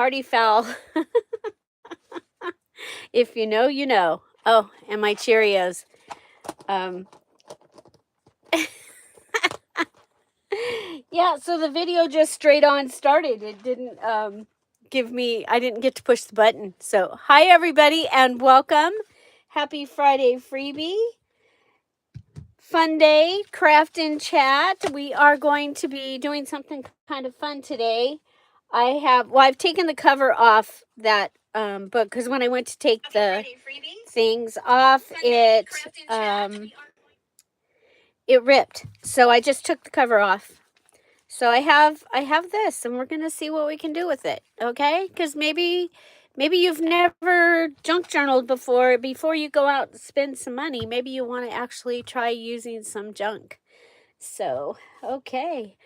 party foul. If you know, you know. Oh, and my Cheerios. Yeah, so the video just straight on started. It didn't give me, I didn't get to push the button. So, hi everybody and welcome. Happy Friday, Freebie. Funday, craft and chat. We are going to be doing something kind of fun today. I've taken the cover off that book because when I went to take the things off, it ripped. So I just took the cover off. So I have this, and we're gonna see what we can do with it. Okay? Because maybe you've never junk journaled before. Before you go out and spend some money, maybe you want to actually try using some junk. So okay,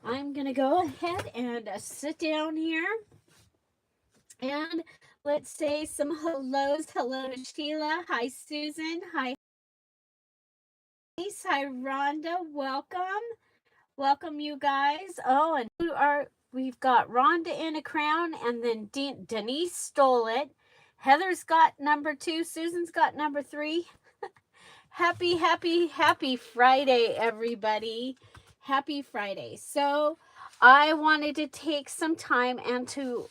I'm gonna go ahead and sit down here, and let's say some hellos. Hello to Sheila. Hi Susan. Hi Denise. Hi Rhonda. Welcome you guys. Oh, and we've got Rhonda in a crown, and then Denise stole it. Heather's got number 2. Susan's got number 3. Happy Friday, everybody. Happy Friday. So I wanted to take some time and to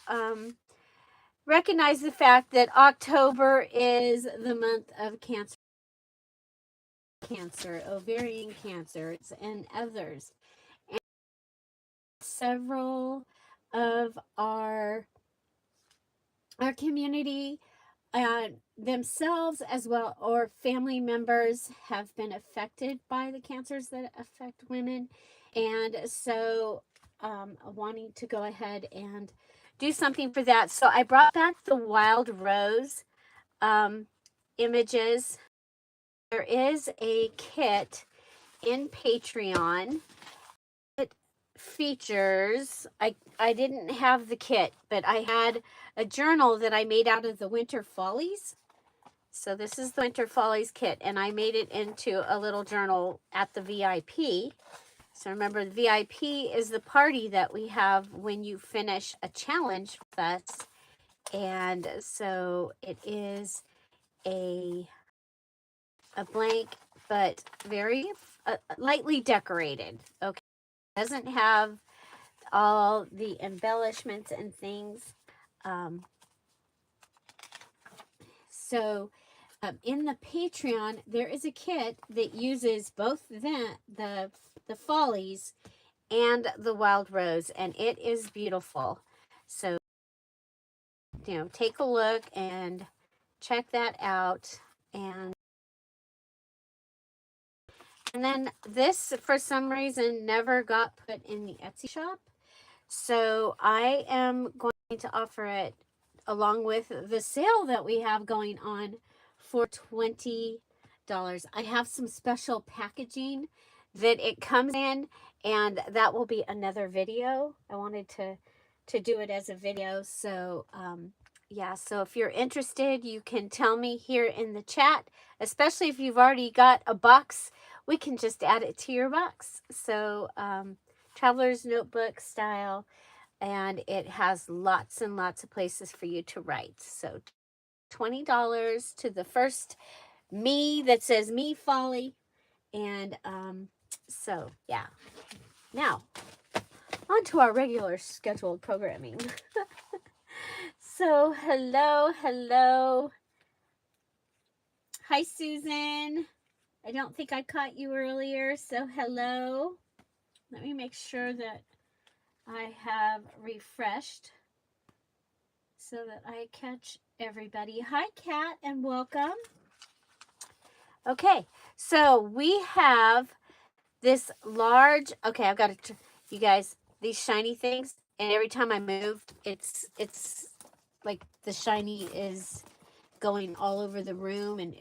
recognize the fact that October is the month of cancer, ovarian cancer, and others. Several of our community themselves as well, or family members, have been affected by the cancers that affect women, and so wanting to go ahead and do something for that. So I brought back the wild rose images. There is a kit in Patreon. It features, I didn't have the kit, but I had a journal that I made out of the Winter Follies. So this is the Winter Follies kit, and I made it into a little journal at the VIP. So remember, the VIP is the party that we have when you finish a challenge with us. And so it is a blank, but very lightly decorated. Okay. It doesn't have all the embellishments and things. So in the Patreon, there is a kit that uses both the follies and the wild rose, and it is beautiful. So, take a look and check that out. And then this, for some reason, never got put in the Etsy shop. So I am going to offer it along with the sale that we have going on for $20. I have some special packaging that it comes in, and that will be another video. I wanted to do it as a video. So yeah, so if you're interested, you can tell me here in the chat, especially if you've already got a box. We can just add it to your box. So Traveler's Notebook style, and it has lots and lots of places for you to write. So $20 to the first me that says Me Folly. And so yeah, now on to our regular scheduled programming. So hello. Hi Susan. I don't think I caught you earlier, so hello. Let me make sure that I have refreshed so that I catch everybody. Hi, Kat, and welcome. Okay, so we have this large, okay, I've got to, you guys, these shiny things, and every time I move, it's like the shiny is going all over the room, and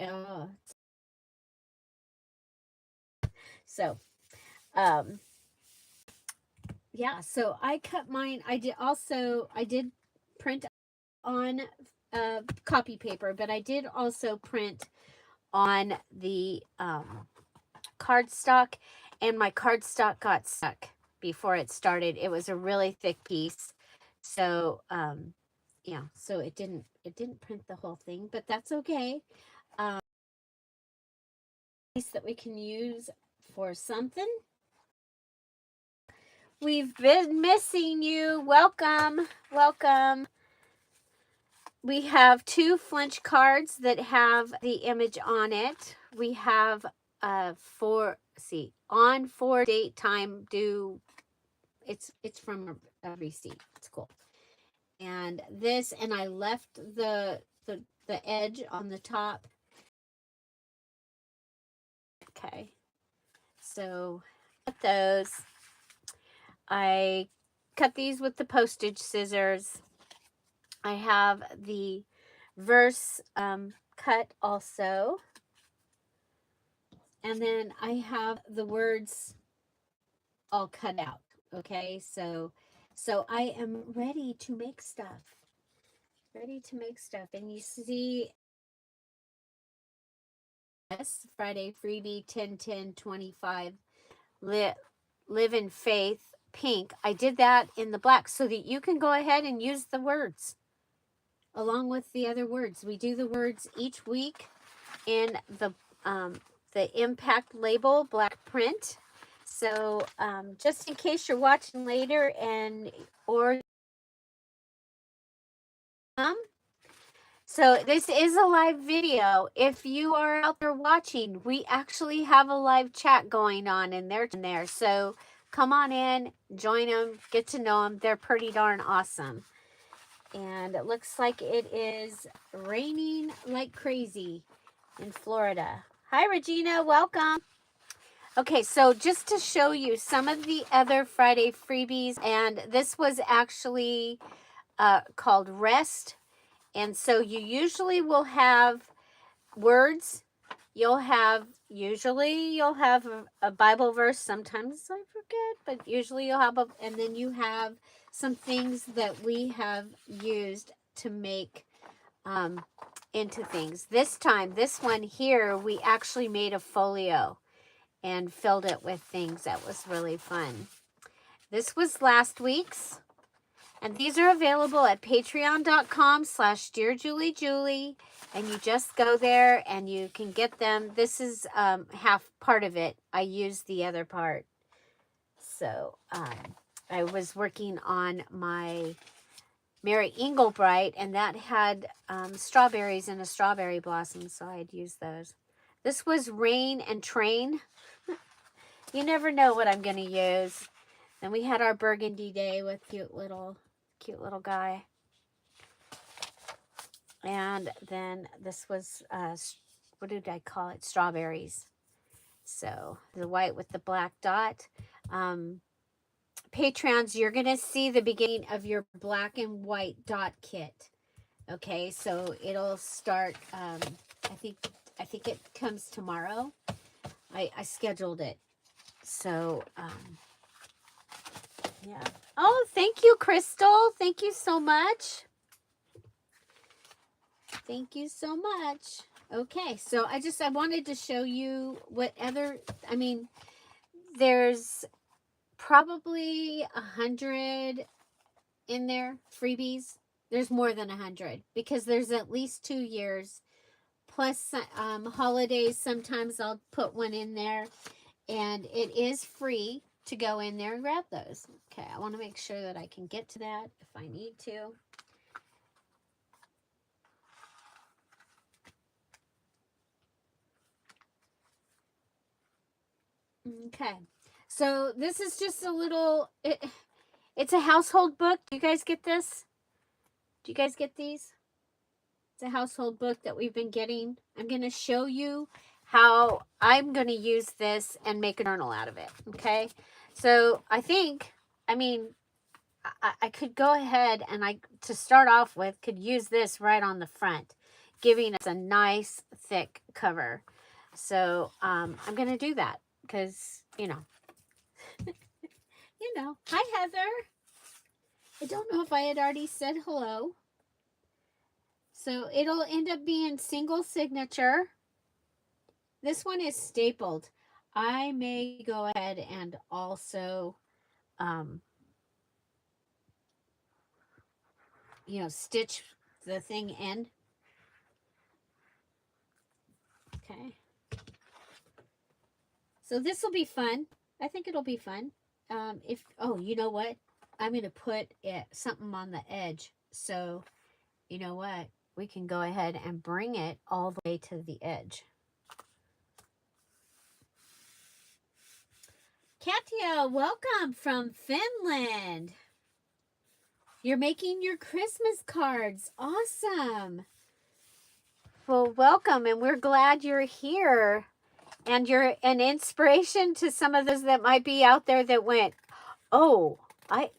so, yeah, so I cut mine. I did print on copy paper, but I did also print on the cardstock, and my cardstock got stuck before it started. It was a really thick piece, so yeah, so it didn't print the whole thing, but that's okay. Piece that we can use for something. We've been missing you. Welcome, welcome. We have 2 flinch cards that have the image on it. We have on, for, date, time, due. It's from a receipt. It's cool. And this, and I left the edge on the top. Okay, so cut those. I cut these with the postage scissors. I have the verse cut also. And then I have the words all cut out. Okay, so I am ready to make stuff. Ready to make stuff. And you see, yes, Friday freebie 10/10/25. Live in faith, pink. I did that in the black so that you can go ahead and use the words along with the other words. We do the words each week in the impact label black print. So just in case you're watching later and or so this is a live video. If you are out there watching, we actually have a live chat going on in there. So come on in, join them, get to know them. They're pretty darn awesome. And it looks like it is raining like crazy in Florida. Hi, Regina. Welcome. Okay, so just to show you some of the other Friday freebies, and this was actually called Rest. And so you usually will have words. Usually you'll have a Bible verse. Sometimes I forget, but usually you'll have and then you have some things that we have used to make into things. This one here, we actually made a folio and filled it with things. That was really fun. This was last week's. And these are available at patreon.com/dearJulieJulie. And you just go there and you can get them. This is half part of it. I used the other part. So I was working on my Mary Englebright, and that had strawberries and a strawberry blossom, so I'd use those. This was Rain and Train. You never know what I'm going to use. Then we had our Burgundy Day with cute little guy. And then this was, what did I call it? Strawberries. So the white with the black dot. Patreons, you're going to see the beginning of your black and white dot kit. Okay, so it'll start, I think it comes tomorrow. I scheduled it. So, yeah. Oh, thank you, Crystal. Thank you so much. Thank you so much. Okay, so I wanted to show you what other, there's probably 100 in there, freebies. There's more than 100 because there's at least 2 years. Plus holidays, sometimes I'll put one in there. And it is free to go in there and grab those. Okay, I want to make sure that I can get to that if I need to. Okay, so this is just a little, it's a household book. Do you guys get this? Do you guys get these? It's a household book that we've been getting. I'm going to show you how I'm going to use this and make a journal out of it. Okay, so I could go ahead and to start off with, could use this right on the front, giving us a nice thick cover. So I'm going to do that because, hi, Heather. I don't know if I had already said hello. So it'll end up being single signature. This one is stapled. I may go ahead and also you know, stitch the thing in. Okay. So this will be fun. I think it'll be fun. Oh, you know what? I'm going to put something on the edge. So, you know what? We can go ahead and bring it all the way to the edge. Katya, welcome from Finland. You're making your Christmas cards. Awesome. Well, welcome, and we're glad you're here. And you're an inspiration to some of those that might be out there that went, oh,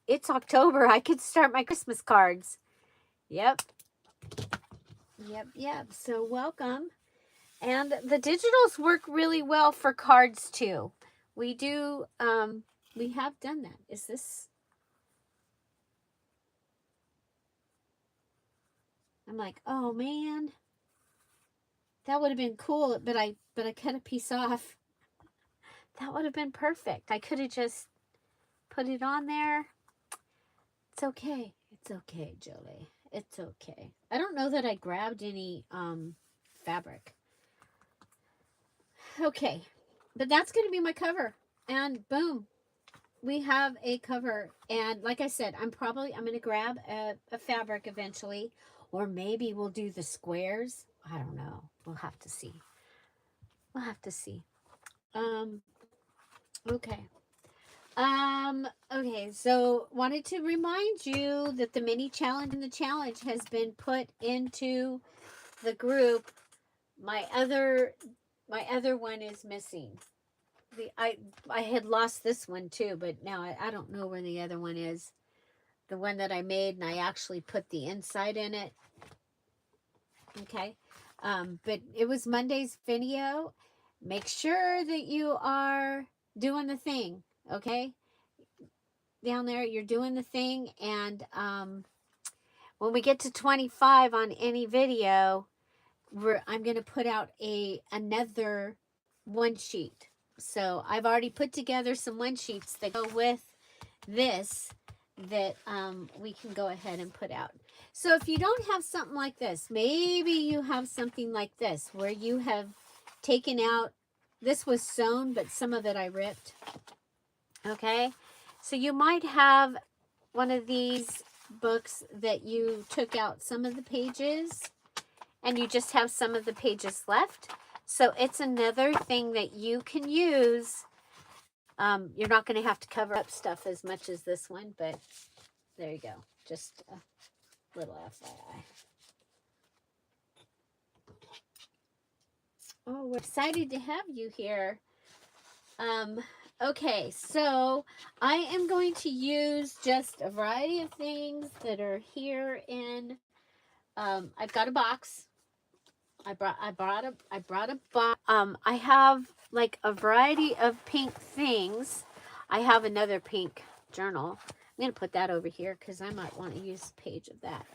it's October. I could start my Christmas cards. Yep. So welcome. And the digitals work really well for cards too. We do, we have done that. Is this? I'm like, oh man, that would have been cool, but I cut a piece off. That would have been perfect. I could have just put it on there. It's okay. It's okay, Julie. It's okay. I don't know that I grabbed any fabric. Okay, but that's going to be my cover. And boom, we have a cover. And like I said, I'm going to grab a fabric eventually. Or maybe we'll do the squares. I don't know. We'll have to see. We'll have to see. Okay. Okay, so wanted to remind you that the mini challenge and the challenge has been put into the group. My other one is missing. I had lost this one too, but now I don't know where the other one is. The one that I made, and I actually put the inside in it. Okay. But it was Monday's video. Make sure that you are doing the thing, okay? Down there, you're doing the thing, and when we get to 25 on any video, I'm going to put out another one sheet. So I've already put together some one sheets that go with this that we can go ahead and put out. So if you don't have something like this, maybe you have something like this where you have taken out, this was sewn, but some of it I ripped. Okay, so you might have one of these books that you took out some of the pages and you just have some of the pages left. So it's another thing that you can use. You're not going to have to cover up stuff as much as this one, but there you go. Just a little FYI. Oh, we're excited to have you here. Okay, so I am going to use just a variety of things that are here in, I've got a box. I brought a box. I have like a variety of pink things. I have another pink journal. I'm going to put that over here because I might want to use a page of that.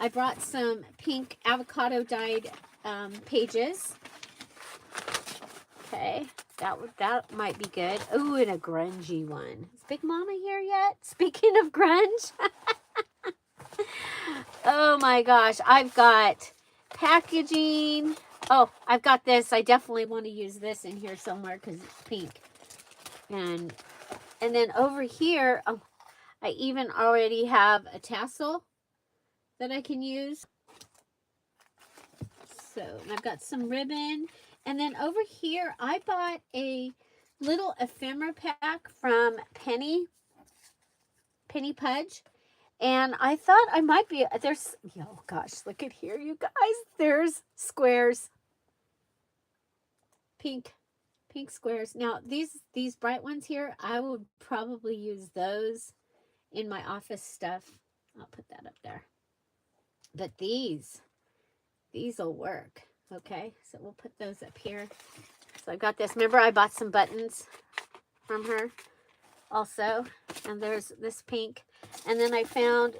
I brought some pink avocado dyed pages. Okay, that might be good. Oh, and a grungy one. Is Big Mama here yet? Speaking of grunge. Oh my gosh, I've got packaging. Oh, I've got this. I definitely want to use this in here somewhere because it's pink. And then over here, oh, I even already have a tassel that I can use. So, and I've got some ribbon. And then over here, I bought a little ephemera pack from Penny Pudge. And I thought I might be, oh gosh, look at here, you guys. There's squares. Pink squares. Now, these bright ones here, I would probably use those in my office stuff. I'll put that up there. But these will work. Okay, so we'll put those up here. So I've got this. Remember, I bought some buttons from her also. And there's this pink. And then I found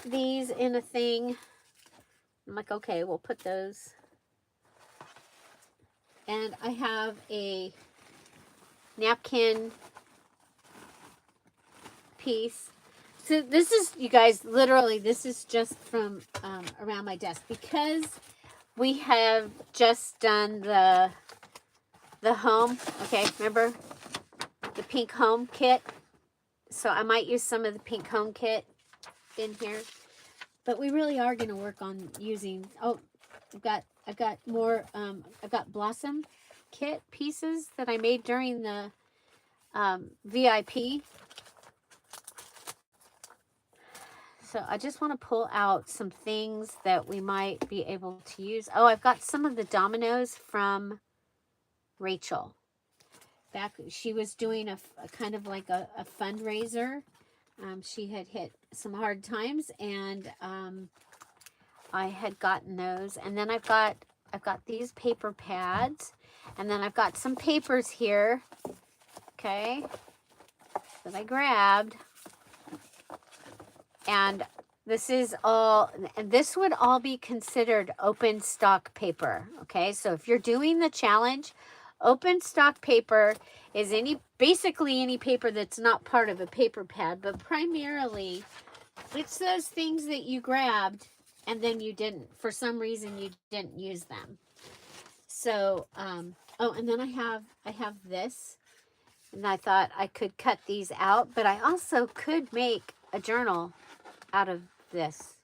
these in a thing. I'm like, okay, we'll put those. And I have a napkin piece. So this is, you guys, literally, this is just from around my desk because we have just done the home. Okay, remember the pink home kit? So I might use some of the pink home kit in here, but we really are going to work on using. Oh, I've got more. I've got blossom kit pieces that I made during the VIP. So I just want to pull out some things that we might be able to use. Oh, I've got some of the dominoes from Rachel. Back, she was doing a kind of like a fundraiser. She had hit some hard times, and I had gotten those. And then I've got these paper pads, and then I've got some papers here, okay, that I grabbed. And this is all, and this would all be considered open stock paper, okay? So if you're doing the challenge, open stock paper is basically any paper that's not part of a paper pad, but primarily it's those things that you grabbed and then you didn't, for some reason you didn't use them. So, oh, and then I have this, and I thought I could cut these out, but I also could make a journal out of this.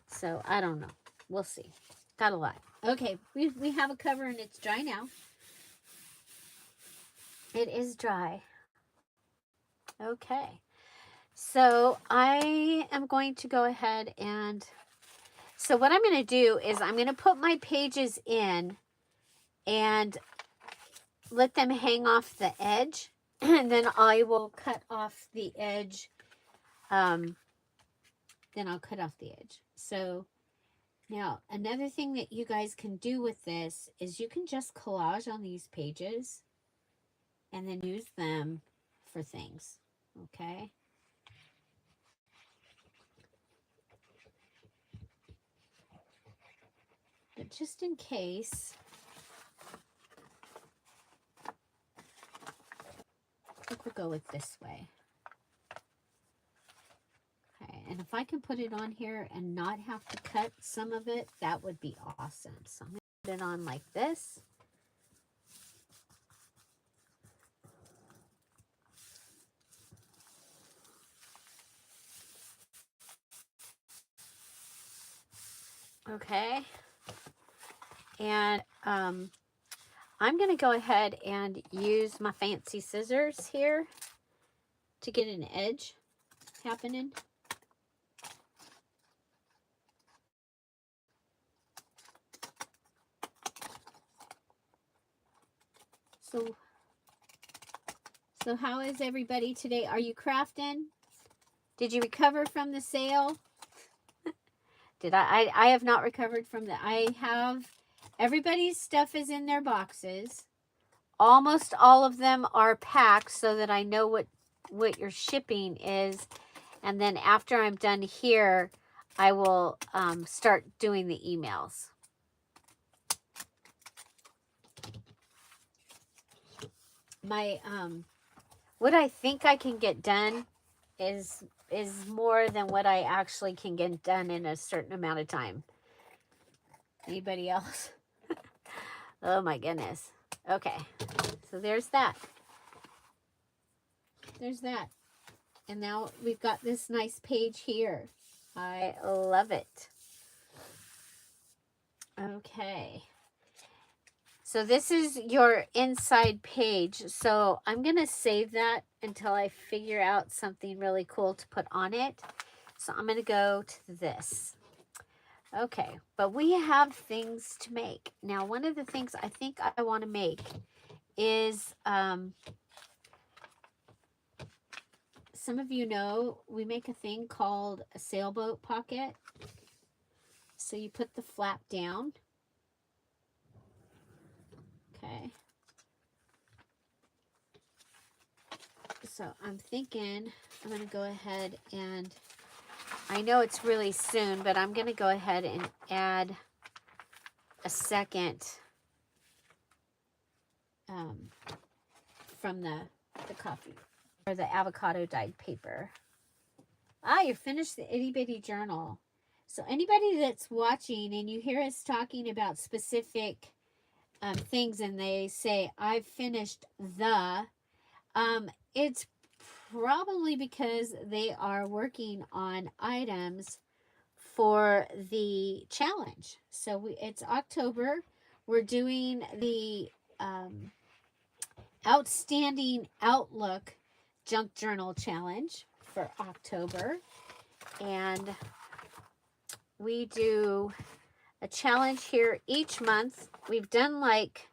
So I don't know. We'll see. Got a lot. Okay, we have a cover and it's dry now. It is dry. Okay. So I am going to go ahead and, so what I'm going to do is I'm going to put my pages in and let them hang off the edge. And then I will cut off the edge. Then I'll cut off the edge. So now another thing that you guys can do with this is you can just collage on these pages and then use them for things. Okay. But just in case, I think we'll go with this way. Okay, and if I can put it on here and not have to cut some of it, that would be awesome. So I'm going to put it on like this. Okay. And I'm going to go ahead and use my fancy scissors here to get an edge happening. So how is everybody today? Are you crafting? Did you recover from the sale? Did I have not recovered from that. I have, everybody's stuff is in their boxes. Almost all of them are packed so that I know what your shipping is. And then after I'm done here, I will start doing the emails. My what I think I can get done is more than what I actually can get done in a certain amount of time. Anybody else? Oh my goodness. Okay. So there's that. There's that. And now we've got this nice page here. I love it. Okay. So this is your inside page. So I'm going to save that until I figure out something really cool to put on it. So I'm going to go to this. Okay, but we have things to make. Now, one of the things I think I want to make is, some of you know, we make a thing called a sailboat pocket. So you put the flap down. Okay. So I'm thinking I'm going to go ahead and, I know it's really soon, but I'm going to go ahead and add a second from the coffee or the avocado dyed paper. Ah, you finished the itty bitty journal. So anybody that's watching and you hear us talking about specific things and they say, I've finished it's probably because they are working on items for the challenge. So it's October. We're doing the Outstanding Outlook Junk Journal Challenge for October. And we do a challenge here each month. We've done like,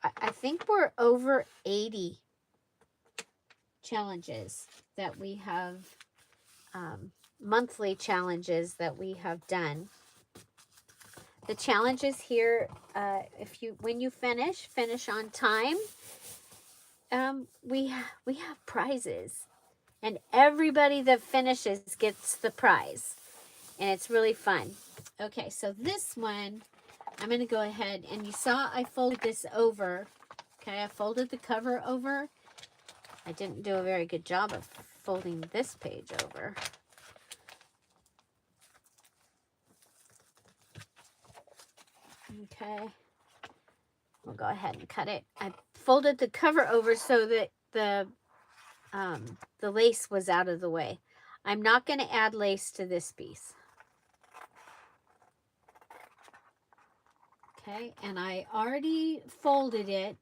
I think we're over 80 challenges that we have, monthly challenges that we have done. The challenges here, when you finish on time, we have prizes, and everybody that finishes gets the prize, and it's really fun. Okay, so this one, I'm going to go ahead, and you saw I folded this over. Okay, I folded the cover over. I didn't do a very good job of folding this page over. Okay, we'll go ahead and cut it. I folded the cover over so that the lace was out of the way. I'm not going to add lace to this piece. Okay, and I already folded it,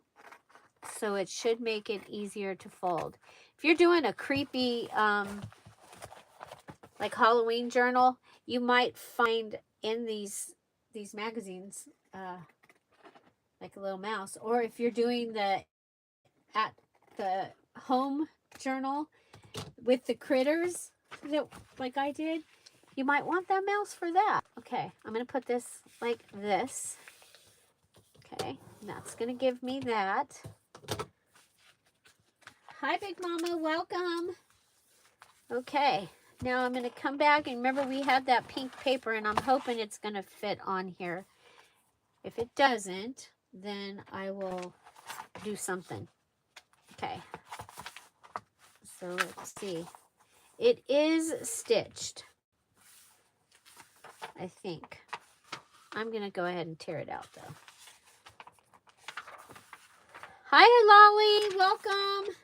so it should make it easier to fold. If you're doing a creepy, like Halloween journal, you might find in these magazines, like a little mouse. Or if you're doing the at the home journal with the critters, that like I did, you might want that mouse for that. Okay, I'm gonna put this like this. Okay, and that's gonna give me that. Hi, Big Mama, welcome. Okay, now I'm gonna come back, and remember we had that pink paper, and I'm hoping it's gonna fit on here. If it doesn't, then I will do something. Okay, so let's see. It is stitched, I think. I'm gonna go ahead and tear it out though. Hi, Lolly, welcome.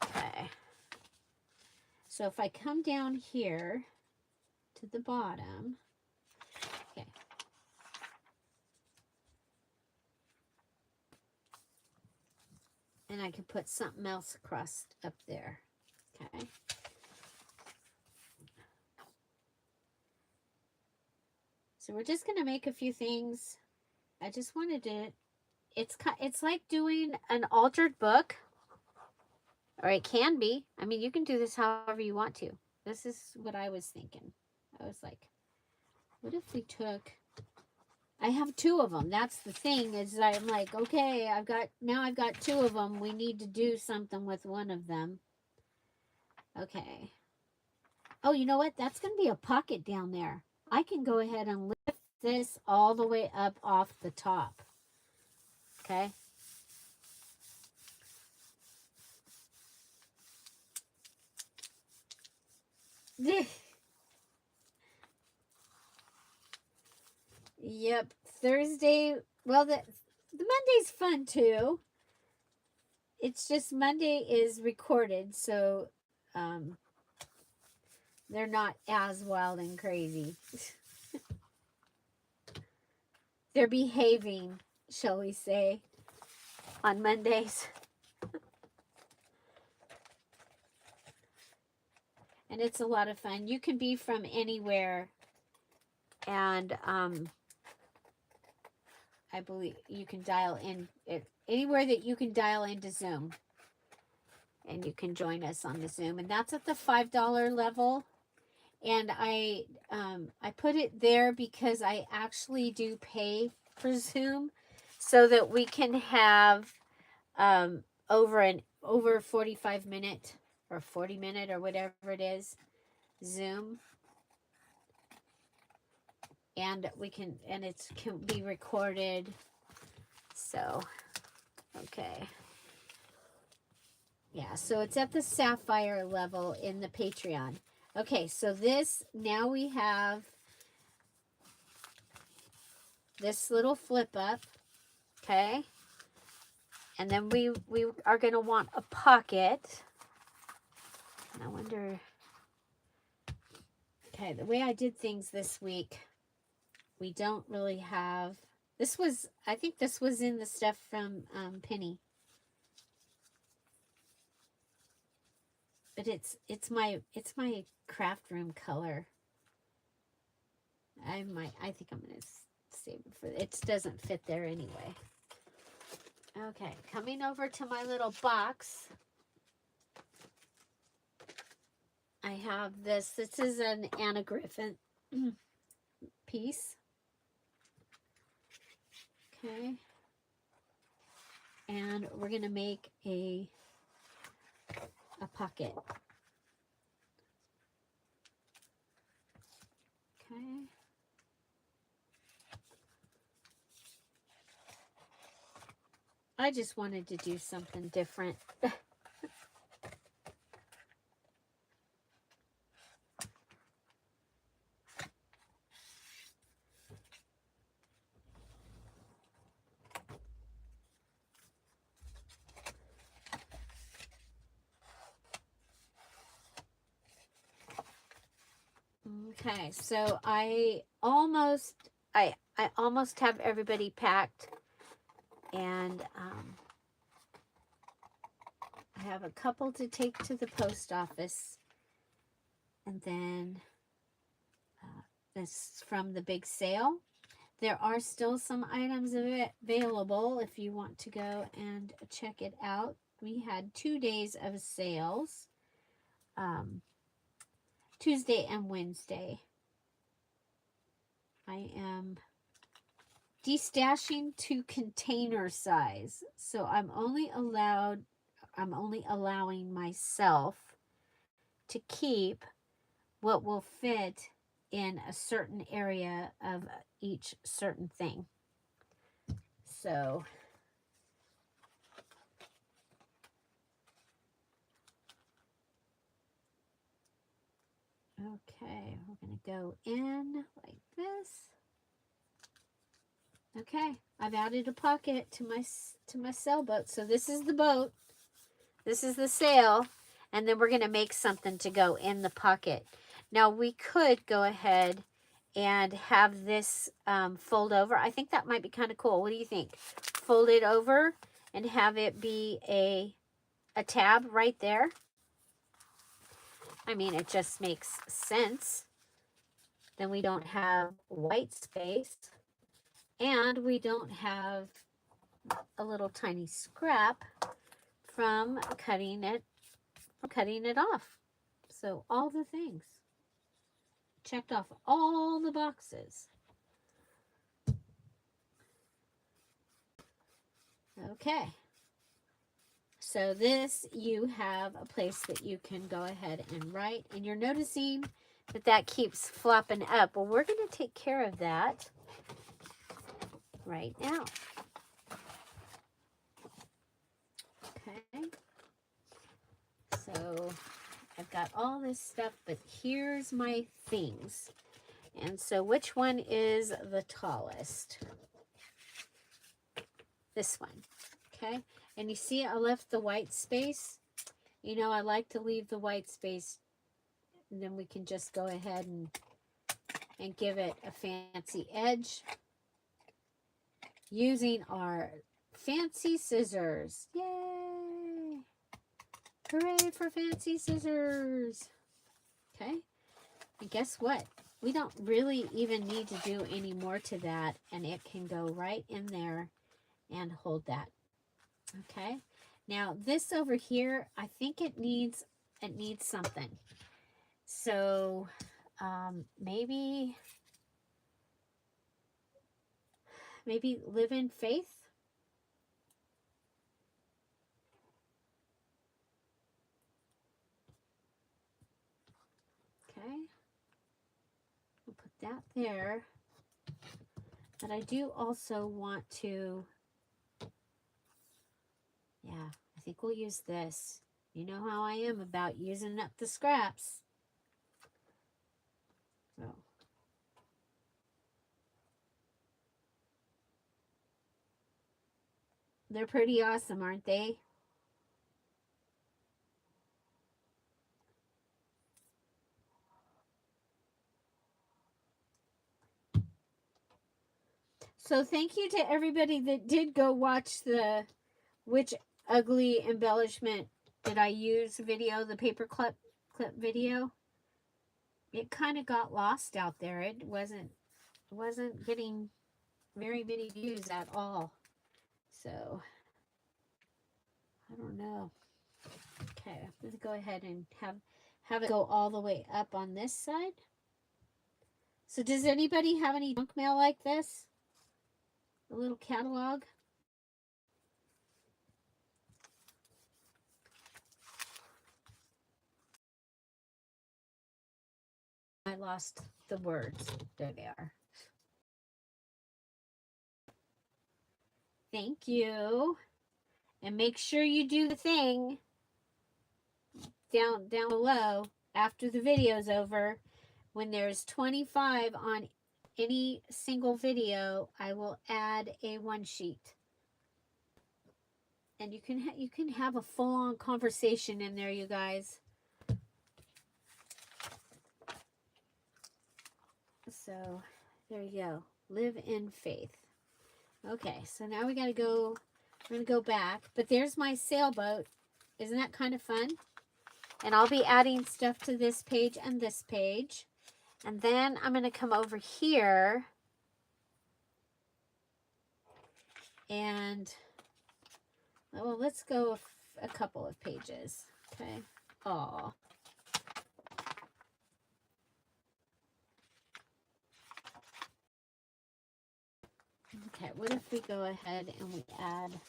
Okay. So if I come down here to the bottom, okay. And I can put something else across up there. Okay. So we're just going to make a few things. I just wanted to, it's like doing an altered book, or it can be. I mean, you can do this however you want to. This is what I was thinking. I was like, what if we took, I have two of them. That's the thing, is I'm like, okay, I've got two of them. We need to do something with one of them. Okay. Oh, you know what? That's going to be a pocket down there. I can go ahead and lift this all the way up off the top. Okay. Yep. Thursday. Well, the Monday's fun too. It's just Monday is recorded, so they're not as wild and crazy. They're behaving, shall we say, on Mondays. And it's a lot of fun. You can be from anywhere, and I believe you can dial in anywhere that you can dial into Zoom, and you can join us on the Zoom, and that's at the $5 level. And I put it there because I actually do pay for Zoom, so that we can have over 45 minute or 40 minute or whatever it is Zoom, and it can be recorded. So Okay. Yeah, so it's at the sapphire level in the Patreon. Okay, so this, now we have this little flip up, okay? And then we are going to want a pocket. I wonder, okay, the way I did things this week, we don't really have, this was, I think this was in the stuff from Penny. But it's my craft room color. I think I'm gonna save it for, it doesn't fit there anyway. Okay, coming over to my little box. I have this. This is an Anna Griffin piece. Okay. And we're gonna make a pocket. Okay. I just wanted to do something different. Okay, so I almost have everybody packed, and I have a couple to take to the post office, and then this from the big sale. There are still some items available if you want to go and check it out. We had 2 days of sales, Tuesday and Wednesday. I am destashing to container size, so I'm only allowing myself to keep what will fit in a certain area of each certain thing. So okay, we're going to go in like this. Okay, I've added a pocket to my sailboat. So this is the boat. This is the sail, and then we're going to make something to go in the pocket. Now we could go ahead and have this fold over. I think that might be kind of cool. What do you think? Fold it over and have it be a tab right there. I mean, it just makes sense. Then we don't have white space, and we don't have a little tiny scrap from cutting it off. So all the things. Checked off all the boxes. Okay. So this, you have a place that you can go ahead and write, and you're noticing that keeps flopping up. Well, we're going to take care of that right now. Okay. So I've got all this stuff, but here's my things. And so which one is the tallest? This one. Okay. And you see I left the white space. You know, I like to leave the white space, and then we can just go ahead and give it a fancy edge using our fancy scissors. Yay! Hooray for fancy scissors. Okay. And guess what? We don't really even need to do any more to that, and it can go right in there and hold that. Okay. Now this over here, I think it needs something. So maybe live in faith. Okay. We'll put that there. But I do also want to I think we'll use this. You know how I am about using up the scraps. So. They're pretty awesome, aren't they? So thank you to everybody that did go watch the which ugly embellishment did I use video, the paper clip video. It kind of got lost out there. It wasn't getting very many views at all. So I don't know. Okay, I'm gonna go ahead and have it go all the way up on this side. So does anybody have any junk mail like this? A little catalog? I lost the words. There they are. Thank you. And make sure you do the thing down below after the video's over. When there's 25 on any single video, I will add a one sheet. And you can have a full-on conversation in there, you guys. So there you go. Live in faith. Okay, so now we gotta go. We're gonna go back, but there's my sailboat. Isn't that kind of fun? And I'll be adding stuff to this page and this page. And then I'm gonna come over here and, well, let's go a couple of pages. Okay. Oh. Okay, what if we go ahead and we add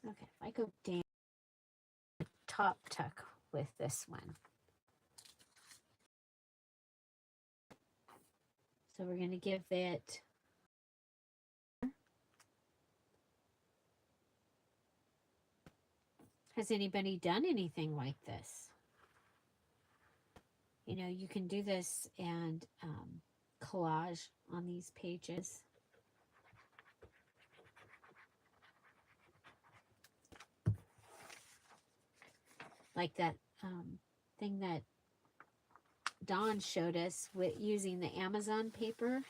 okay, if I go down top tuck with this one. So we're going to give it Has anybody done anything like this? You know, you can do this and collage on these pages. Like that thing that Dawn showed us with using the Amazon paper.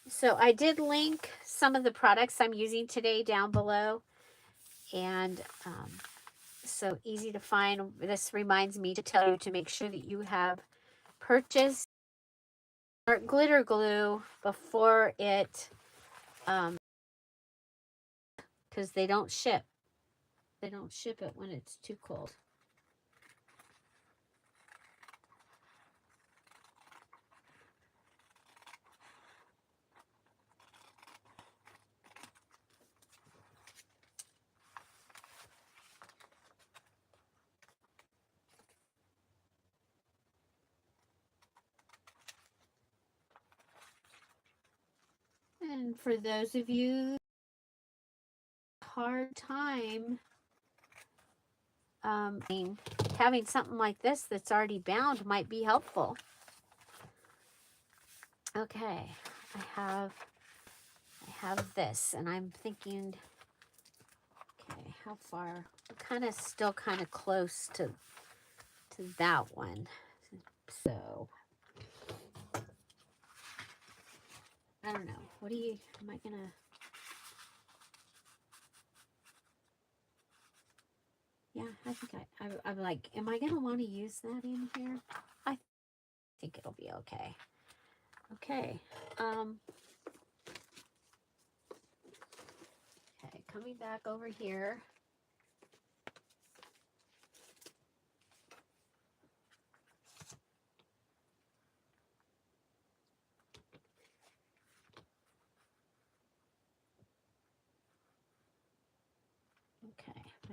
So I did link some of the products I'm using today down below. And so easy to find. This reminds me to tell you to make sure that you have purchased glitter glue before it, because they don't ship. They don't ship it when it's too cold. And for those of you hard time having something like this that's already bound might be helpful. Okay, I have this, and I'm thinking, okay, how far? I'm kind of still kind of close to that one. So I don't know. What do you? Am I gonna? Yeah, I think I'm like, am I gonna want to use that in here? I think it'll be okay. Okay. Okay, coming back over here.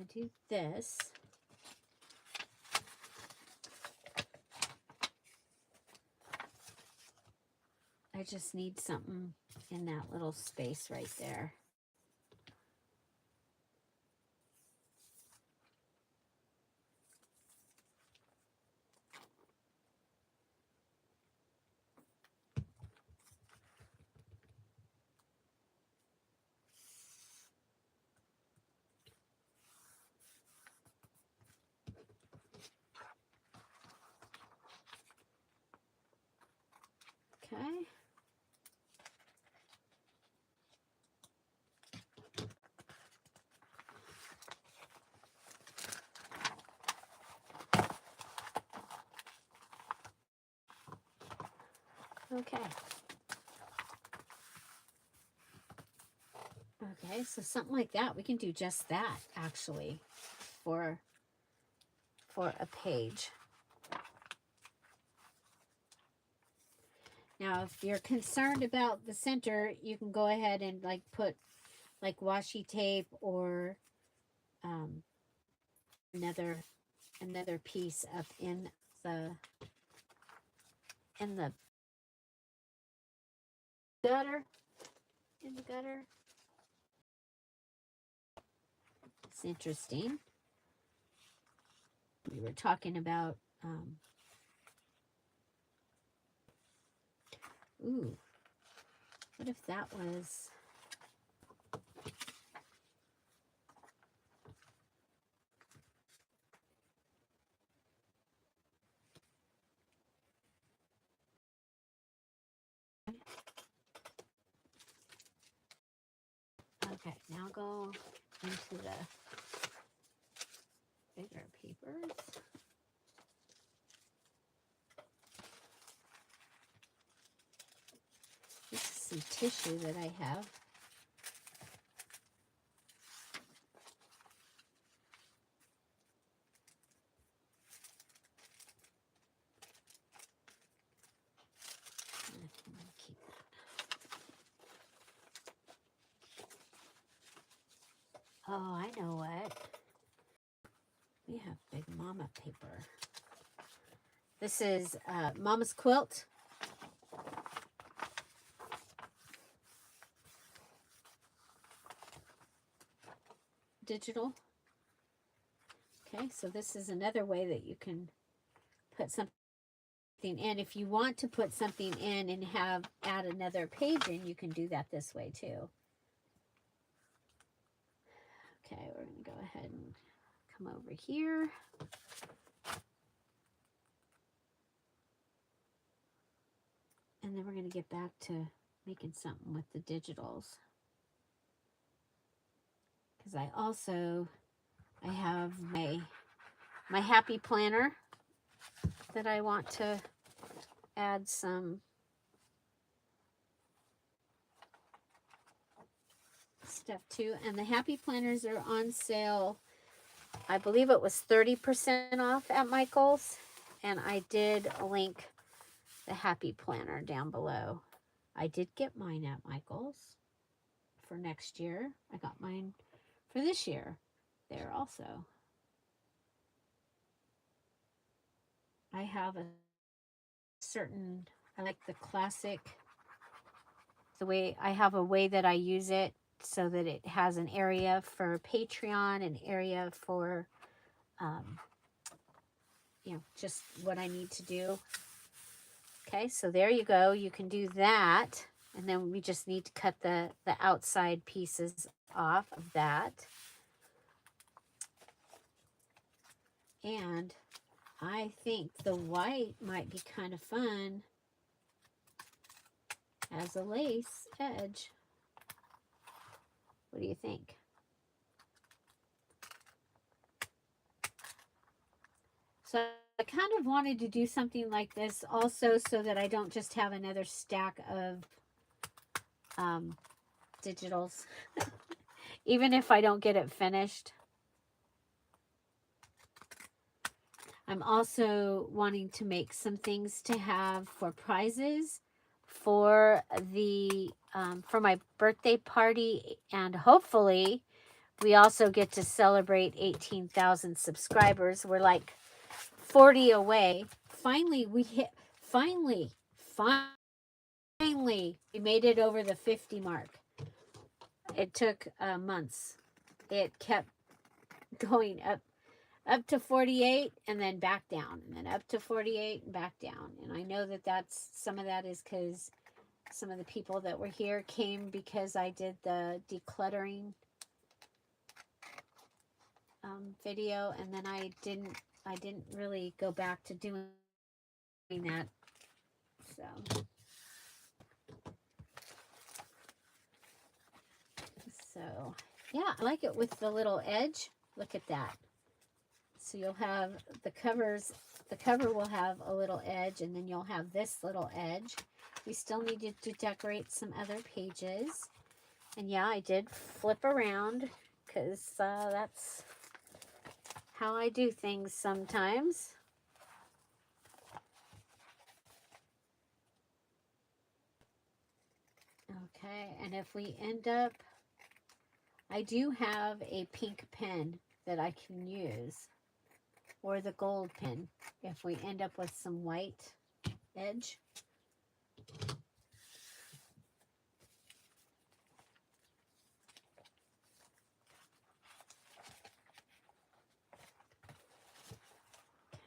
I do this, I just need something in that little space right there. Okay. Okay. Okay, so something like that, we can do just that actually for a page. Now, if you're concerned about the center, you can go ahead and like put like washi tape or another piece up in the gutter. In the gutter. It's interesting. We were talking about ooh, what if that was okay, now go into the bigger papers. This is some tissue that I have. Keep that. Oh, I know what. We have Big Mama paper. This is Mama's Quilt. Digital. Okay, so this is another way that you can put something in. If you want to put something in and add another page in, you can do that this way too. Okay, we're going to go ahead and come over here. And then we're going to get back to making something with the digitals. Because I have my happy planner that I want to add some stuff to. And the happy planners are on sale. I believe it was 30% off at Michael's. And I did link the happy planner down below. I did get mine at Michael's for next year. I got mine for this year there also. I have I like the classic, I have a way that I use it so that it has an area for Patreon, an area for, just what I need to do. Okay, so there you go. You can do that. And then we just need to cut the outside pieces off of that. And I think the white might be kind of fun as a lace edge. What do you think? So I kind of wanted to do something like this also so that I don't just have another stack of digitals, even if I don't get it finished. I'm also wanting to make some things to have for prizes for the for my birthday party and hopefully we also get to celebrate 18,000 subscribers. We're like 40 away. Finally, finally, we made it over the 50 mark. It took months. It kept going up to 48 and then back down, and then up to 48 and back down. And I know that some of that is because some of the people that were here came because I did the decluttering video, and then I didn't really go back to doing that. So yeah, I like it with the little edge. Look at that. So you'll have the cover will have a little edge, and then you'll have this little edge. We still needed to decorate some other pages. And yeah, I did flip around because that's how I do things sometimes. Okay, and if we end up, I do have a pink pen that I can use, or the gold pen if we end up with some white edge.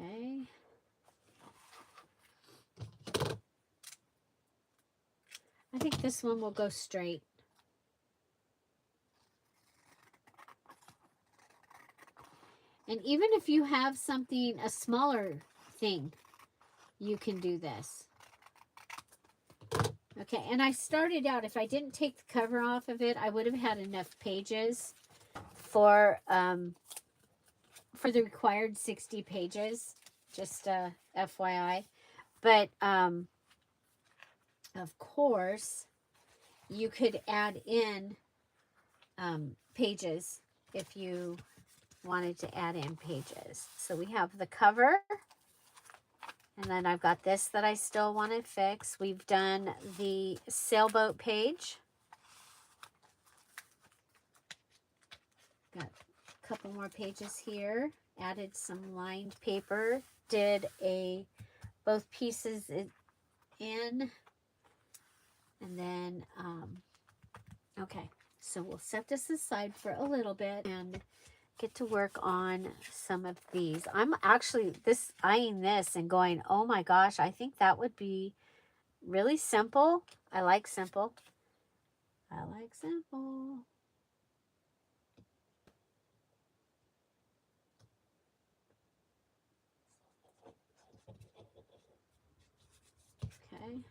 Okay. I think this one will go straight. And even if you have something, a smaller thing, you can do this. Okay, and I started out, if I didn't take the cover off of it, I would have had enough pages for the required 60 pages, just FYI. But of course, you could add in pages if you wanted to add in pages. So we have the cover, and then I've got this that I still want to fix. We've done the sailboat page. Got a couple more pages here. Added some lined paper. Did both pieces in. And then, okay. So we'll set this aside for a little bit and get to work on some of these. I'm actually eyeing this and going, oh my gosh, I think that would be really simple. I like simple. I like simple. Okay.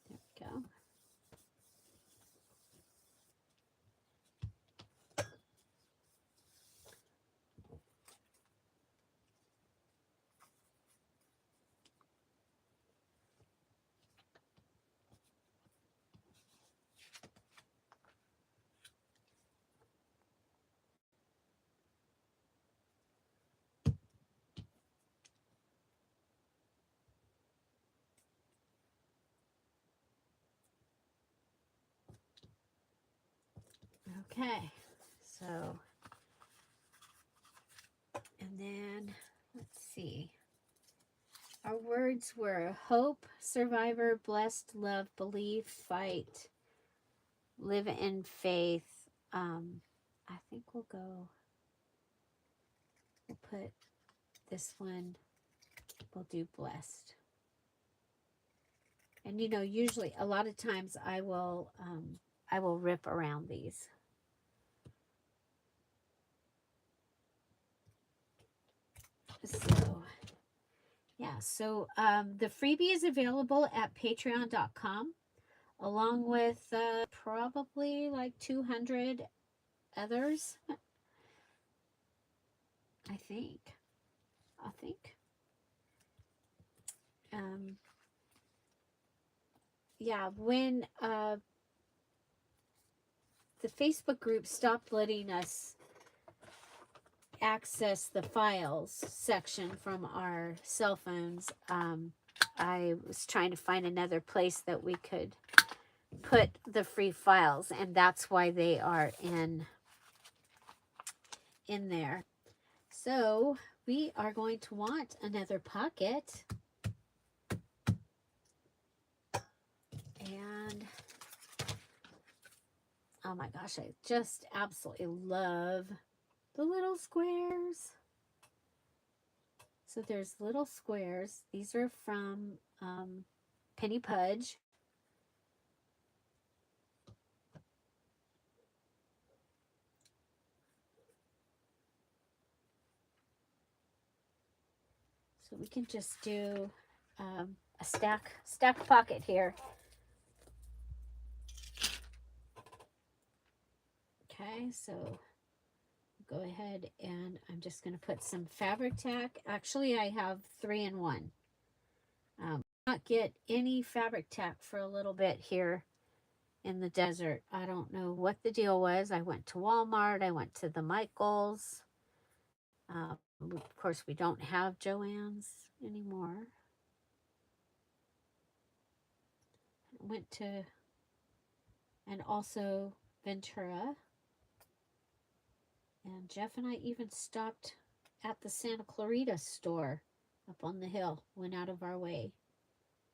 There we go. Okay, so, and then, let's see. Our words were hope, survivor, blessed, love, believe, fight, live in faith. I think we'll put this one, we'll do blessed. And you know, usually, a lot of times I will rip around these. So, yeah, so the freebie is available at patreon.com, along with probably like 200 others, I think. Yeah, when the Facebook group stopped letting us access the files section from our cell phones, I was trying to find another place that we could put the free files, and that's why they are in there. So we are going to want another pocket. And oh my gosh, I just absolutely love the little squares. So there's little squares. These are from Penny Pudge. So we can just do a stack pocket here. Okay, so go ahead and I'm just going to put some fabric tack. Actually, I have 3 in 1. Not get any fabric tack for a little bit here in the desert. I don't know what the deal was. I went to Walmart. I went to the Michaels. Of course, we don't have Joann's anymore. Went to, and also Ventura. And Jeff and I even stopped at the Santa Clarita store up on the hill. Went out of our way.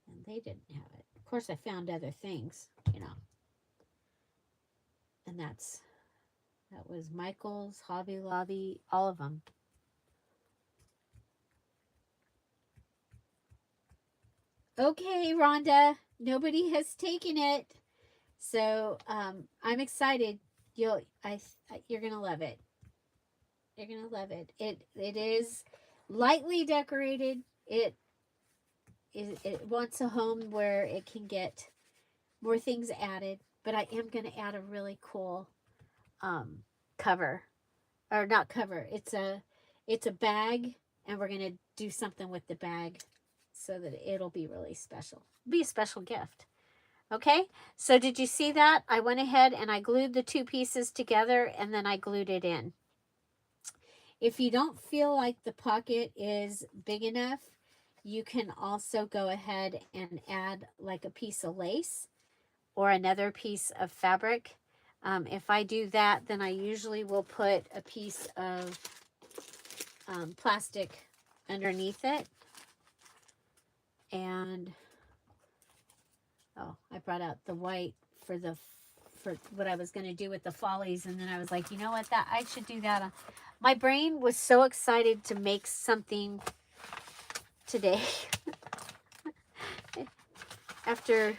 And they didn't have it. Of course, I found other things, you know. And that was Michael's, Hobby Lobby, all of them. Okay, Rhonda, nobody has taken it. So I'm excited. You're gonna love it. You're gonna love it. It is lightly decorated. It wants a home where it can get more things added. But I am gonna add a really cool cover, or not cover. It's a bag, and we're gonna do something with the bag so that it'll be really special. Be a special gift. Okay, so did you see that? I went ahead and I glued the 2 pieces together, and then I glued it in. If you don't feel like the pocket is big enough, you can also go ahead and add like a piece of lace or another piece of fabric. If I do that, then I usually will put a piece of plastic underneath it. And oh, I brought out the white for what I was going to do with the follies, and then I was like, you know what, that I should do that. My brain was so excited to make something today after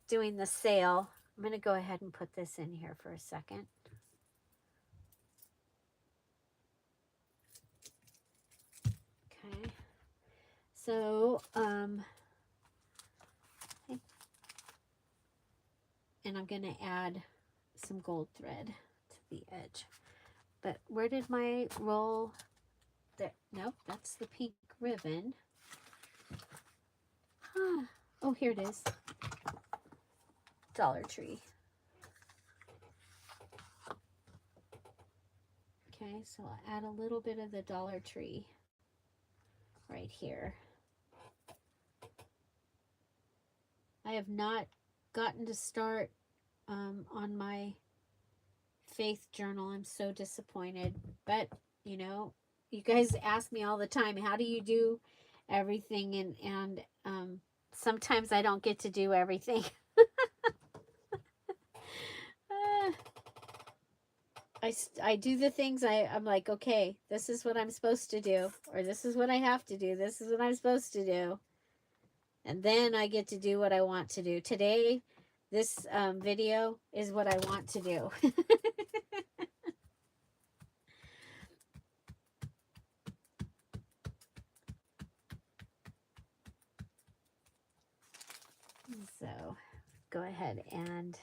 doing the sale. I'm going to go ahead and put this in here for a second. Okay, so and I'm going to add some gold thread to the edge. But where did my roll? There. Nope, that's the pink ribbon. Huh. Oh, here it is. Dollar Tree. Okay, so I'll add a little bit of the Dollar Tree right here. I have not gotten to start on my faith journal. I'm so disappointed. But, you know, you guys ask me all the time, how do you do everything? And sometimes I don't get to do everything. I do the things I'm like, okay, this is what I'm supposed to do, or this is what I have to do. This is what I'm supposed to do. And then I get to do what I want to do. Today, this video is what I want to do. So go ahead and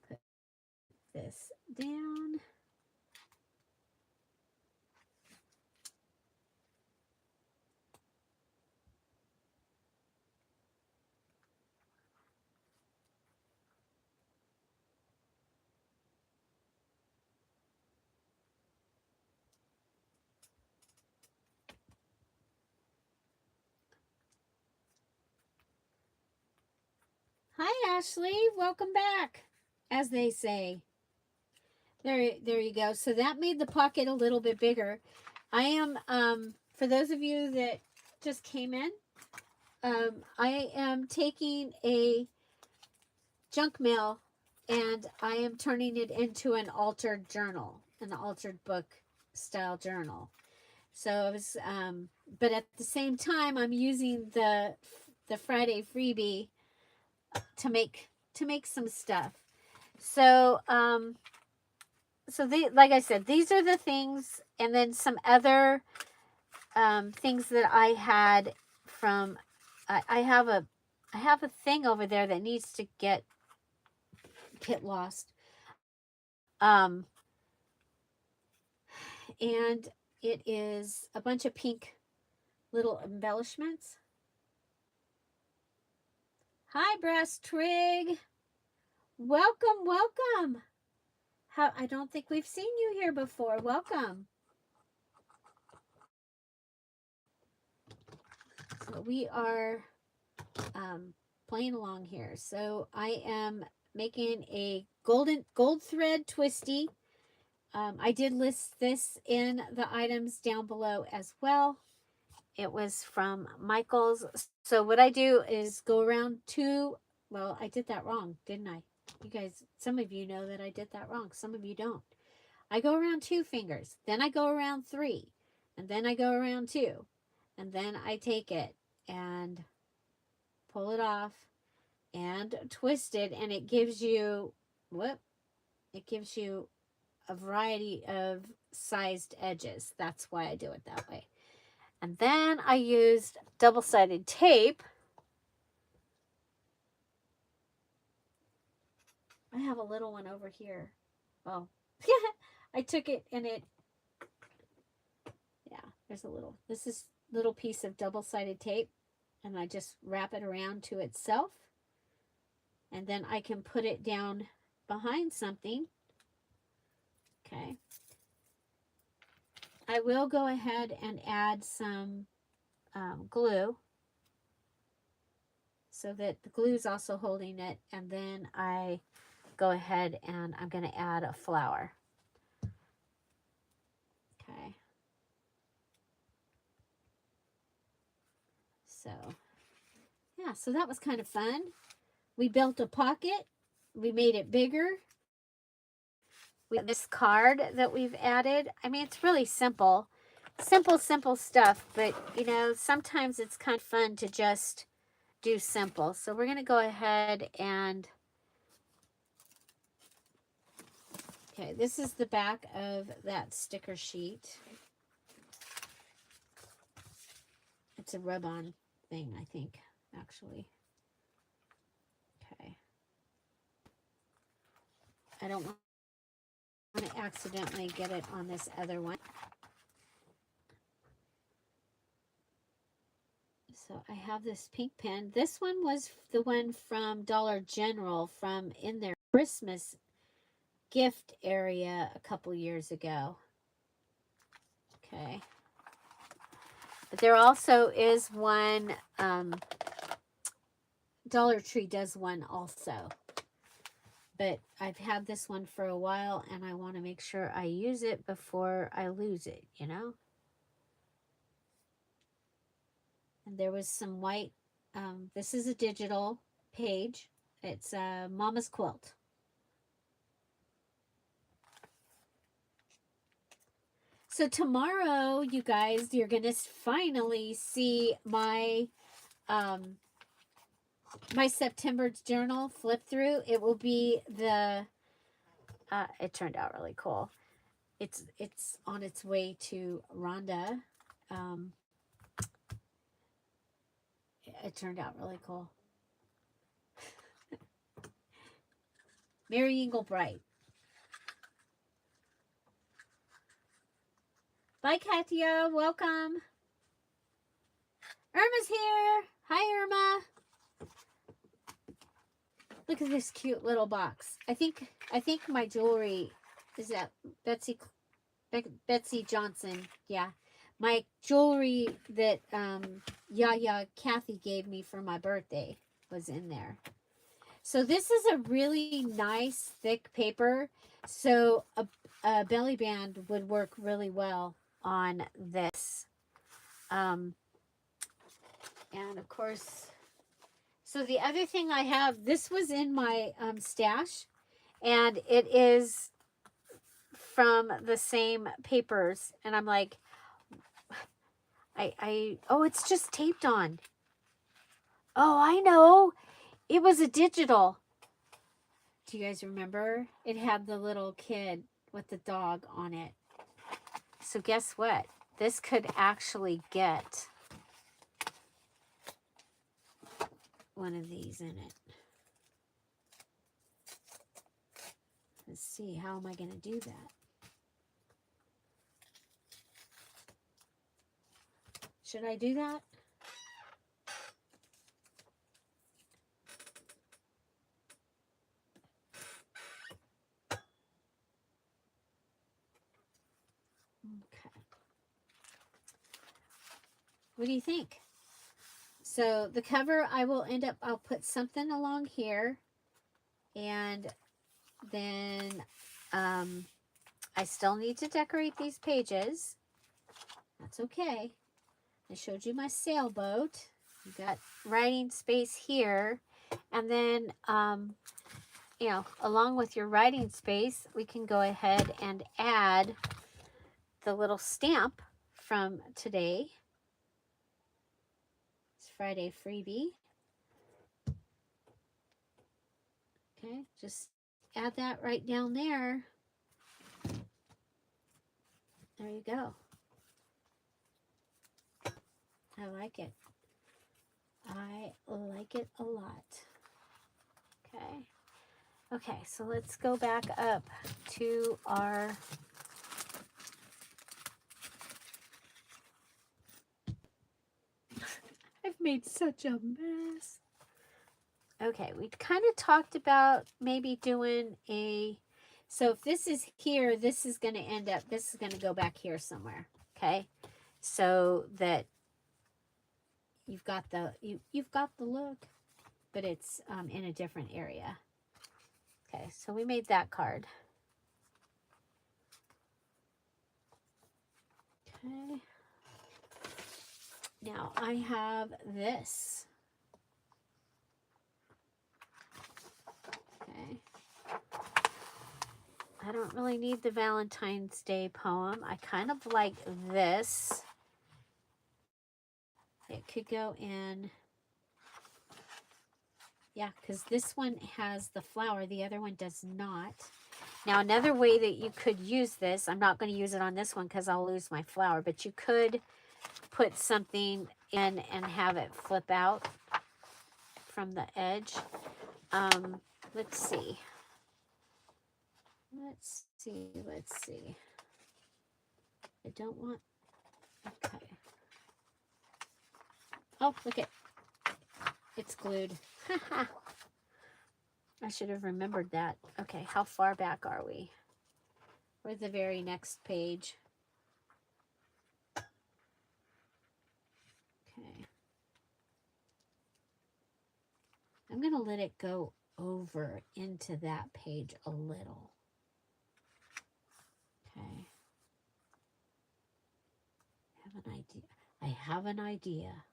put this down. Hi, Ashley. Welcome back, as they say. There you go. So that made the pocket a little bit bigger. I am, for those of you that just came in, I am taking a junk mail and I am turning it into an altered journal, an altered book style journal. So I was, but at the same time, I'm using the Friday freebie to make some stuff. So, so like I said, these are the things, and then some other things that I had from. I have a thing over there that needs to get lost. And it is a bunch of pink little embellishments. Hi, Brass Trig. Welcome, welcome. I don't think we've seen you here before. Welcome. So we are playing along here. So I am making a gold thread twisty. I did list this in the items down below as well. It was from Michael's. So what I do is go around two. Well, I did that wrong, didn't I? You guys, some of you know that I did that wrong. Some of you don't. I go around 2 fingers. Then I go around 3. And then I go around 2. And then I take it and pull it off and twist it. And it gives you, it gives you a variety of sized edges. That's why I do it that way. And then I used double-sided tape. I have a little one over here. Oh, I took it and it, yeah, there's a little, this is little piece of double-sided tape, and I just wrap it around to itself. And then I can put it down behind something. Okay. I will go ahead and add some glue so that the glue is also holding it. And then I go ahead and I'm going to add a flower. Okay. So, yeah, so that was kind of fun. We built a pocket. We made it bigger. We have this card that we've added. I mean, it's really simple. Simple stuff. But, you know, sometimes it's kind of fun to just do simple. So we're going to go ahead and... Okay, this is the back of that sticker sheet. It's a rub-on thing, I think, actually. Okay. I don't want to accidentally get it on this other one. So I have this pink pen. This one was the one from Dollar General from in their Christmas gift area a couple years ago. Okay. But there also is one, Dollar Tree does one also. But I've had this one for a while and I want to make sure I use it before I lose it, you know? And there was some white, this is a digital page. It's Mama's Quilt. So tomorrow, you guys, you're going to finally see my my September journal flip through. It will be the, it turned out really cool. It's on its way to Rhonda. It turned out really cool. Mary Englebright. Bye, Katia. Welcome. Irma's here. Hi, Irma. Look at this cute little box. I think my jewelry is that Betsy Johnson. Yeah. My jewelry that Kathy gave me for my birthday was in there. So this is a really nice thick paper. So a belly band would work really well on this. And of course, so the other thing I have, this was in my stash, and it is from the same papers. And I'm like, oh, it's just taped on. Oh, I know. It was a digital. Do you guys remember? It had the little kid with the dog on it. So guess what? This could actually get one of these in it. Let's see, how am I going to do that? Should I do that? Okay. What do you think? So the cover, I'll put something along here, and then I still need to decorate these pages. That's okay. I showed you my sailboat. You got writing space here. And then, you know, along with your writing space, we can go ahead and add the little stamp from today. It's Friday Freebie. Okay, just add that right down there. There you go. I like it. I like it a lot. Okay. Okay, so let's go back up to our I've made such a mess. Okay, we kind of talked about maybe doing a, so if this is here, this is going to end up, this is going to go back here somewhere. Okay, so that you've got the, you've got the look, but it's in a different area. Okay, so we made that card. Okay. Now I have this. Okay. I don't really need the Valentine's Day poem. I kind of like this. It could go in, yeah, because this one has the flower. The other one does not. Now, another way that you could use this, I'm not going to use it on this one because I'll lose my flower, but you could put something in and have it flip out from the edge. Let's see. Let's see. I don't want, okay. Oh, look it. It's glued. I should have remembered that. Okay, how far back are we? We're the very next page. Okay. I'm going to let it go over into that page a little. Okay. I have an idea.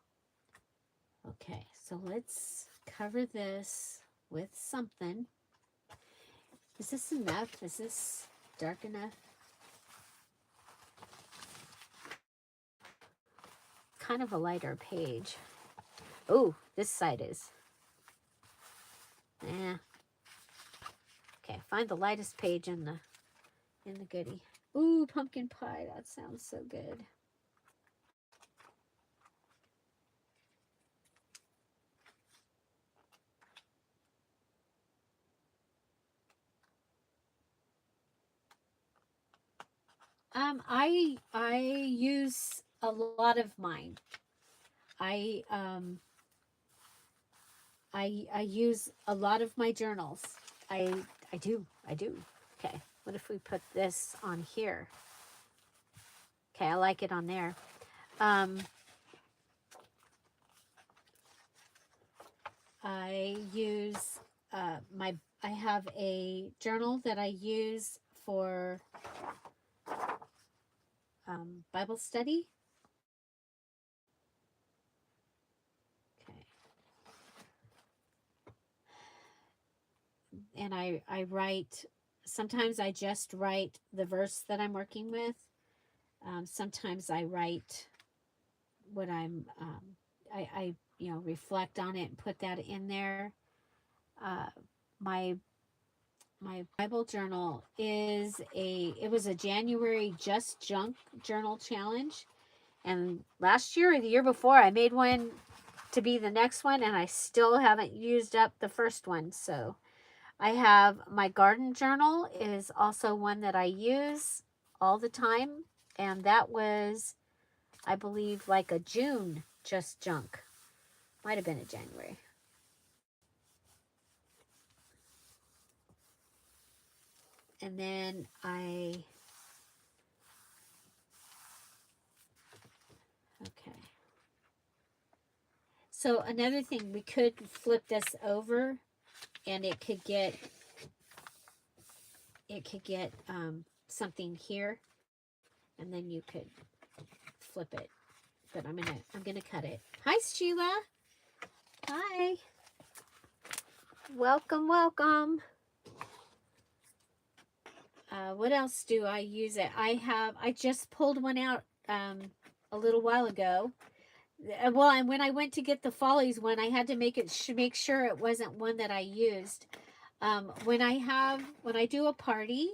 Okay, so let's cover this with something. Is this enough? Is this dark enough? Kind of a lighter page. Oh, this side is. Okay, find the lightest page in the goodie. Ooh, pumpkin pie. That sounds so good. I use a lot of mine. I use a lot of my journals. I do. Okay, what if we put this on here? Okay, I like it on there. I use I have a journal that I use for Bible study. Okay. And I write, sometimes I just write the verse that I'm working with. Sometimes I write what I reflect on it and put that in there. Uh, my Bible journal it was a January Just Junk journal challenge. And last year or the year before, I made one to be the next one, and I still haven't used up the first one. So I have my garden journal is also one that I use all the time. And that was, I believe, like a June Just Junk. Might have been a January. And then okay. So another thing, we could flip this over and it could get something here, and then you could flip it. But I'm gonna cut it. Hi, Sheila. Hi. Welcome, welcome. What else do I use it? I just pulled one out a little while ago. Well, and when I went to get the Follies one, I had to make sure it wasn't one that I used. When I do a party,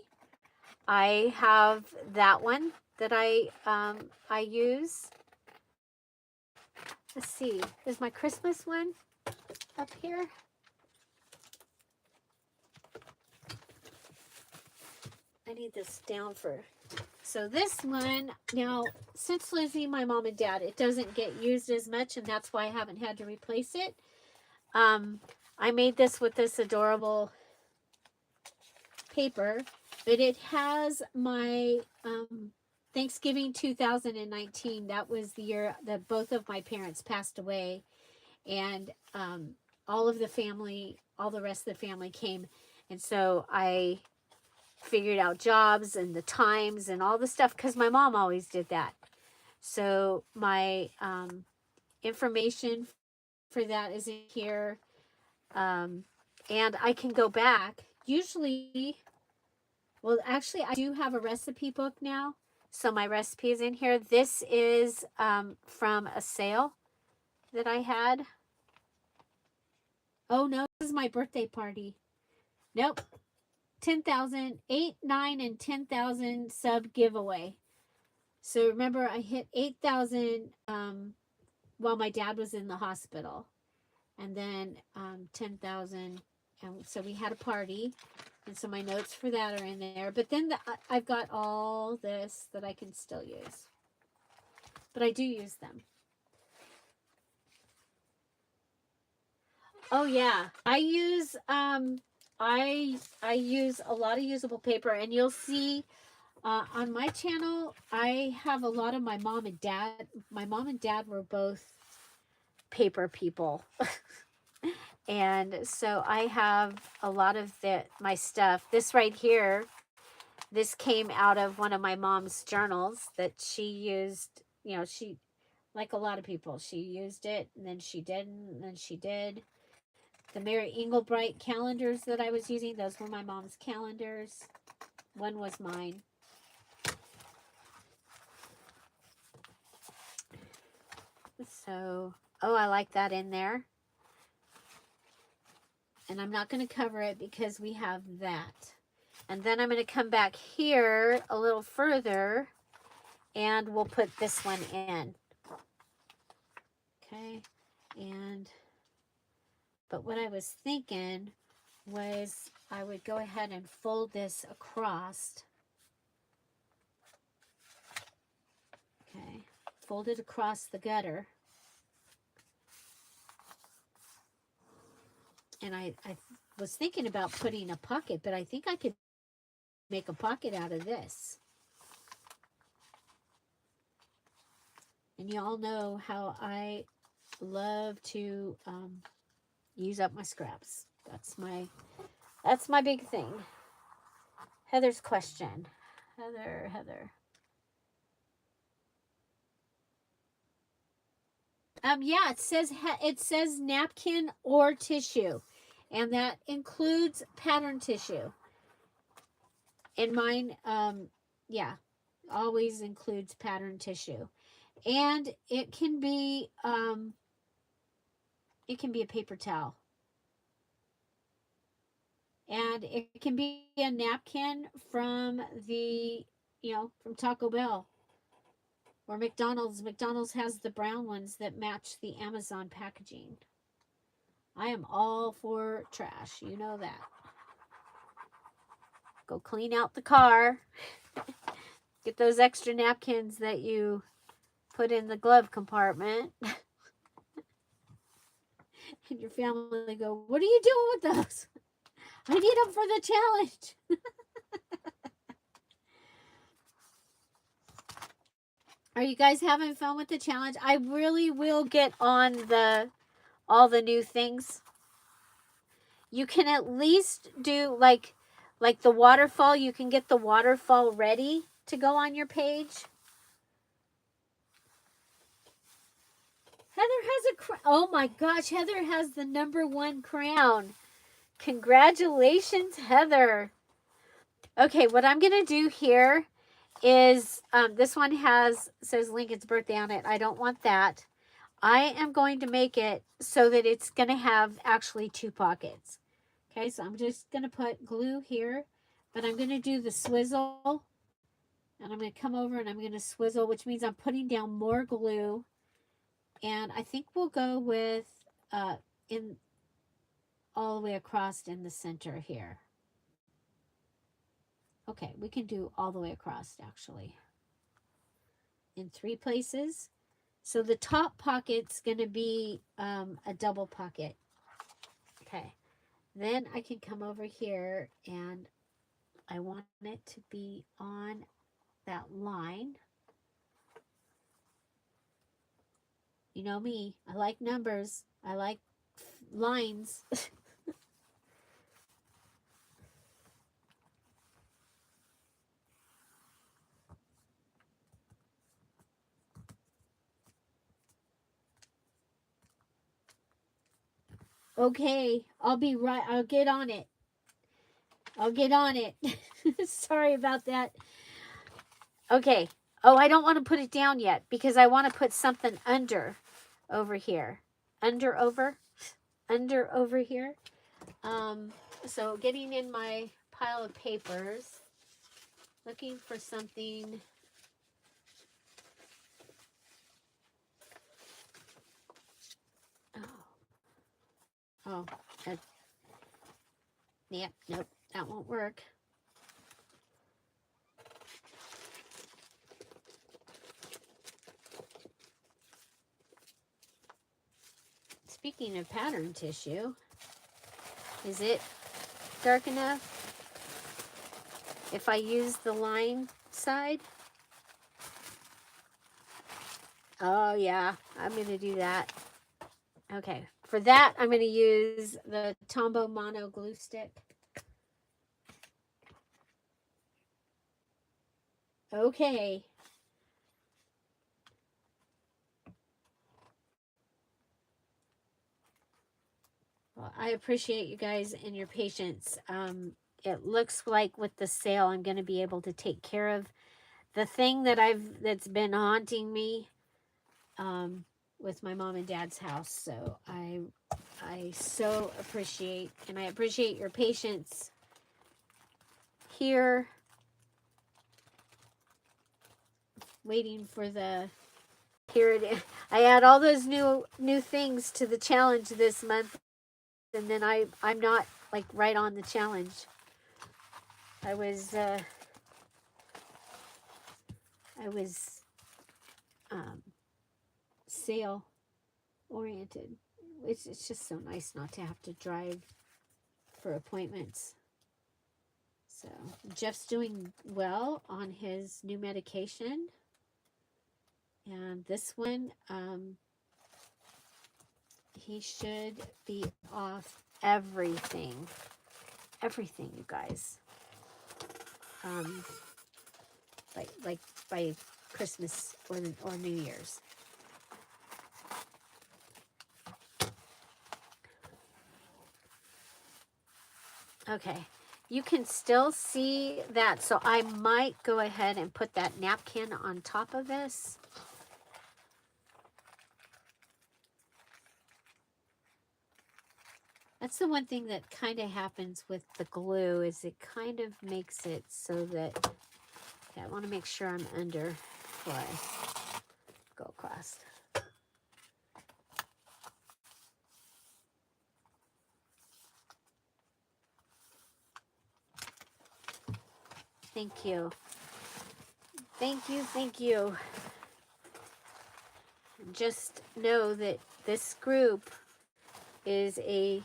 I have that one that I use. Let's see, is my Christmas one up here? I need this down for. So this one, now, since Lizzie, my mom and dad, it doesn't get used as much, and that's why I haven't had to replace it. I made this with this adorable paper, but it has my Thanksgiving 2019. That was the year that both of my parents passed away, and all of the family, all the rest of the family came, and so I figured out jobs and the times and all the stuff, because my mom always did that. So my information for that is in here, and I can go back. Usually, well, actually, I do have a recipe book now, so my recipe is in here. This is from a sale that I had. Oh no, this is my birthday party. Nope. 10,000, 8, 9, and 10,000 sub giveaway. So remember, I hit 8,000 while my dad was in the hospital, and then 10,000, and so we had a party, and so my notes for that are in there. But then I've got all this that I can still use, but I do use them. Oh yeah, I use I use a lot of usable paper, and you'll see on my channel I have a lot of my mom and dad. My mom and dad were both paper people. And so I have a lot of my stuff. This right here, this came out of one of my mom's journals that she used. You know, she, like a lot of people, she used it, and then she didn't, and then she did. The Mary Englebright calendars that I was using, those were my mom's calendars. One was mine. So, oh, I like that in there. And I'm not going to cover it because we have that. And then I'm going to come back here a little further, and we'll put this one in. Okay. But what I was thinking was I would go ahead and fold this across. Okay. Fold it across the gutter. And I was thinking about putting a pocket, but I think I could make a pocket out of this. And you all know how I love to use up my scraps. That's my big thing. Heather's question. Heather. Yeah, it says napkin or tissue, and that includes pattern tissue. And mine, yeah, always includes pattern tissue, and it can be a paper towel, and it can be a napkin from from Taco Bell or McDonald's. McDonald's has the brown ones that match the Amazon packaging. I am all for trash. You know that. Go clean out the car. Get those extra napkins that you put in the glove compartment. And your family go, what are you doing with those? I need them for the challenge. Are you guys having fun with the challenge? I really will get on all the new things. You can at least do like the waterfall. You can get the waterfall ready to go on your page. Heather has a crown. Oh my gosh, Heather has the #1 crown. Congratulations, Heather. Okay, what I'm going to do here is this one says Lincoln's birthday on it. I don't want that. I am going to make it so that it's going to have actually 2 pockets. Okay, so I'm just going to put glue here, but I'm going to do the swizzle, and I'm going to come over and I'm going to swizzle, which means I'm putting down more glue, and I think we'll go with in all the way across in the center here. Okay, we can do all the way across actually in 3 places. So the top pocket's going to be a double pocket. Okay, then I can come over here and I want it to be on that line. You know me, I like numbers. I like lines. Okay, I'll be right. I'll get on it. Sorry about that. Okay. Oh, I don't want to put it down yet because I want to put something under over here. Over here. So getting in my pile of papers, looking for something. Oh, yeah, nope, that won't work. Speaking of pattern tissue, is it dark enough if I use the line side? Oh yeah, I'm going to do that. Okay, for that I'm going to use the Tombow Mono glue stick. Okay. Well, I appreciate you guys and your patience. It looks like with the sale, I'm going to be able to take care of the thing that's been haunting me with my mom and dad's house. So I so appreciate, and I appreciate your patience here, waiting for here it is. I add all those new things to the challenge this month, and then I'm not like right on the challenge. I was sale oriented. It's just so nice not to have to drive for appointments. So Jeff's doing well on his new medication, and this one he should be off everything. Everything, you guys. Like by Christmas or New Year's. Okay, you can still see that, so I might go ahead and put that napkin on top of this. That's the one thing that kind of happens with the glue, is it kind of makes it so that, okay, I want to make sure I'm under before I go across. Thank you. Thank you, thank you. Just know that this group is a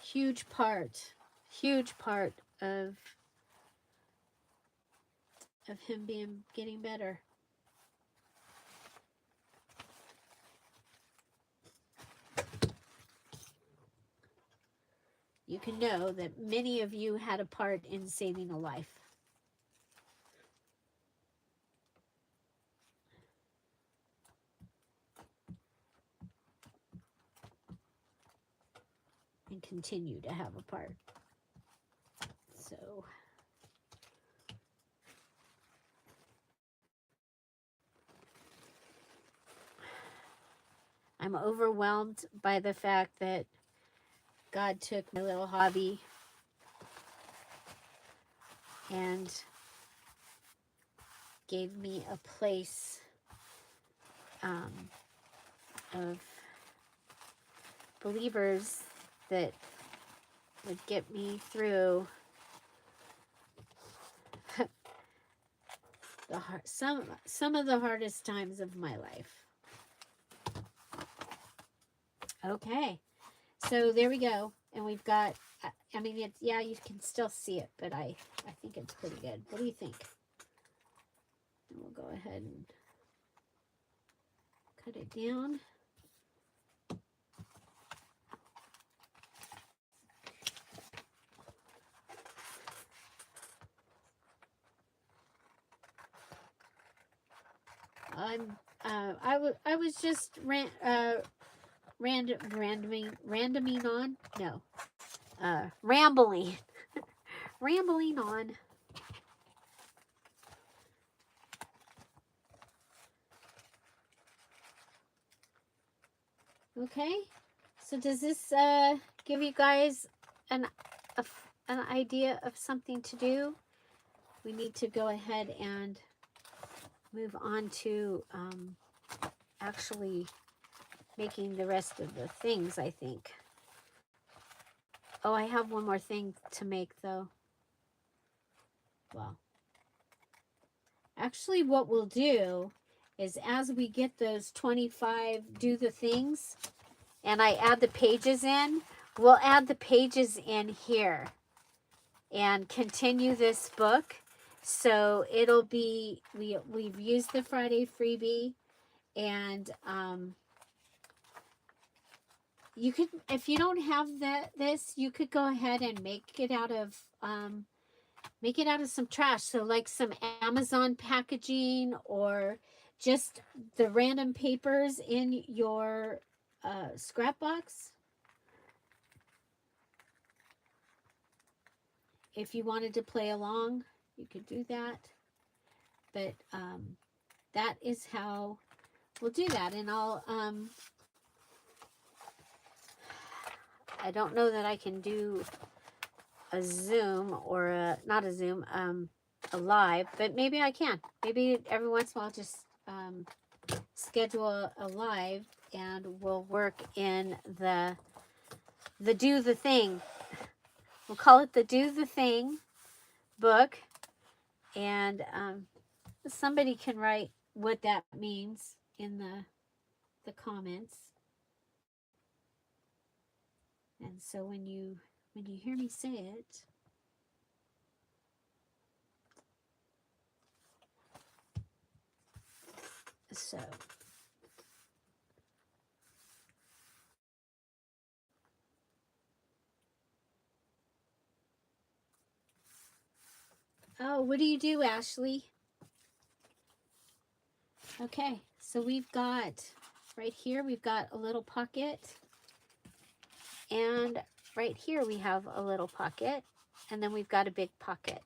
huge part of him getting better. You can know that many of you had a part in saving a life. And continue to have a part. So I'm overwhelmed by the fact that God took my little hobby and gave me a place of believers that would get me through some of the hardest times of my life. Okay, so there we go, and we've got, I mean, it's, yeah, you can still see it, but I think it's pretty good. What do you think? And we'll go ahead and cut it down. I was just rambling rambling on. Okay, so does this give you guys an idea of something to do? We need to go ahead and move on to actually making the rest of the things, I think. Oh, I have one more thing to make, though. Well, actually what we'll do is, as we get those 25 do the things and I add the pages in, we'll add the pages in here and continue this book. So it'll be, we've used the Friday freebie, and you could, if you don't have this, you could go ahead and make it out of some trash. So like some Amazon packaging, or just the random papers in your scrap box. If you wanted to play along, you could do that. But that is how we'll do that. And I'll I don't know that I can do a Zoom or not a Zoom, a live, but maybe I can. Maybe every once in a while, just schedule a live, and we'll work in the do the thing. We'll call it the Do the Thing book, and somebody can write what that means in the comments. And so when you hear me say it, so Oh, what do you do, Ashley? Okay, so we've got, right here, we've got a little pocket. And right here we have a little pocket. And then we've got a big pocket.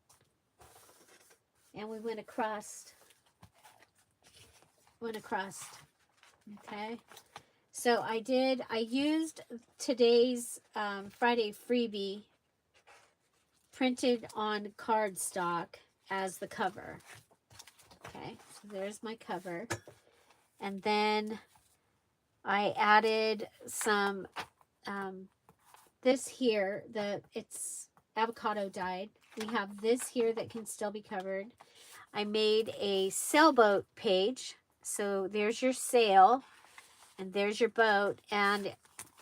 And we went across. Okay. So I used today's Friday freebie printed on cardstock as the cover. Okay, so there's my cover. And then I added some, this here, it's avocado dyed. We have this here that can still be covered. I made a sailboat page. So there's your sail and there's your boat. And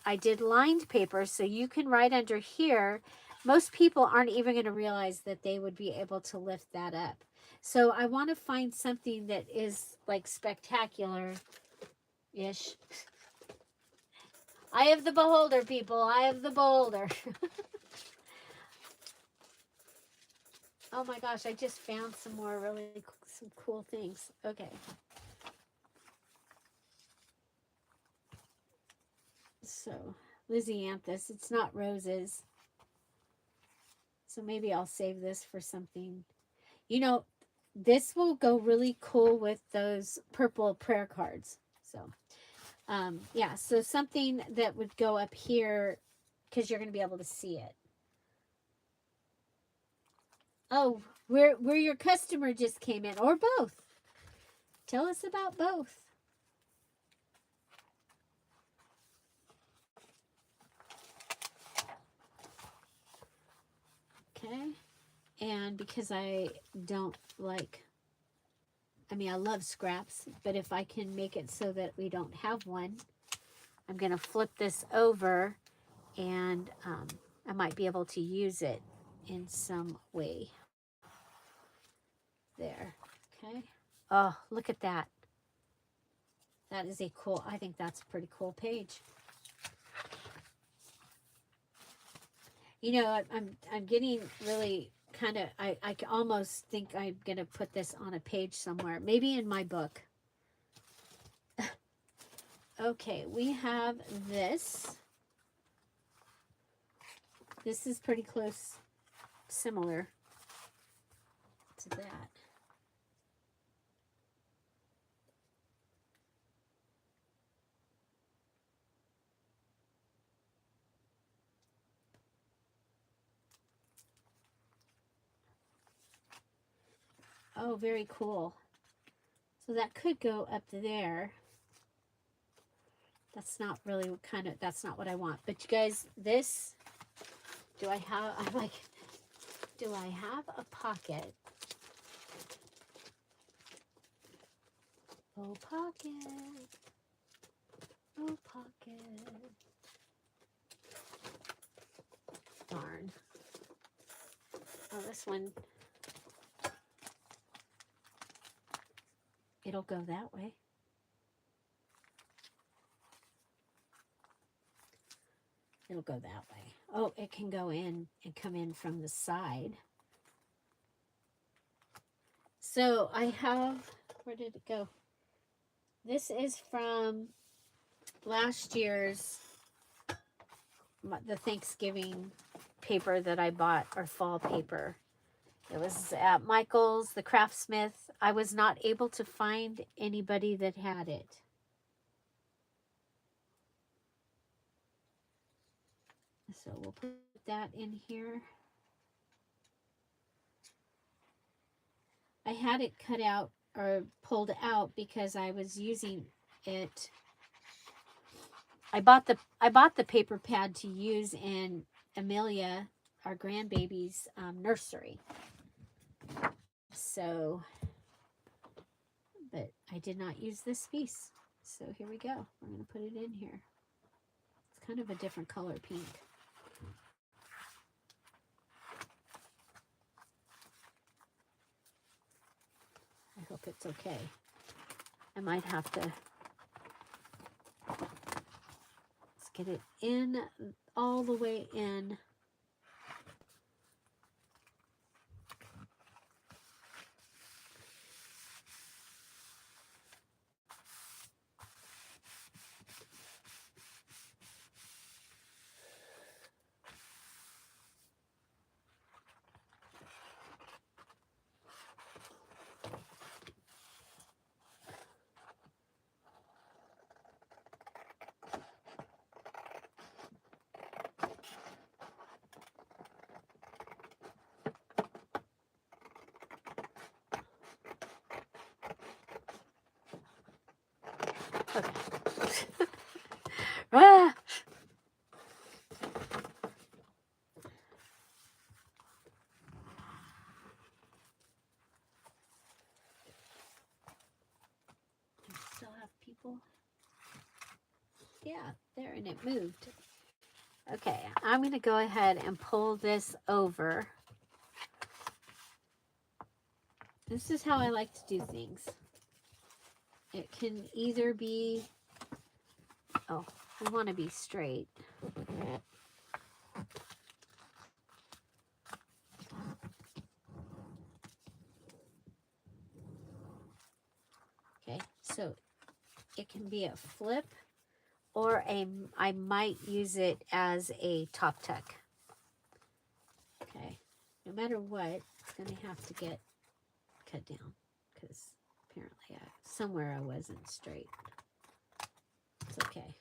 I did lined paper so you can write under here. Most people aren't even going to realize that they would be able to lift that up. So I want to find something that is like spectacular-ish. Eye of the beholder, people. Eye of the beholder. Oh my gosh, I just found some cool things. Okay. So, Lysianthus, it's not roses. So maybe I'll save this for something. You know, this will go really cool with those purple prayer cards. So, yeah, so something that would go up here because you're going to be able to see it. Oh, where your customer just came in, or both. Tell us about both. Okay. And because I don't like, I mean, I love scraps, but if I can make it so that we don't have one, I'm going to flip this over and I might be able to use it in some way. There. Okay. Oh, look at that. That is a cool, I think that's a pretty cool page. You know, I'm getting really kind of, I almost think I'm going to put this on a page somewhere, maybe in my book. Okay, we have this. This is pretty close, similar to that. Oh, very cool. So that could go up there. That's not really that's not what I want. But you guys, this, do I have a pocket? Oh, pocket. Oh, pocket. Darn. Oh, this one. It'll go that way. It'll go that way. Oh, it can go in and come in from the side. So I have, where did it go? This is from last year's, the Thanksgiving paper that I bought, or fall paper. It was at Michael's, the Craftsmith. I was not able to find anybody that had it. So we'll put that in here. I had it cut out or pulled out because I was using it. I bought the paper pad to use in Amelia, our grandbaby's nursery. So, but I did not use this piece. So here we go. We're going to put it in here. It's kind of a different color pink. I hope it's okay. I might have to, let's get it in, all the way in. Okay. Ah! I still have people. Yeah, there, and it moved. Okay, I'm going to go ahead and pull this over. This is how I like to do things. It can either be, oh, we want to be straight. Okay, so it can be a flip, or I might use it as a top tuck. Okay, no matter what, it's going to have to get cut down because apparently somewhere I wasn't straight. It's okay.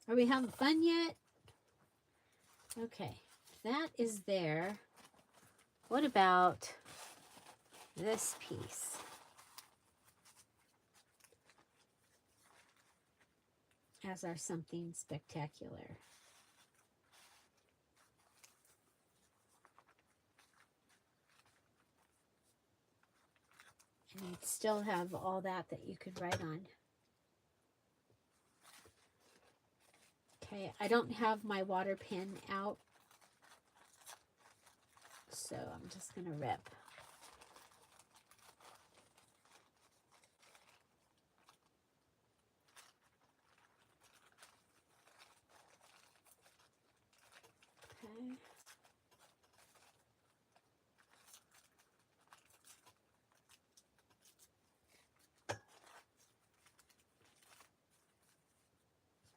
Are we having fun yet? Okay, that is there. What about this piece? As our something spectacular. And you'd still have all that you could write on. Okay, I don't have my water pen out, so I'm just going to rip. Okay.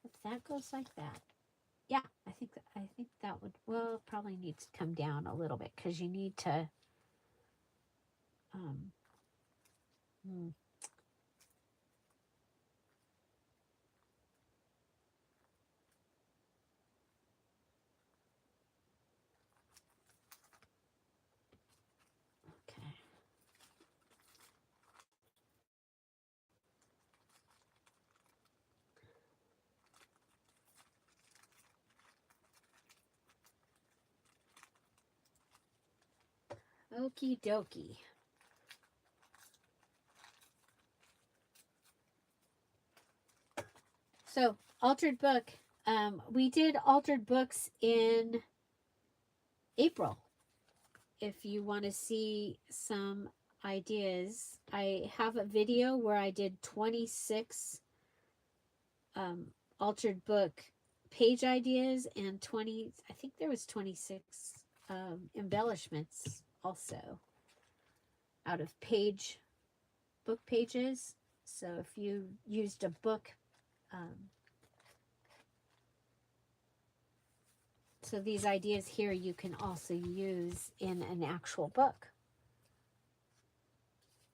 If that goes like that. Yeah, I think that would, well, probably needs to come down a little bit because you need to hmm. Okay. Okie dokie. So, altered book. We did altered books in April. If you want to see some ideas, I have a video where I did 26 altered book page ideas and 20, I think there was 26 embellishments also out of book pages. So if you used a book, so these ideas here you can also use in an actual book.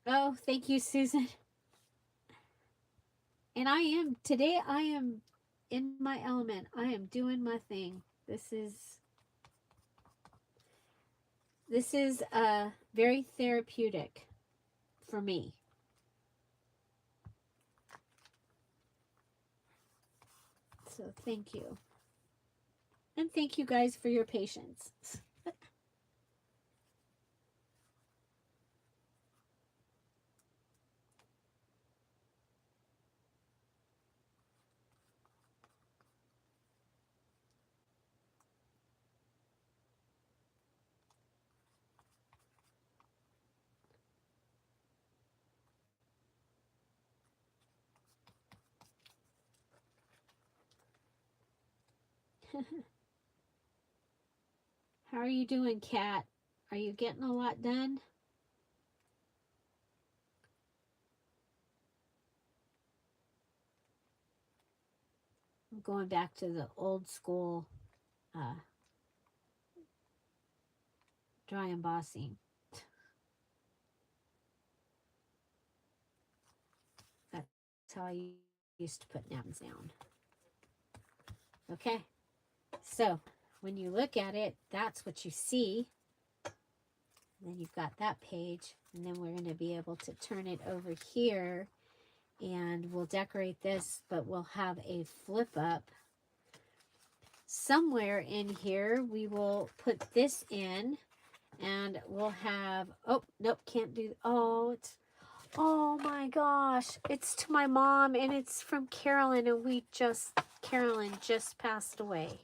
Oh, thank you, Susan. And today I am in my element. I am doing my thing. This is very therapeutic for me. So thank you. And thank you guys for your patience. How are you doing, Kat? Are you getting a lot done? I'm going back to the old school dry embossing. That's how I used to put napkins down. Okay, so when you look at it, that's what you see. And then you've got that page, and then we're going to be able to turn it over here And we'll decorate this, but we'll have a flip up. Somewhere in here, we will put this in, and we'll have, oh, nope, can't do, oh, it's, oh my gosh, it's to my mom, and it's from Carolyn, and Carolyn just passed away.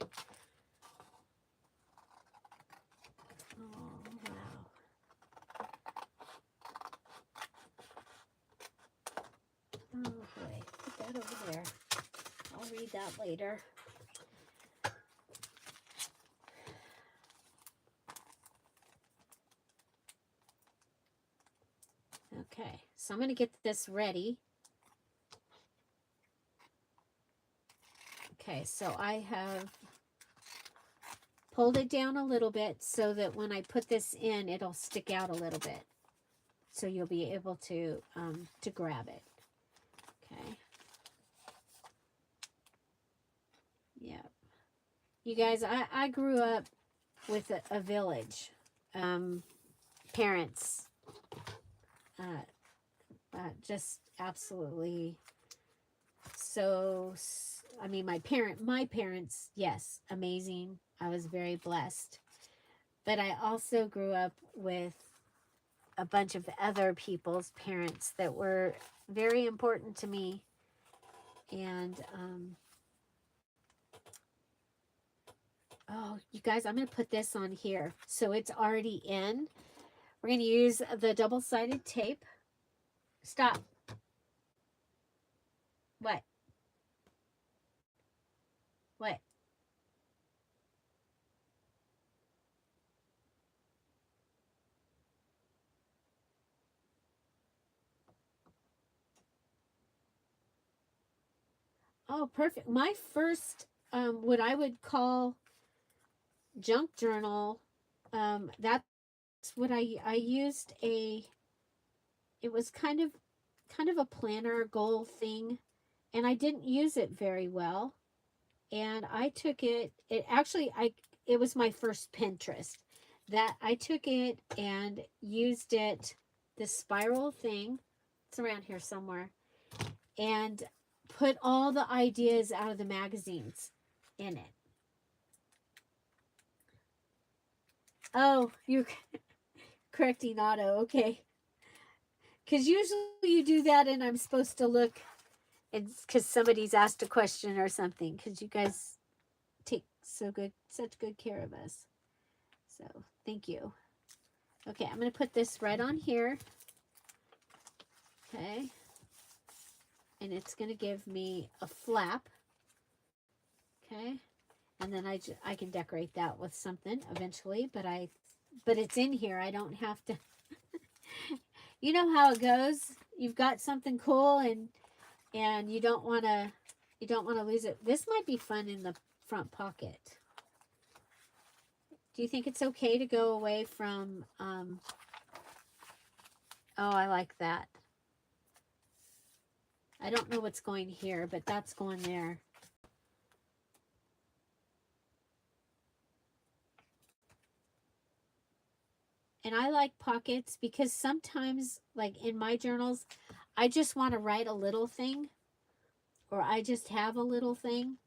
Oh, wow. Oh boy, put that over there. I'll read that later. Okay, so I'm going to get this ready. Okay, so I have pulled it down a little bit so that when I put this in, it'll stick out a little bit. So you'll be able to grab it. Okay. Yeah. You guys, I grew up with a village. Parents. Just absolutely so, I mean, my parents, yes, amazing. I was very blessed. But I also grew up with a bunch of other people's parents that were very important to me. And, oh, you guys, I'm going to put this on here. So it's already in. We're going to use the double-sided tape. Stop. What? What? Oh, perfect. My first, what I would call junk journal, that's what I used it was kind of a planner goal thing, and I didn't use it very well. And I took it, it was my first Pinterest. That I took it and used it, this spiral thing, it's around here somewhere, and put all the ideas out of the magazines in it. Oh, you're correcting Otto, okay. Because usually you do that and I'm supposed to look, it's because somebody's asked a question or something, because you guys take such good care of us. So thank you. Okay, I'm going to put this right on here. Okay. And it's going to give me a flap. Okay. And then I can decorate that with something eventually, but it's in here. I don't have to. You know how it goes. You've got something cool and you don't want to lose it. This might be fun in the front pocket. Do you think it's okay to go away from oh, I like that. I don't know what's going here, but that's going there. And I like pockets because sometimes, like in my journals, I just want to write a little thing, or I just have a little thing.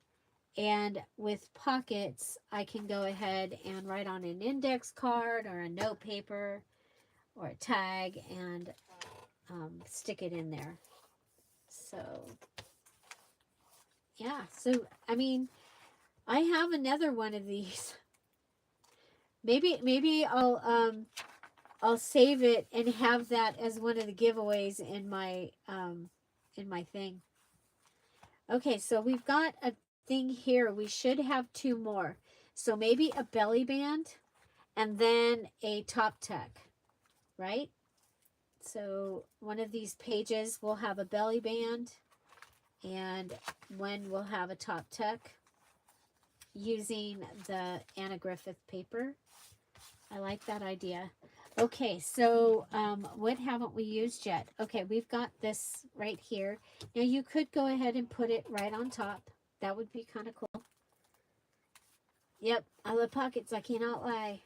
And with pockets, I can go ahead and write on an index card or a note paper or a tag and stick it in there. So, yeah. So, I mean, I have another one of these. Maybe I'll save it and have that as one of the giveaways in my thing. Okay, so we've got a thing here. We should have two more. So maybe a belly band and then a top tuck, right? So one of these pages will have a belly band and one will have a top tuck using the Anna Griffith paper. I like that idea. Okay, so what haven't we used yet? Okay, we've got this right here. Now you could go ahead and put it right on top. That would be kind of cool. Yep, I love pockets. I cannot lie.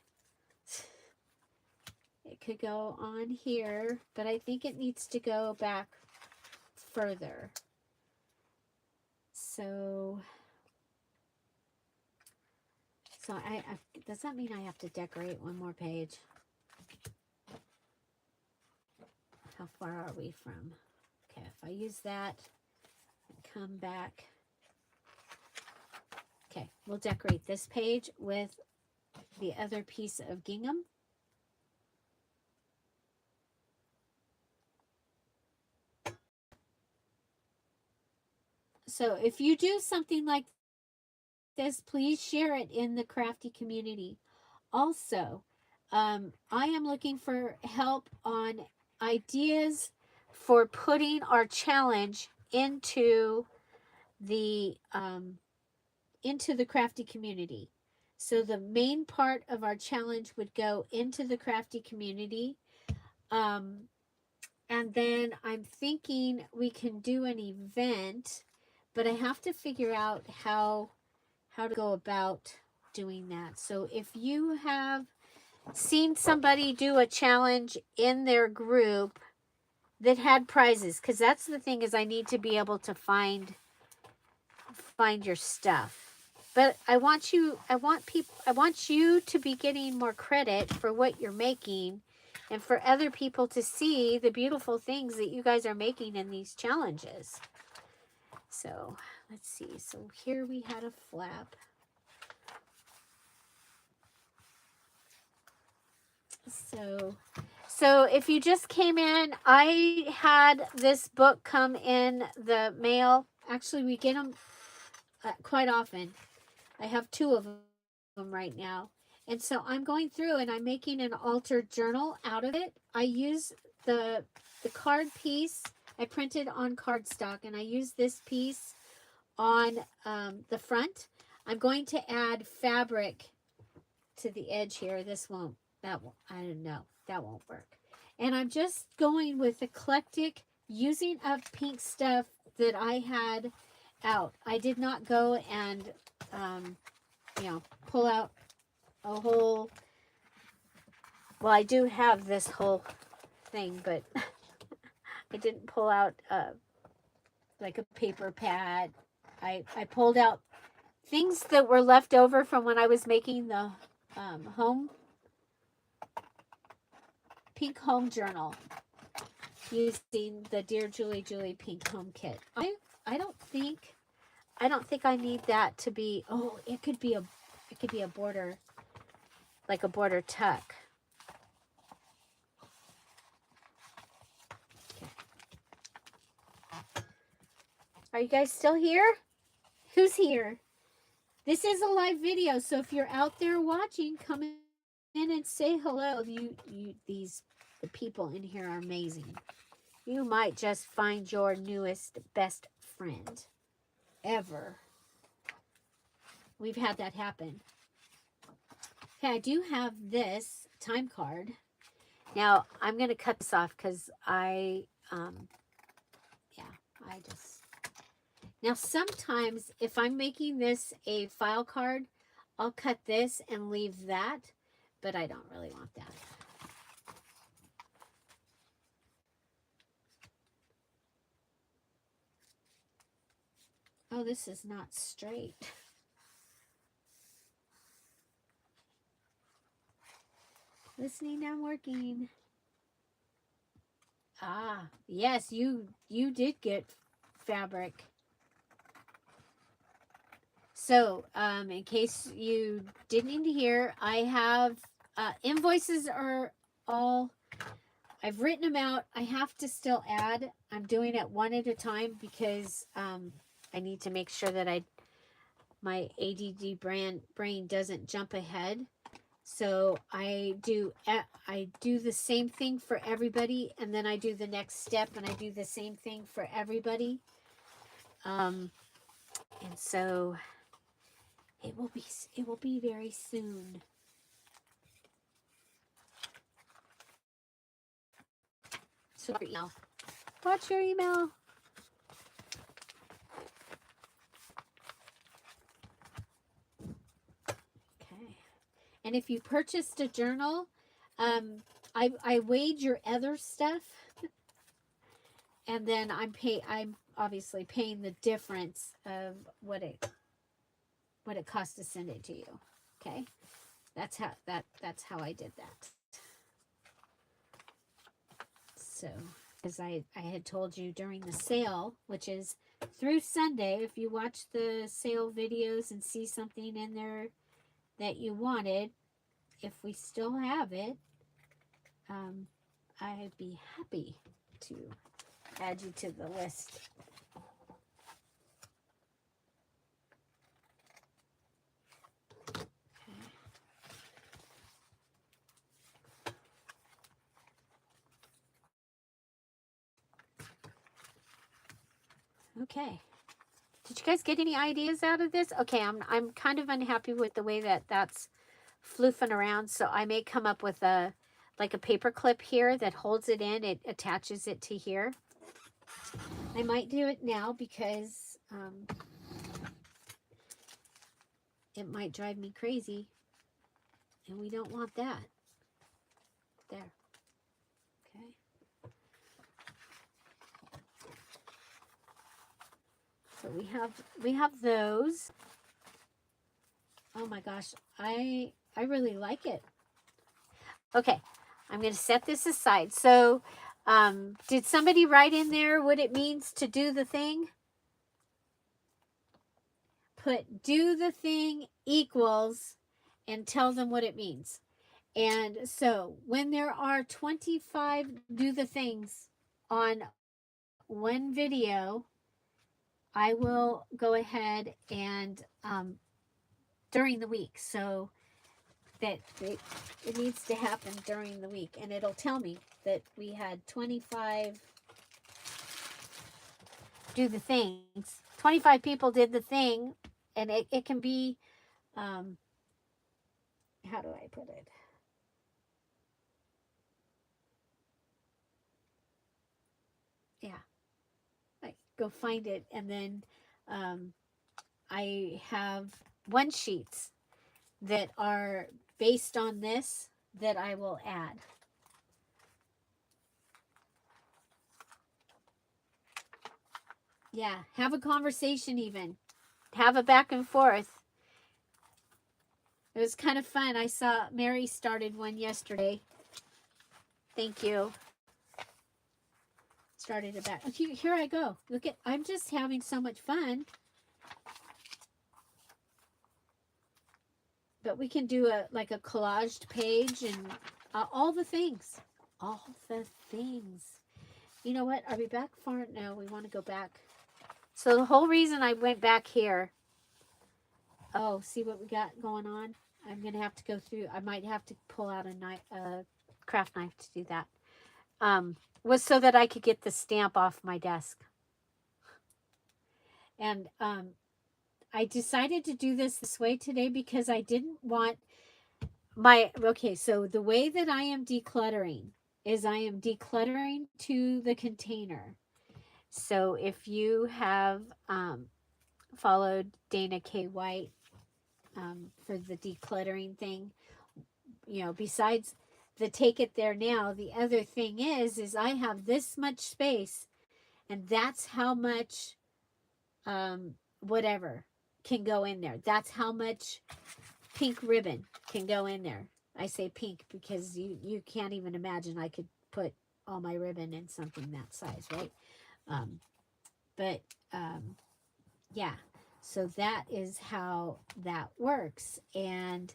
It could go on here, but I think it needs to go back further. So I does that mean I have to decorate one more page? How far are we from? Okay, if I use that, come back. Okay, we'll decorate this page with the other piece of gingham. So if you do something like this, please share it in the crafty community. Also, I am looking for help on ideas for putting our challenge into the crafty community. So the main part of our challenge would go into the crafty community. And then I'm thinking we can do an event, but I have to figure out how to go about doing that. So if you have seen somebody do a challenge in their group that had prizes, because that's the thing, is I need to be able to find your stuff. But I want you to be getting more credit for what you're making, and for other people to see the beautiful things that you guys are making in these challenges. So let's see. So here we had a flap. So if you just came in, I had this book come in the mail. Actually, we get them quite often. I have 2 of them right now. And so I'm going through and I'm making an altered journal out of it. I use the card piece I printed on cardstock, and I use this piece on the front. I'm going to add fabric to the edge here. This won't, that won't, I don't know, that won't work. And I'm just going with eclectic, using up pink stuff that I had out. I did not go and, pull out a whole, well, I do have this whole thing, but I didn't pull out like a paper pad. I pulled out things that were left over from when I was making the pink home journal using the Dear Julie Julie pink home kit. I don't think I need that to be, oh, it could be a border, like a border tuck. Okay. Are you guys still here? Who's here? This is a live video, so if you're out there watching, come in and say hello. The people in here are amazing. You might just find your newest best friend ever. We've had that happen. Okay, I do have this time card. Now, I'm going to cut this off because now sometimes if I'm making this a file card, I'll cut this and leave that, but I don't really want that. Oh, this is not straight. Listening, I'm working. Ah, yes, you did get fabric. So, in case you didn't hear, I have invoices are all, I've written them out. I have to still add. I'm doing it one at a time because I need to make sure that my ADD brain doesn't jump ahead. So I do the same thing for everybody, and then I do the next step, and I do the same thing for everybody. And so it will be very soon. So watch your email. Okay. And if you purchased a journal, I weighed your other stuff, and then I'm obviously paying the difference of what it costs to send it to you. Okay, that's how I did that. So, as I had told you during the sale, which is through Sunday, if you watch the sale videos and see something in there that you wanted, if we still have it, I'd be happy to add you to the list. Okay. Did you guys get any ideas out of this? Okay, I'm kind of unhappy with the way that that's floofing around, so I may come up with a paper clip here that holds it in. It attaches it to here. I might do it now because it might drive me crazy, and we don't want that. There. Okay. So we have those. Oh my gosh, I really like it. Okay, I'm going to set this aside. So, did somebody write in there what it means to do the thing? Put do the thing equals and tell them what it means. And so when there are 25 do the things on one video, I will go ahead and during the week. So that it needs to happen during the week, and it'll tell me that we had 25 do the things. 25 people did the thing, and it can be, how do I put it? Yeah, I go find it, and then I have one sheets that are based on this that I will add. Yeah, have a conversation even. Have a back and forth. It was kind of fun. I saw Mary started one yesterday. Thank you. Started a back. Here I go. Look at, I'm just having so much fun. But we can do a collaged page and all the things. All the things. You know what? Are we back far? No, we want to go back. So the whole reason I went back here. Oh, see what we got going on? I'm going to have to go through. I might have to pull out a craft knife to do that. Was so that I could get the stamp off my desk. And I decided to do this way today because I didn't want okay, so the way that I am decluttering is I am decluttering to the container. So if you have followed Dana K. White for the decluttering thing, you know, besides the take it there now, the other thing is I have this much space, and that's how much whatever can go in there. That's how much pink ribbon can go in there. I say pink because you can't even imagine I could put all my ribbon in something that size, right? Yeah, so that is how that works. And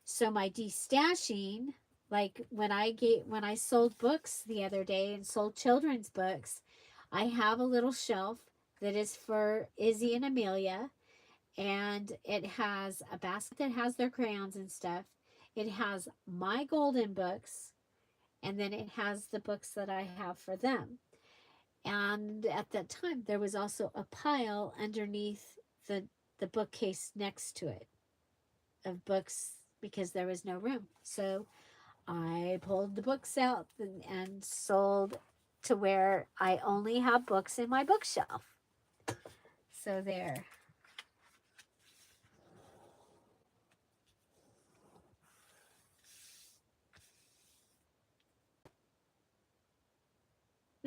so my destashing, like when I sold books the other day and sold children's books, I have a little shelf that is for Izzy and Amelia, and it has a basket that has their crayons and stuff. It has my golden books, and then it has the books that I have for them. And at that time, there was also a pile underneath the bookcase next to it of books because there was no room. So I pulled the books out and sold to where I only have books in my bookshelf. So there.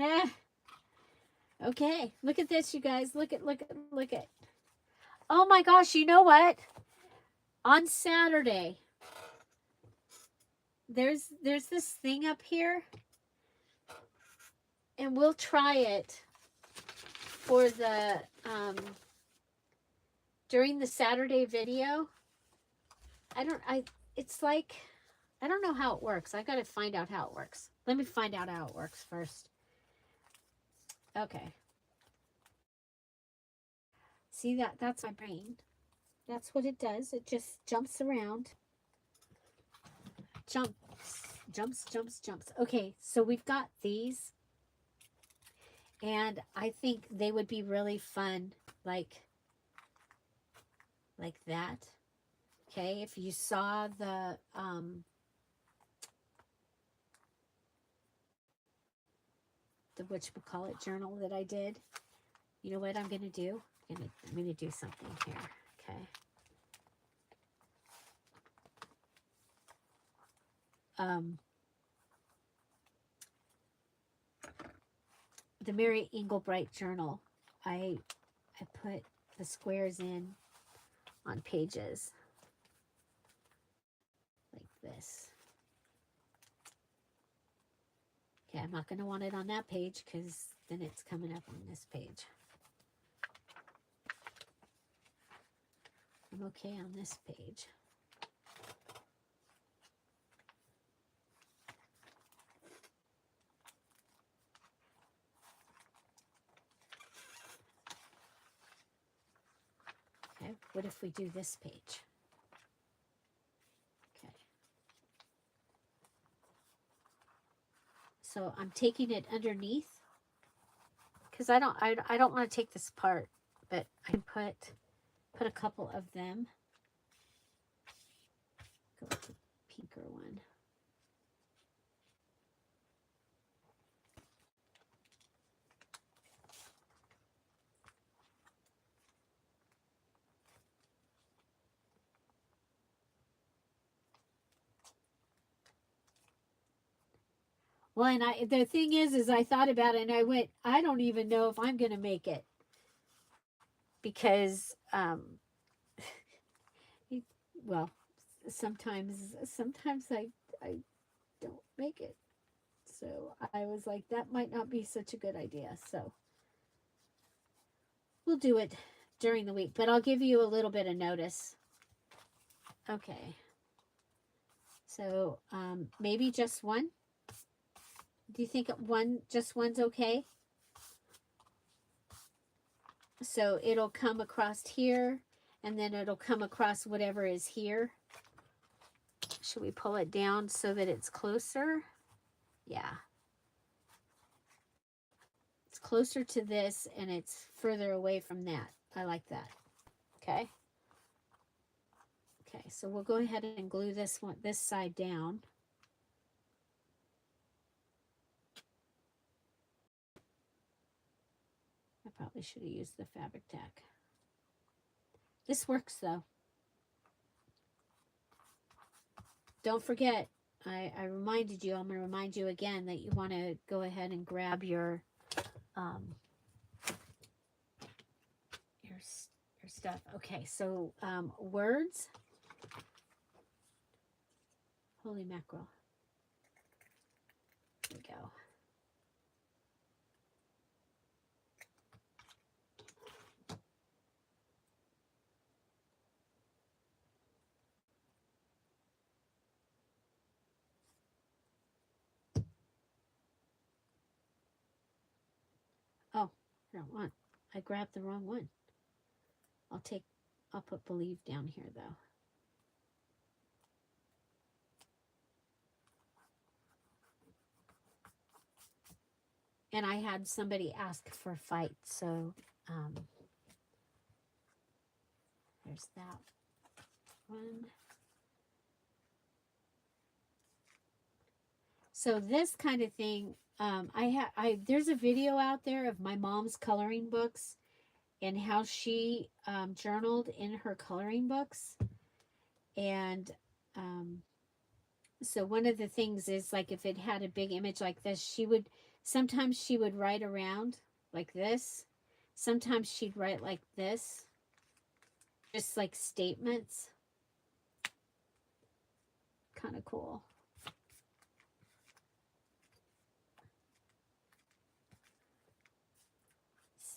Eh, Okay, look at this, you guys. Look at, look at, look at. Oh my gosh, you know what? On Saturday, there's this thing up here, and we'll try it for the during the Saturday video. It's like, I don't know how it works. I got to find out how it works. Let me find out how it works first. Okay. See that's my brain. That's what it does. It just jumps around. Jumps. Okay, so we've got these. And I think they would be really fun, like that. Okay, if you saw the whatchamacallit journal that I did, you know what I'm gonna do? I'm gonna do something here. Okay. The Mary Engelbright journal, I put the squares in on pages like this. Okay, I'm not going to want it on that page because then it's coming up on this page. I'm okay on this page. Okay, what if we do this page? Okay. So I'm taking it underneath because I don't want to take this apart, but I can put a couple of them. Go with the pinker one. Well, and the thing is I thought about it and I went, I don't even know if I'm going to make it because, well, sometimes I don't make it. So I was like, that might not be such a good idea. So we'll do it during the week, but I'll give you a little bit of notice. Okay. So maybe just one. Do you think just one's okay? So it'll come across here, and then it'll come across whatever is here. Should we pull it down so that it's closer? Yeah. It's closer to this, and it's further away from that. I like that. Okay. Okay, so we'll go ahead and glue this side down. I probably should have used the fabric tack. This works though. Don't forget, I reminded you, I'm going to remind you again that you want to go ahead and grab your stuff. Okay, so words. Holy mackerel. Here we go. Oh, I don't want. I grabbed the wrong one. I'll put believe down here though. And I had somebody ask for fight, so there's that one. So this kind of thing, there's a video out there of my mom's coloring books and how she journaled in her coloring books. And so one of the things is, like, if it had a big image like this, sometimes she would write around like this. Sometimes she'd write like this, just like statements. Kind of cool.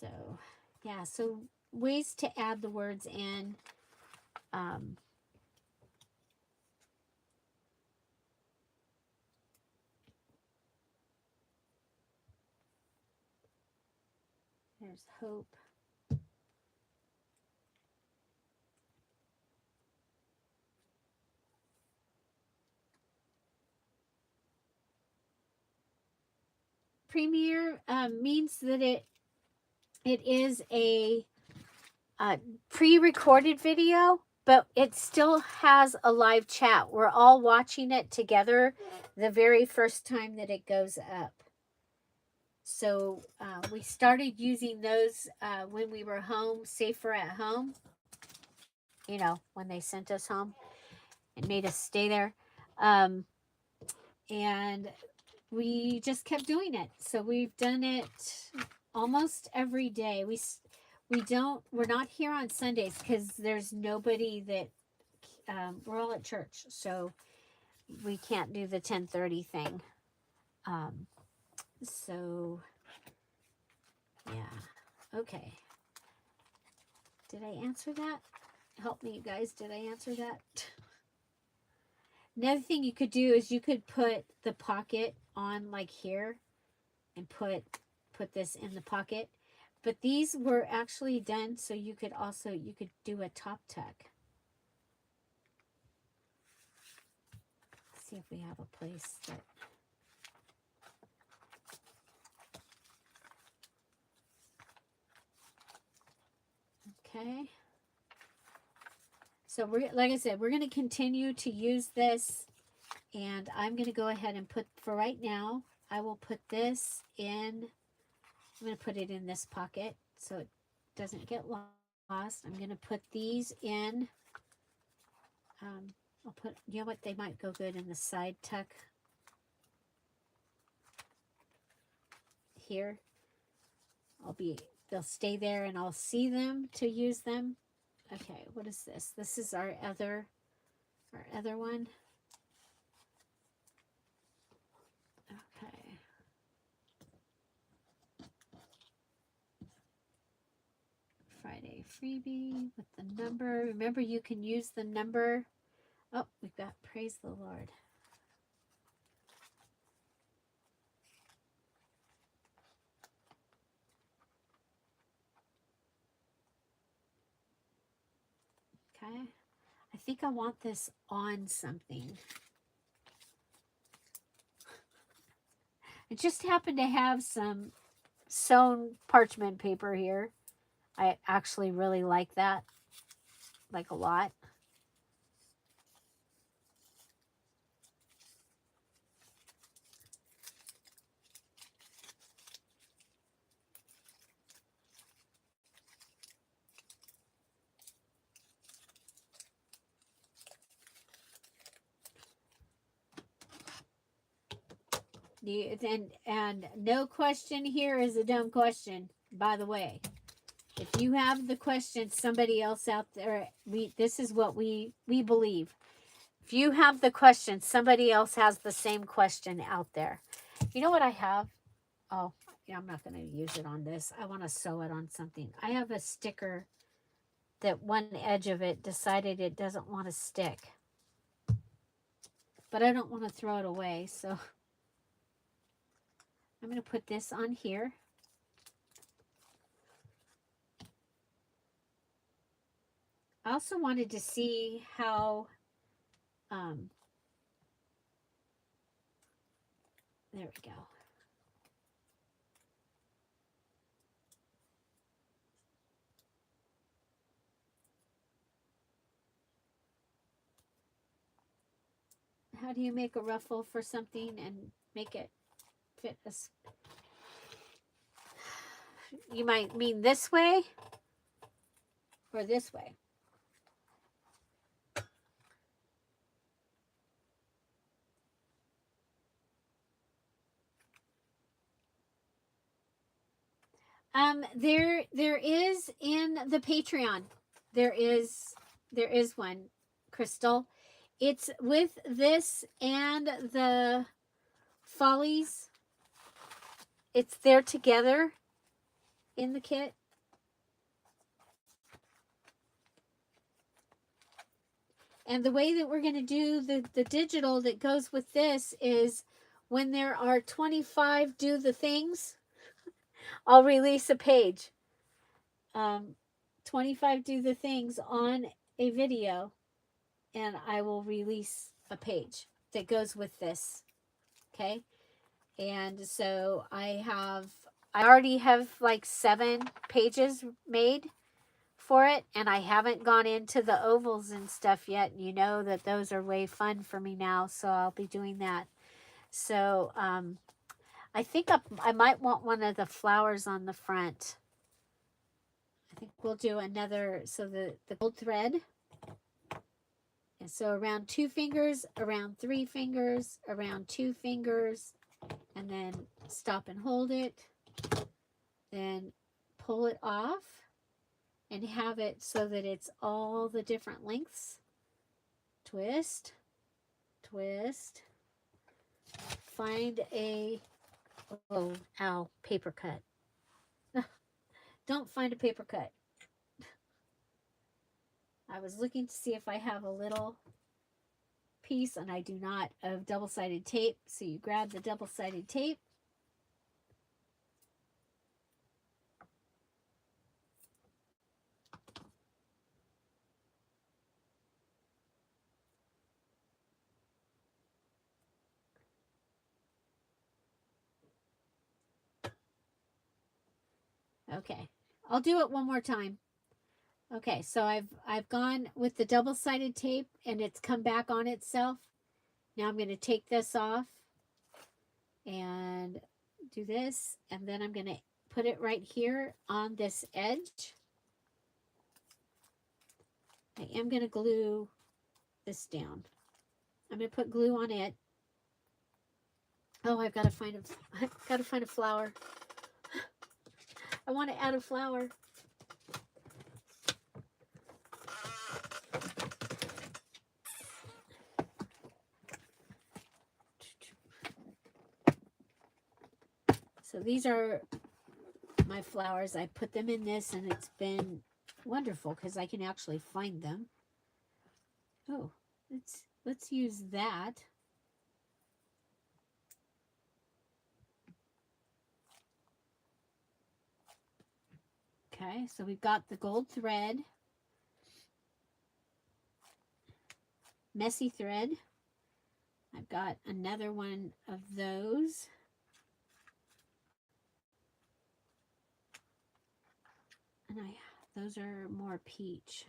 So, yeah, so ways to add the words in. There's hope. Premiere means that it is a pre-recorded video, but it still has a live chat. We're all watching it together the very first time that it goes up. So we started using those when we were home, safer at home. You know, when they sent us home and made us stay there. And we just kept doing it. So we've done it almost every day. We're not here on Sundays because there's nobody that we're all at church, so we can't do the 10:30 thing. So yeah, okay. Did I answer that? Help me, you guys. Did I answer that? Another thing you could do is you could put the pocket on like here and put this in the pocket. But these were actually done so you could do a top tuck. Let's see if we have a place that okay. So we're, like I said, we're going to continue to use this, and I'm going to go ahead and put, for right now, I will put this in, I'm going to put it in this pocket so it doesn't get lost. I'm going to put these in, I'll put, you know what, they might go good in the side tuck here. They'll stay there and I'll see them to use them. Okay, what is this? This is our other one. Okay. Friday freebie with the number. Remember, you can use the number. Oh, we've got praise the Lord. Okay. I think I want this on something. I just happen to have some sewn parchment paper here. I actually really like that, like a lot. And no question here is a dumb question, by the way. If you have the question, somebody else out there, this is what we believe. If you have the question, somebody else has the same question out there. You know what I have? Oh, yeah, I'm not going to use it on this. I want to sew it on something. I have a sticker that one edge of it decided it doesn't want to stick. But I don't want to throw it away, so I'm going to put this on here. I also wanted to see how, there we go. How do you make a ruffle for something and make it fit this? You might mean this way or this way. There is in the Patreon. There is one, Crystal. It's with this and the Follies. It's there together in the kit. And the way that we're going to do the digital that goes with this is when there are 25 do the things, I'll release a page. 25 do the things on a video, and I will release a page that goes with this. Okay. And so I already have like 7 pages made for it, and I haven't gone into the ovals and stuff yet. You know that those are way fun for me now, so I'll be doing that. So I think I might want one of the flowers on the front. I think we'll do another, so the gold thread, and so around 2 fingers, around 3 fingers, around 2 fingers, and then stop and hold it, then pull it off and have it so that it's all the different lengths. Twist, twist, find a, oh, ow, paper cut. Don't find a paper cut. I was looking to see if I have a little piece, and I do not, of double-sided tape. So you grab the double-sided tape. Okay, I'll do it one more time. Okay, so I've gone with the double-sided tape, and it's come back on itself. Now I'm going to take this off and do this, and then I'm going to put it right here on this edge. I am going to glue this down. I'm going to put glue on it. Oh, I've got to find a flower. I want to add a flower. So these are my flowers. I put them in this, and it's been wonderful because I can actually find them. Oh, let's use that. Okay, so we've got the gold thread, messy thread. I've got another one of those. And those are more peach.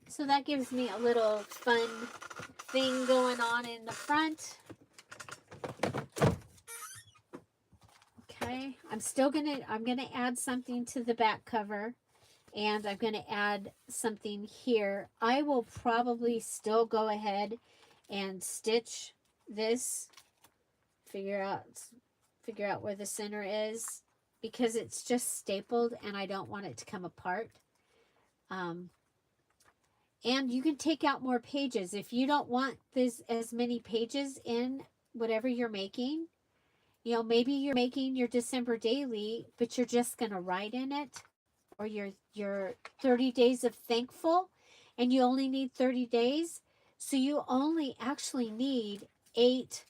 So that gives me a little fun thing going on in the front. Okay, I'm gonna add something to the back cover, and I'm gonna add something here. I will probably still go ahead and stitch this, figure out where the center is, because it's just stapled and I don't want it to come apart. And you can take out more pages. If you don't want this as many pages in whatever you're making, you know, maybe you're making your December daily, but you're just going to write in it, or your 30 days of thankful, and you only need 30 days. So you only actually need 8,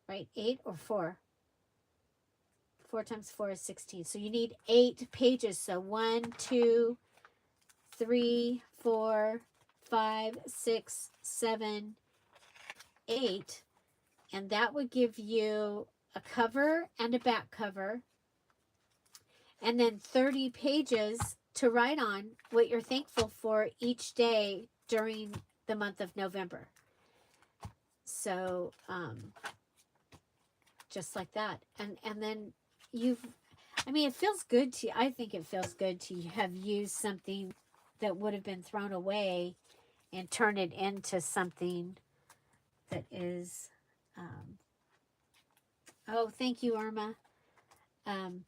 right? 8 or 4. 4 times 4 is 16. So you need 8 pages. So 1, 2, 3, 4, 5, 6, 7, 8. And that would give you a cover and a back cover. And then 30 pages to write on what you're thankful for each day during the month of November. So, just like that. And then it feels good to, I think it feels good to have used something that would have been thrown away and turn it into something that is, oh, thank you, Irma. And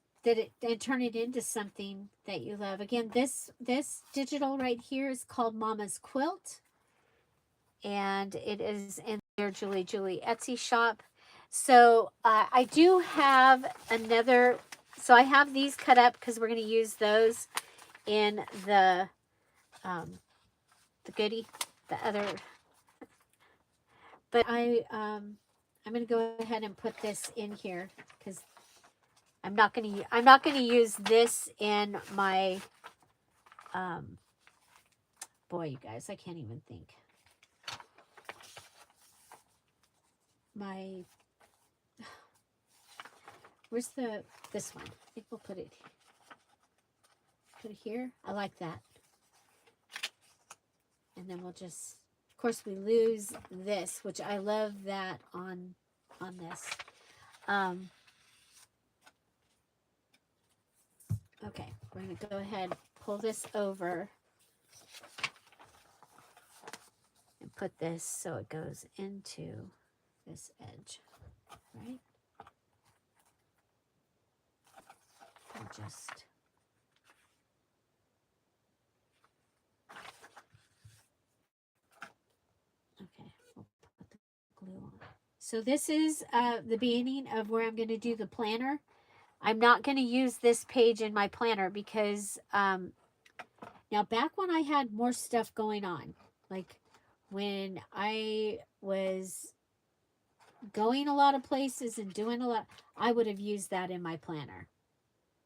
turn it into something that you love. Again, this digital right here is called Mama's Quilt, and it is in their Julie Etsy shop. So I do have another. So I have these cut up because we're going to use those in the goodie, the other. But I'm going to go ahead and put this in here because I'm not going to use this in my, boy, you guys, I can't even think. Where's this one? I think we'll put it here. I like that. And then we'll just, of course, we lose this, which I love that on this. Okay, we're going to go ahead, pull this over, and put this so it goes into this edge, right? And just... Okay, we'll put the glue on. So this is the beginning of where I'm going to do the planner. I'm not going to use this page in my planner because now back when I had more stuff going on, like when I was going a lot of places and doing a lot, I would have used that in my planner.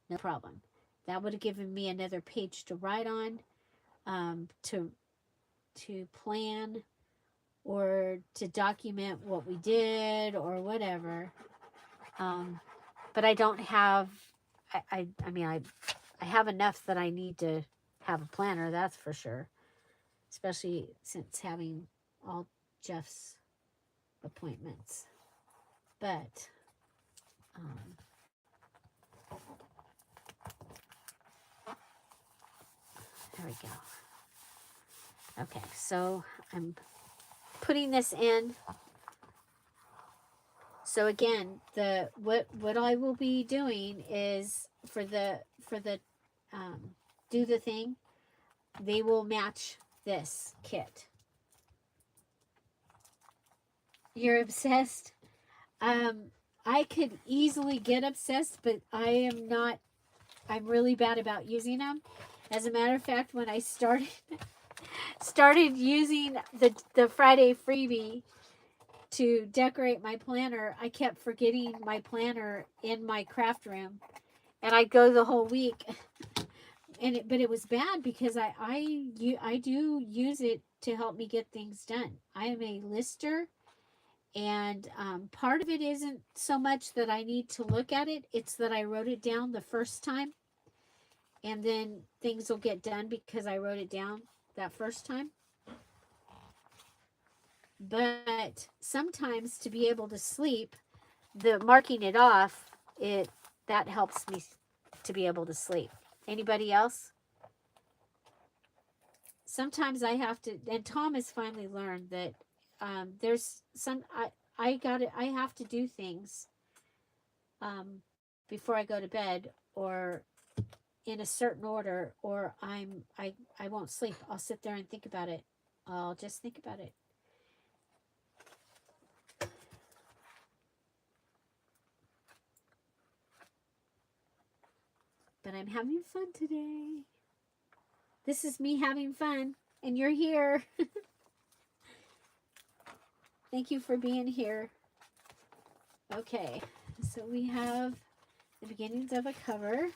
No problem. That would have given me another page to write on, to plan, or to document what we did or whatever. But I don't have, I mean, I have enough that I need to have a planner, that's for sure. Especially since having all Jeff's appointments. But, there we go. Okay, so I'm putting this in. So again, what I will be doing is for the do the thing, they will match this kit. You're obsessed? I could easily get obsessed, but I am not. I'm really bad about using them. As a matter of fact, when I started using the Friday freebie to decorate my planner, I kept forgetting my planner in my craft room, and I'd go the whole week. But it was bad because I do use it to help me get things done. I am a lister, and part of it isn't so much that I need to look at it, it's that I wrote it down the first time, and then things will get done because I wrote it down that first time. But sometimes to be able to sleep, the marking it off, that helps me to be able to sleep. Anybody else? Sometimes I have to, and Tom has finally learned that there's some, I have to do things before I go to bed, or in a certain order, or I won't sleep. I'll sit there and think about it. I'll just think about it. But I'm having fun today. This is me having fun, and you're here. Thank you for being here. Okay, so we have the beginnings of a cover.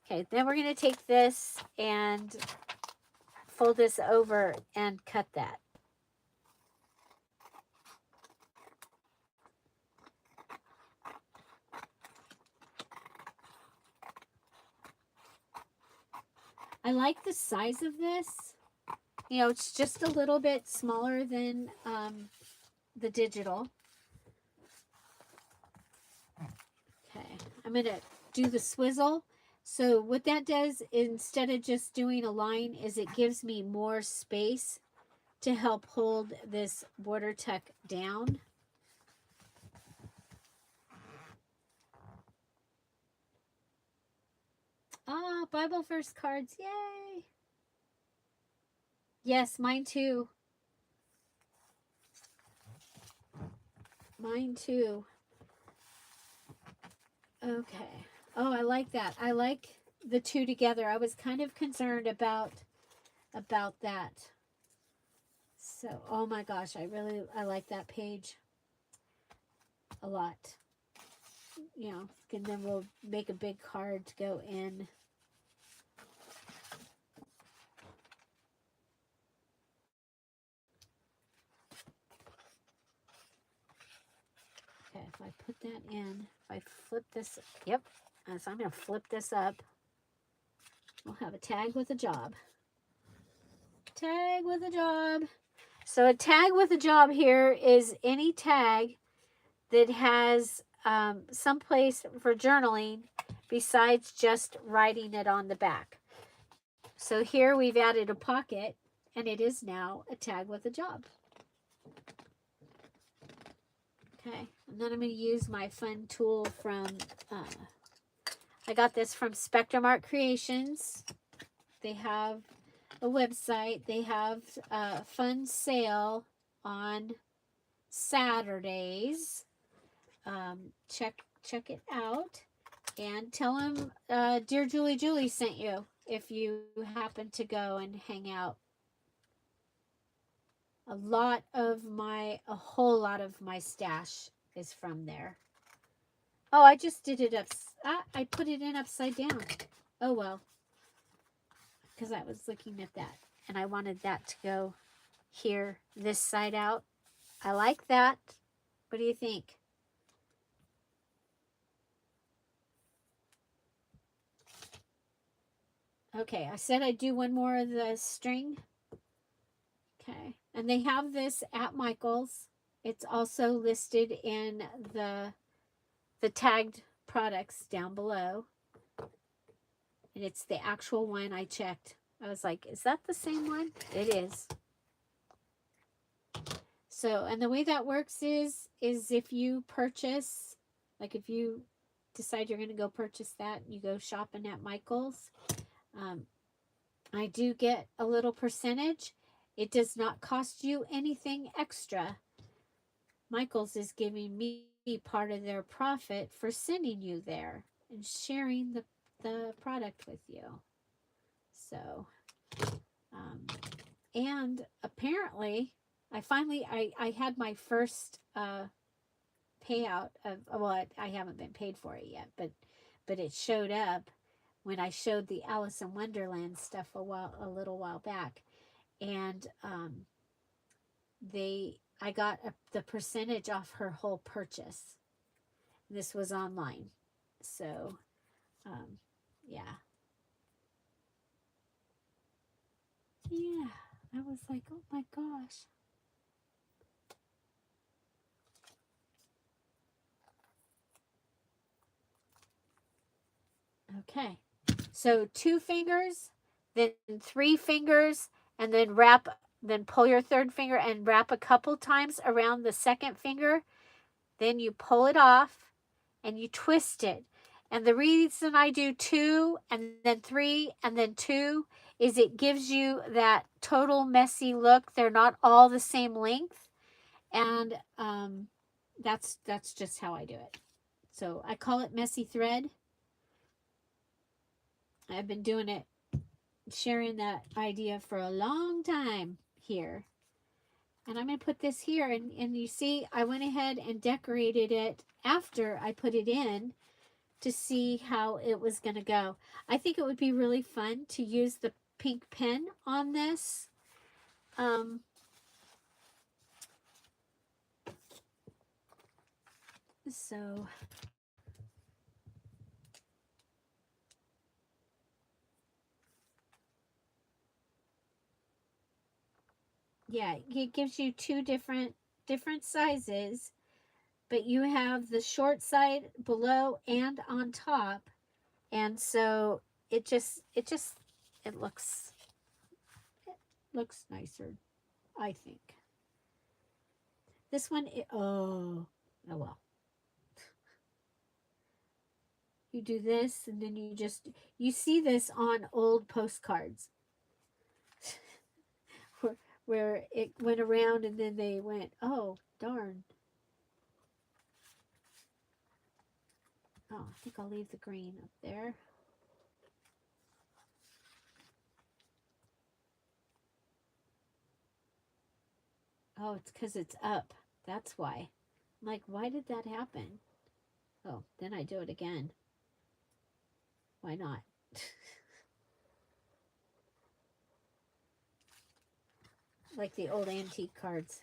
Okay, then we're going to take this and fold this over and cut that. I like the size of this. You know, it's just a little bit smaller than the digital. Okay, I'm going to do the swizzle. So what that does, instead of just doing a line, is it gives me more space to help hold this border tuck down. Ah, Bible verse cards. Yay. Yes, mine too. Mine too. Okay. Oh, I like that. I like the two together. I was kind of concerned about that. So, oh my gosh, I like that page a lot. You know, and then we'll make a big card to go in. Okay, if I put that in, if I flip this, yep. So I'm going to flip this up. We'll have a tag with a job. Tag with a job. So a tag with a job here is any tag that has some place for journaling besides just writing it on the back. So here we've added a pocket, and it is now a tag with a job. Okay, and then I'm going to use my fun tool from, I got this from Spectrum Art Creations. They have a website. They have a fun sale on Saturdays. Check it out, and tell them Dear Julie sent you if you happen to go and hang out. A whole lot of my stash is from there. Oh, I just did it up. I put it in upside down. Oh well, because I was looking at that and I wanted that to go here, this side out. I like that. What do you think? Okay, I said I'd do one more of the string. Okay, and they have this at Michael's. It's also listed in the tagged products down below. And it's the actual one I checked. I was like, is that the same one? It is. So, and the way that works is if you purchase, like if you decide you're going to go purchase that, you go shopping at Michael's, I do get a little percentage. It does not cost you anything extra. Michael's is giving me part of their profit for sending you there and sharing the product with you. So, and apparently, I had my first payout of, well, I haven't been paid for it yet, but it showed up when I showed the Alice in Wonderland stuff a little while back, and I got the percentage off her whole purchase. This was online, so yeah. I was like, oh my gosh. Okay, so 2 fingers, then 3 fingers, and then pull your third finger and wrap a couple times around the second finger. Then you pull it off and you twist it. And the reason I do 2 and then 3 and then 2 is it gives you that total messy look. They're not all the same length. And that's just how I do it. So I call it messy thread. I've been doing it, sharing that idea for a long time here. And I'm going to put this here. And you see, I went ahead and decorated it after I put it in to see how it was going to go. I think it would be really fun to use the pink pen on this. So yeah, it gives you 2 different sizes, but you have the short side below and on top, and so it looks nicer. I think. This one, oh well. You do this, and then you see this on old postcards where it went around and then they went, oh, darn. Oh, I think I'll leave the green up there. Oh, it's because it's up. That's why. I'm like, why did that happen? Oh, then I do it again. Why not? Like the old antique cards.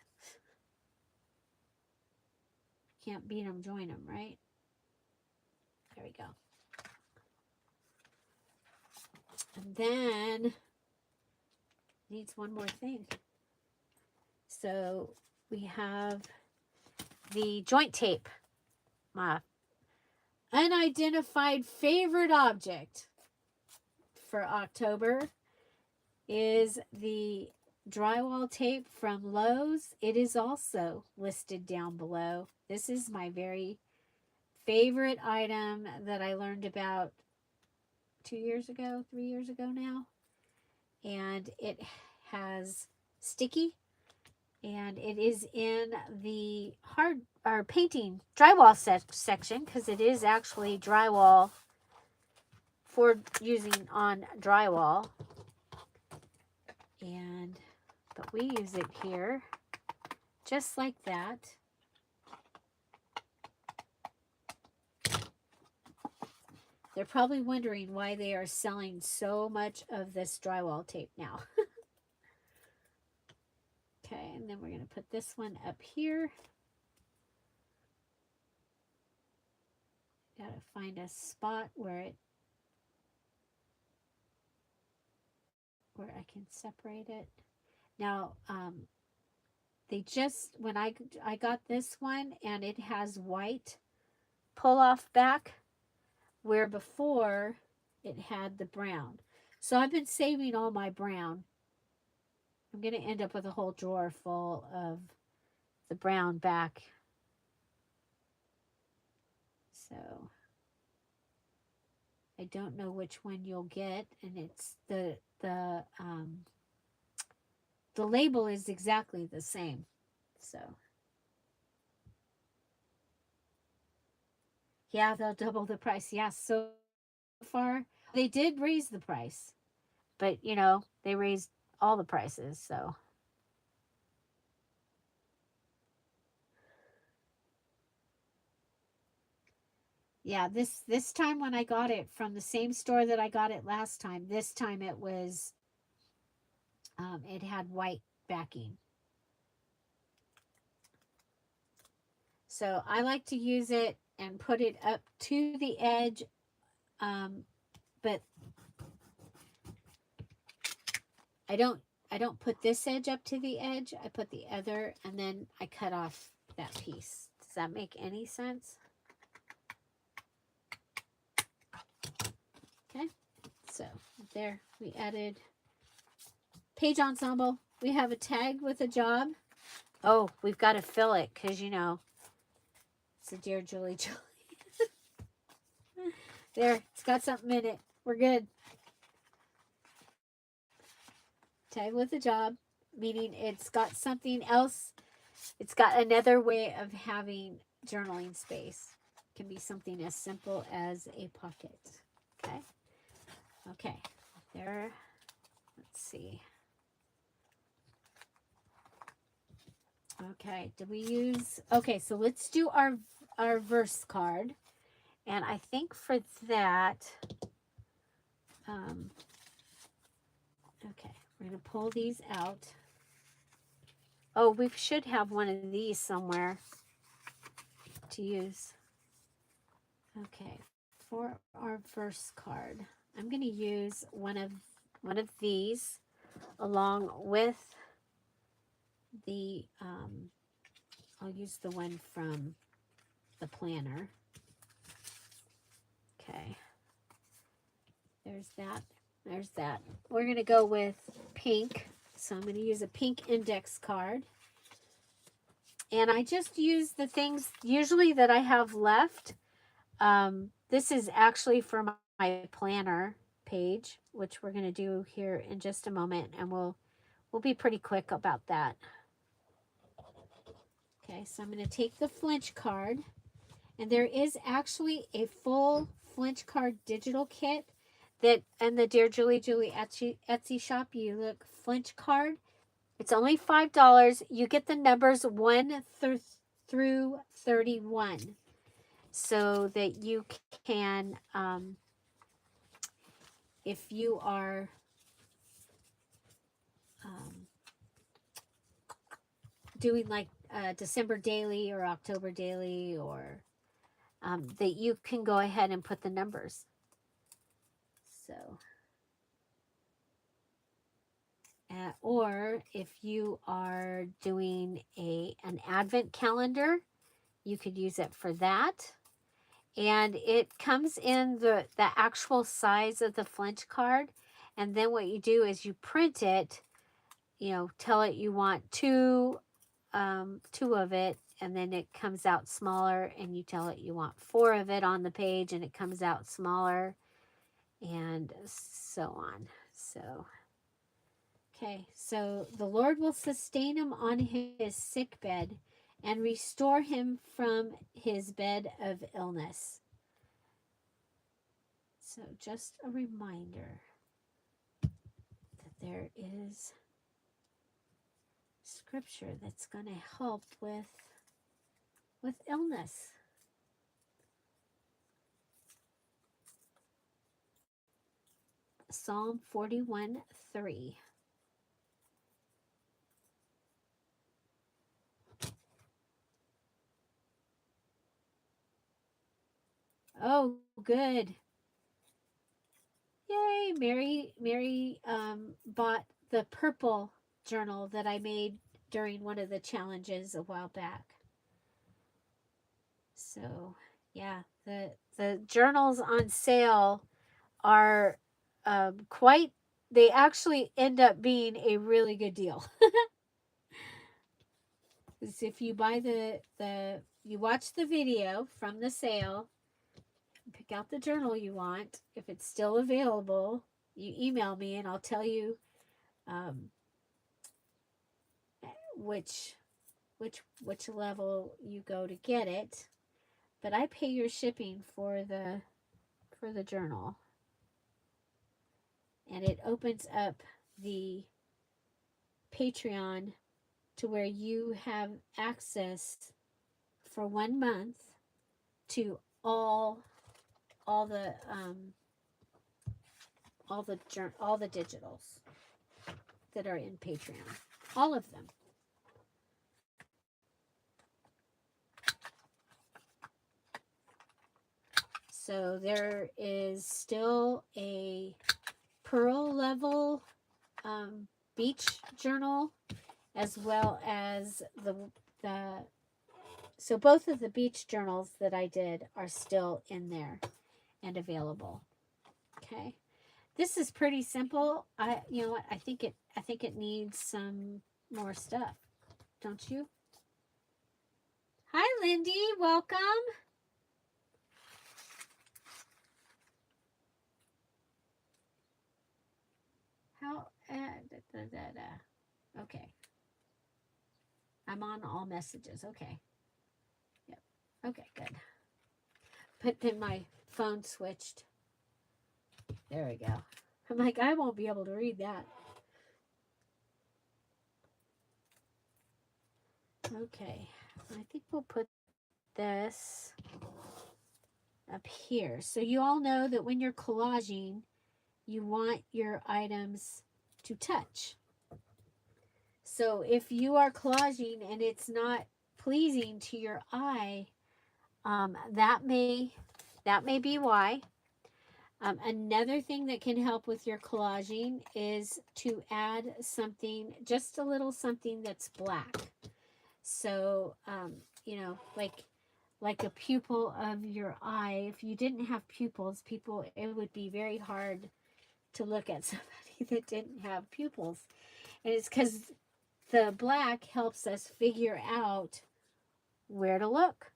Can't beat them, join them, right? There we go. And then needs one more thing. So we have the joint tape. My unidentified favorite object for October is the drywall tape from Lowe's. It is also listed down below. This is my very favorite item that I learned about 3 years ago now. And it has sticky, and it is in the hard or painting drywall section, because it is actually drywall for using on drywall. But we use it here just like that. They're probably wondering why they are selling so much of this drywall tape now. Okay, and then we're going to put this one up here. Got to find a spot where I can separate it. Now, they just, when I got this one, and it has white pull off back, where before it had the brown. So I've been saving all my brown. I'm going to end up with a whole drawer full of the brown back. So I don't know which one you'll get, and it's the label is exactly the same. So yeah, they'll double the price. Yeah, so far they did raise the price, but you know, they raised all the prices. So yeah, this time when I got it from the same store that I got it last time, this time it was it had white backing. So I like to use it and put it up to the edge, but I don't put this edge up to the edge. I put the other, and then I cut off that piece. Does that make any sense? Okay, so there we added page ensemble. We have a tag with a job. Oh, we've got to fill it because, you know, it's a Dear Julie Julie. There, it's got something in it. We're good. Tag with a job, meaning it's got something else. It's got another way of having journaling space. It can be something as simple as a pocket. Okay. Okay. There. Let's see. Okay. Do we use? Okay. So let's do our verse card, and I think for that. Okay. We're going to pull these out. Oh, we should have one of these somewhere to use. Okay, for our verse card, I'm going to use one of these along with the, I'll use the one from the planner. Okay, there's that. There's that. We're going to go with pink. So I'm going to use a pink index card. And I just use the things usually that I have left. This is actually for my planner page, which we're going to do here in just a moment. And we'll be pretty quick about that. Okay, so I'm going to take the flinch card. And there is actually a full flinch card digital kit that in the Dear Julie Julie Etsy shop. You look flinch card. It's only $5. You get the numbers 1 through 31 so that you can, if you are doing like December daily or October daily, or that you can go ahead and put the numbers. So, or if you are doing an advent calendar, you could use it for that. And it comes in the actual size of the flinch card. And then what you do is you print it, you know, tell it you want two of it, and then it comes out smaller, and you tell it you want 4 of it on the page, and it comes out smaller, and so on. So, okay, so the Lord will sustain him on his sick bed and restore him from his bed of illness. So just a reminder that there is scripture that's going to help with illness. Psalm 41:3. Oh, good. Yay, Mary bought the purple journal that I made during one of the challenges a while back. So, yeah, the journals on sale are quite, they actually end up being a really good deal. Because if you buy you watch the video from the sale, pick out the journal you want. If it's still available, you email me and I'll tell you which level you go to get it. But I pay your shipping for the journal, and it opens up the Patreon to where you have access for 1 month to all the digitals that are in Patreon, all of them. So there is still a pearl level beach journal, as well as so both of the beach journals that I did are still in there and available. Okay, this is pretty simple. You know what, I think it needs some more stuff, don't you? Hi, Lindy, welcome. How okay, I'm on all messages. Okay, yep, okay, good. But then my phone switched. There we go. I'm like, I won't be able to read that. Okay, I think we'll put this up here. So you all know that when you're collaging, you want your items to touch. So if you are collaging and it's not pleasing to your eye, that may be why. Another thing that can help with your collaging is to add something, just a little something that's black. So, you know, like a pupil of your eye. If you didn't have pupils, it would be very hard to look at somebody that didn't have pupils. And it's because the black helps us figure out where to look.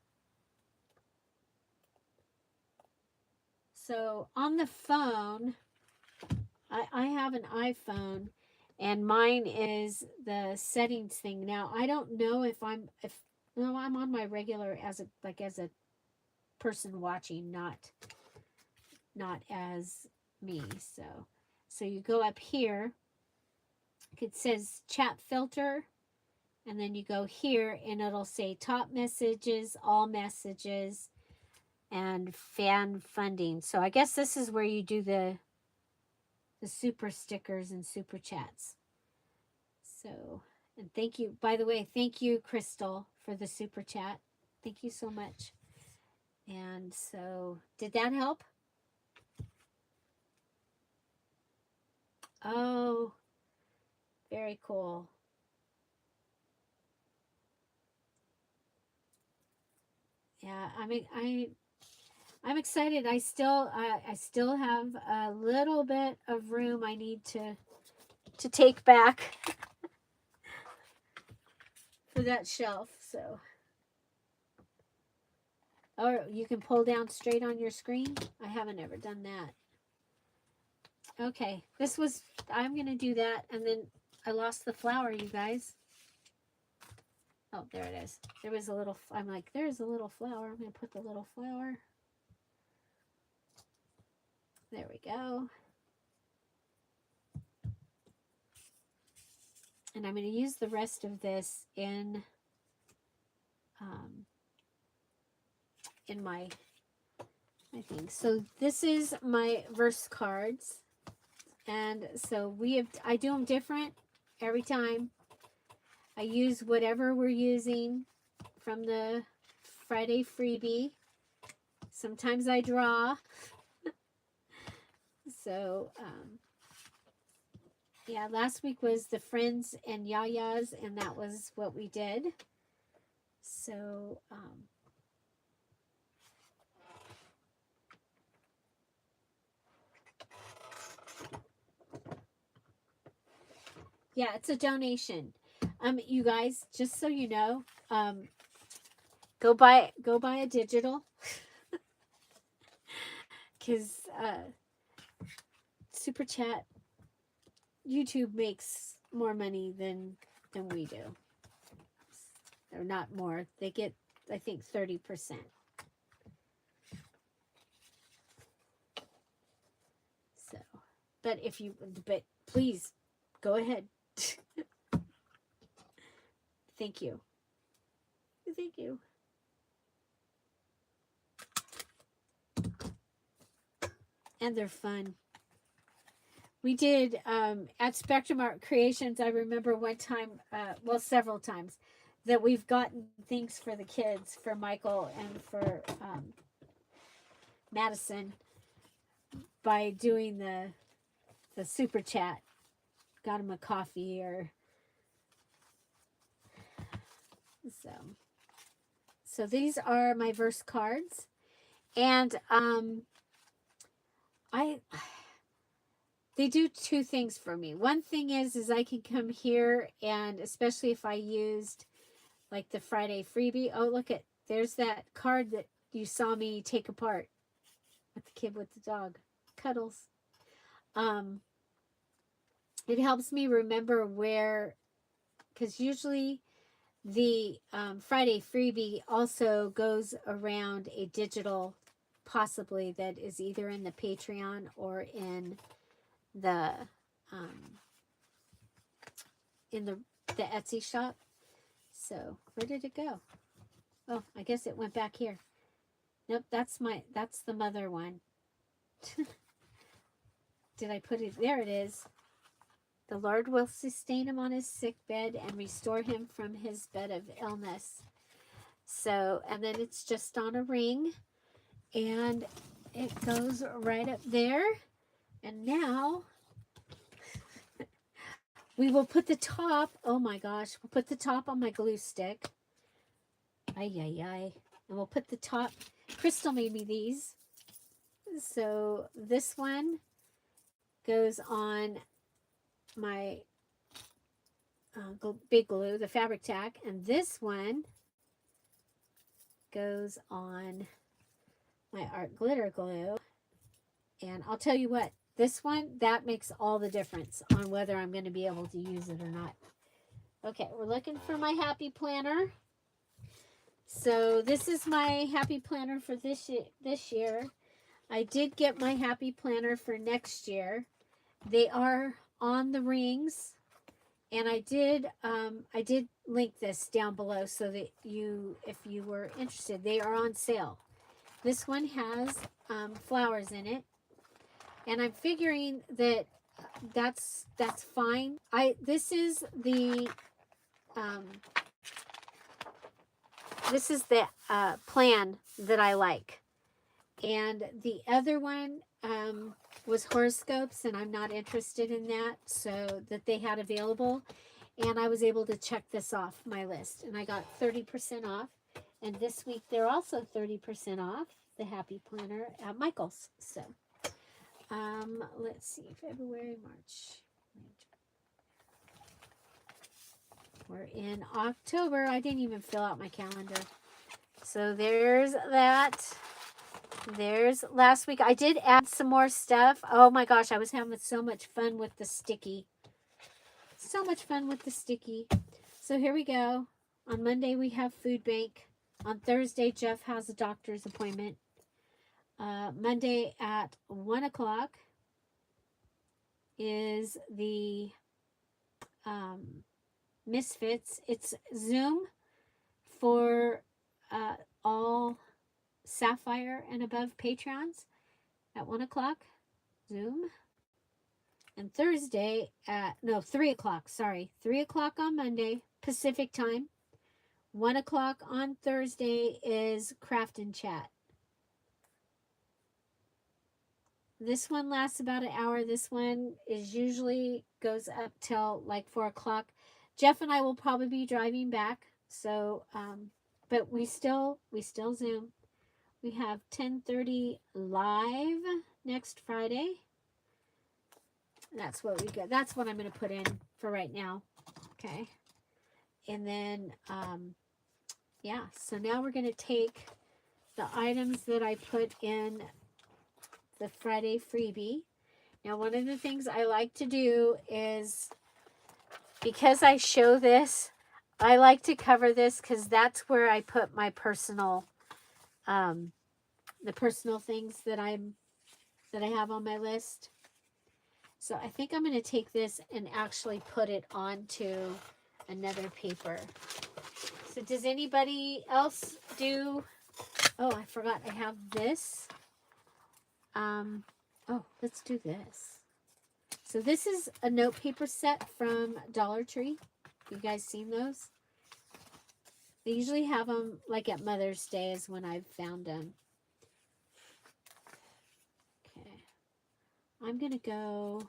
So on the phone, I have an iPhone, and mine is the settings thing. Now I don't know if I'm on my regular as a person watching, not as me. So you go up here. It says chat filter, and then you go here, and it'll say top messages, all messages, and fan funding. So I guess this is where you do the super stickers and super chats. So, and thank you, by the way, thank you, Crystal, for the super chat. Thank you so much. And so, did that help? Oh, very cool. Yeah, I'm excited. I still have a little bit of room I need to take back for that shelf. So, or you can pull down straight on your screen. I haven't ever done that. Okay, I'm gonna do that, and then I lost the flower, you guys. Oh, there it is. There was a little, I'm like, there's a little flower. I'm gonna put the little flower. There we go. And I'm gonna use the rest of this in my thing. So this is my verse cards. And so I do them different every time. I use whatever we're using from the Friday freebie. Sometimes I draw. So, yeah, last week was the Friends and Yayas, and that was what we did. So, yeah, it's a donation. You guys, just so you know, go buy a digital, because Super Chat, YouTube makes more money than we do. Or not more. They get, I think, 30%. So, but please go ahead. Thank you. Thank you. And they're fun. We did at Spectrum Art Creations. I remember one time, several times, that we've gotten things for the kids, for Michael and for Madison, by doing the super chat. Got them a coffee or so. So these are my verse cards, and they do two things for me. One thing is I can come here, and especially if I used like the Friday freebie. Oh, look at, there's that card that you saw me take apart with the kid with the dog. Cuddles. It helps me remember where, because usually the Friday freebie also goes around a digital, possibly, that is either in the Patreon or in the Etsy shop. So where did it go? Oh, I guess it went back here. Nope, that's the mother one. Did I put it? There it is. The Lord will sustain him on his sick bed and restore him from his bed of illness. So, and then it's just on a ring, and it goes right up there. And now we will put the top, oh my gosh, we'll put the top on my glue stick. Ay, ay, ay. And we'll put the top, Crystal made me these. So this one goes on my big glue, the fabric tack, and this one goes on my art glitter glue. And I'll tell you what, this one, that makes all the difference on whether I'm going to be able to use it or not. Okay, we're looking for my happy planner. So this is my happy planner for this year. I did get my happy planner for next year. They are on the rings, and I did link this down below so that if you were interested, they are on sale. This one has flowers in it, and I'm figuring that that's fine. This is the plan that I like, and the other one was horoscopes, and I'm not interested in that, so that they had available, and I was able to check this off my list, and I got 30% off. And this week they're also 30% off the happy planner at Michael's. So let's see, February, March. We're in October. I didn't even fill out my calendar. So there's that. There's last week. I did add some more stuff. Oh my gosh, I was having so much fun with the sticky. So much fun with the sticky. So here we go. On Monday we have food bank. On Thursday, Jeff has a doctor's appointment. Monday at 1 o'clock is the Misfits. It's Zoom for all Sapphire and above patrons at 1 o'clock. Zoom. And Thursday at, 3 o'clock. Sorry. 3 o'clock on Monday, Pacific time. 1 o'clock on Thursday is Craft and Chat. This one lasts about an hour. This one is usually goes up till like 4 o'clock. Jeff and I will probably be driving back. So, but we still Zoom. We have 10:30 live next Friday. That's what we got. That's what I'm going to put in for right now. Okay. And then, yeah, so now we're going to take the items that I put in the Friday freebie. Now, one of the things I like to do is, because I show this, I like to cover this because that's where I put my personal, the personal things that I have on my list. So I think I'm going to take this and actually put it onto another paper. So does anybody else do, oh, I forgot I have this. Oh, let's do this. So this is a note paper set from Dollar Tree. You guys seen those? They usually have them like at Mother's Day is when I've found them. Okay. I'm going to go,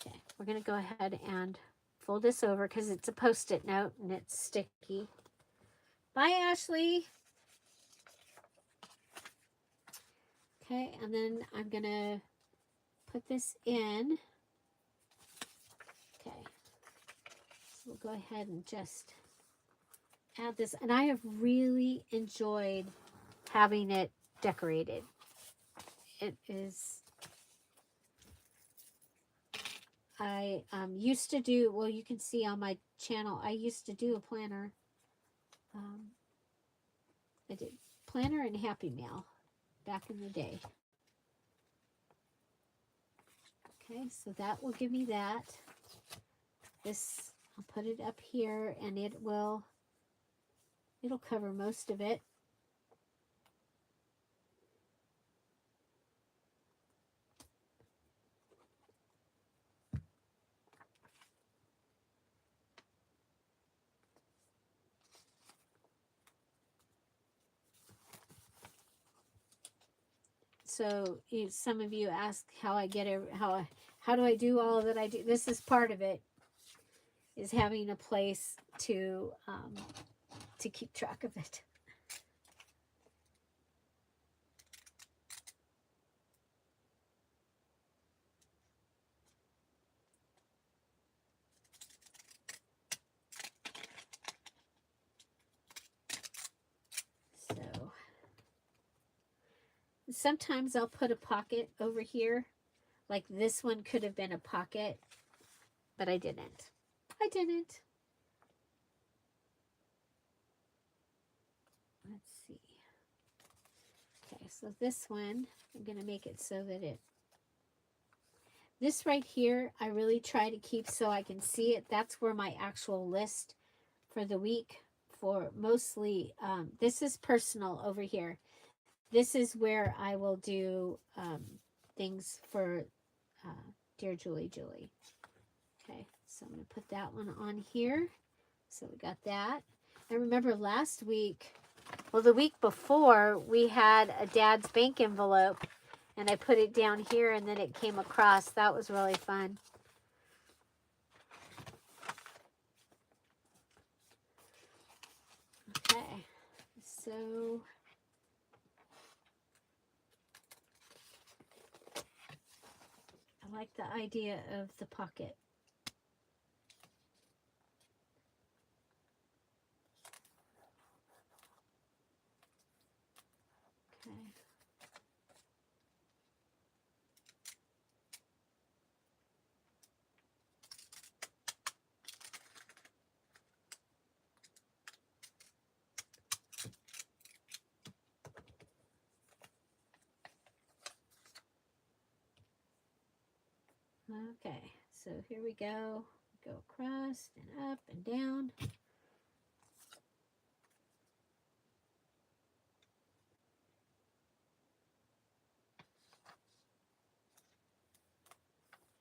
okay, we're going to go ahead and fold this over because it's a Post-it note and it's sticky. Bye, Ashley. Okay, and then I'm going to put this in. Okay, so we'll go ahead and just add this. And I have really enjoyed having it decorated. It is, I used to do, well, you can see on my channel, I used to do a planner. I did planner and Happy Mail back in the day. Okay, so that will give me that. This, I'll put it up here and it'll cover most of it. So some of you ask how I get it, how do I do all that I do? This is part of it, is having a place to keep track of it. Sometimes I'll put a pocket over here. Like this one could have been a pocket, but I didn't. I didn't. Let's see. Okay, so this one, I'm going to make it so that this right here, I really try to keep so I can see it. That's where my actual list for the week for mostly, this is personal over here. This is where I will do things for Dear Julie Julie. Okay, so I'm going to put that one on here. So we got that. And remember last week, well, the week before, we had a Dad's Bank envelope, and I put it down here, and then it came across. That was really fun. Okay, so I like the idea of the pocket. Okay. Okay, so here we go. Go across and up and down.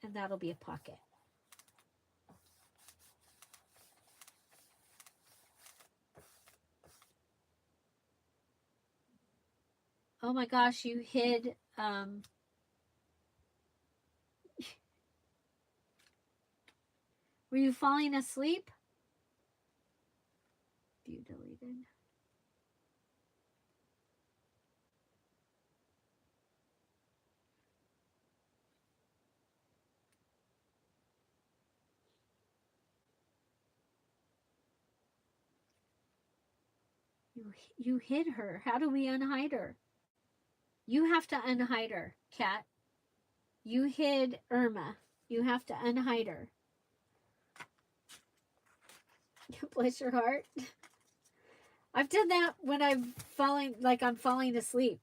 And that'll be a pocket. Oh my gosh, you hid, were you falling asleep? View deleted. You hid her. How do we unhide her? You have to unhide her, Kat. You hid Irma. You have to unhide her. Bless your heart. I've done that when I'm falling, like I'm falling asleep.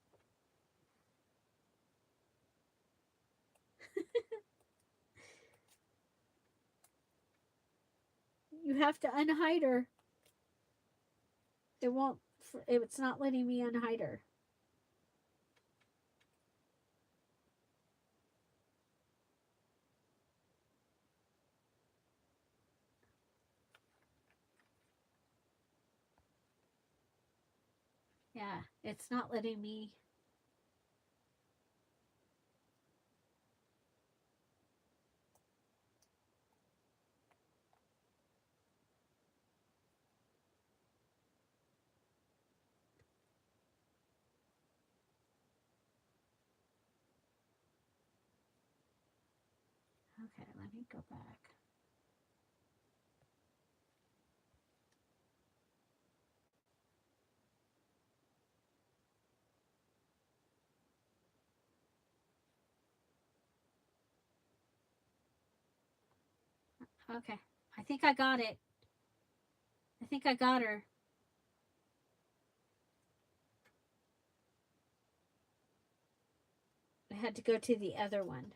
You have to unhide her. It won't, it's not letting me unhide her. Yeah, it's not letting me. Okay, let me go back. Okay, I think I got it. I think I got her. I had to go to the other one.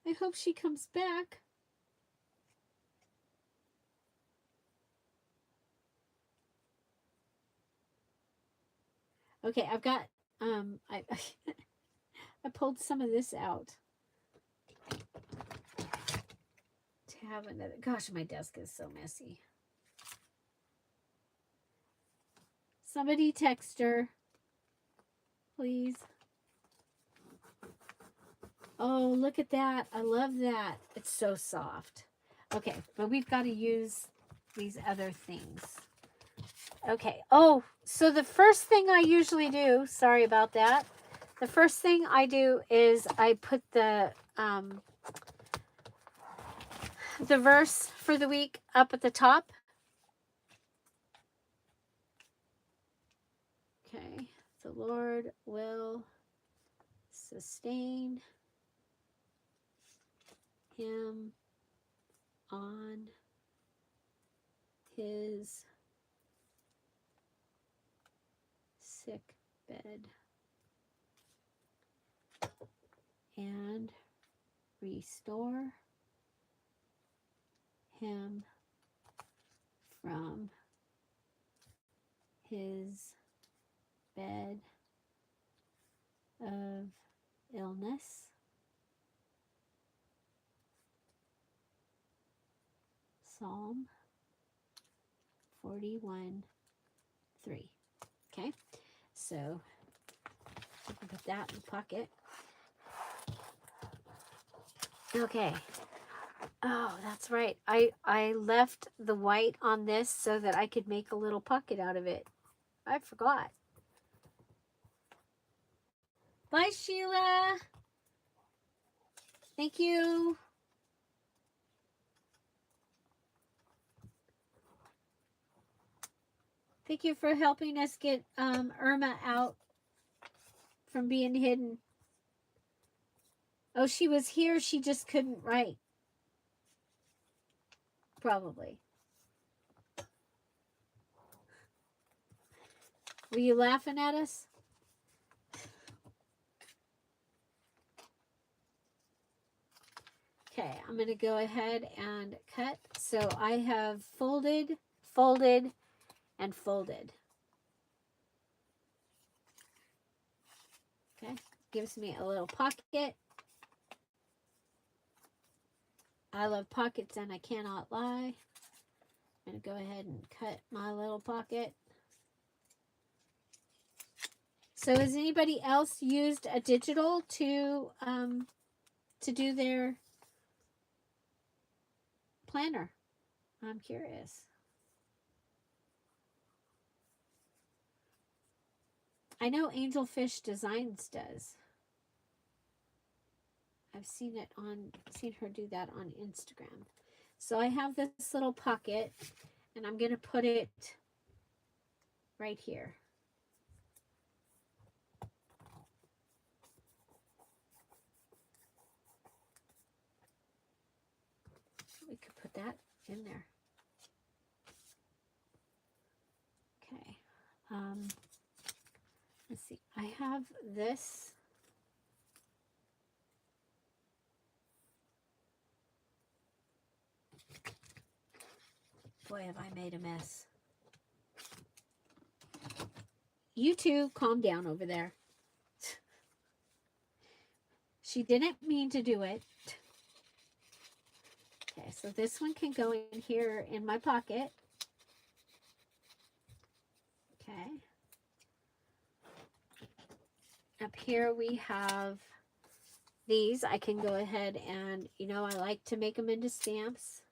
I hope she comes back. Okay, I've got, I I pulled some of this out to have another. Gosh, my desk is so messy. Somebody text her, please. Oh, look at that. I love that. It's so soft. Okay, but we've got to use these other things. Okay. Oh, so the first thing I usually do, sorry about that. The first thing I do is I put the verse for the week up at the top. Okay, the Lord will sustain him on his sick bed and restore him from his bed of illness. Psalm 41:3. Okay, so I can put that in the pocket. Okay. Oh, that's right. I left the white on this so that I could make a little pocket out of it. I forgot. Bye, Sheila. Thank you. Thank you for helping us get Irma out from being hidden. Oh, she was here. She just couldn't write. Probably. Were you laughing at us? Okay, I'm going to go ahead and cut. So I have folded, folded, and folded. Okay, gives me a little pocket. I love pockets and I cannot lie. I'm going to go ahead and cut my little pocket. So has anybody else used a digital to do their planner? I'm curious. I know Angelfish Designs does. I've seen her do that on Instagram. So I have this little pocket and I'm going to put it right here. We could put that in there. Okay. Let's see. I have this. Boy, have I made a mess. You two, calm down over there. She didn't mean to do it. Okay, so this one can go in here in my pocket. Okay. Up here we have these. I can go ahead and, you know, I like to make them into stamps.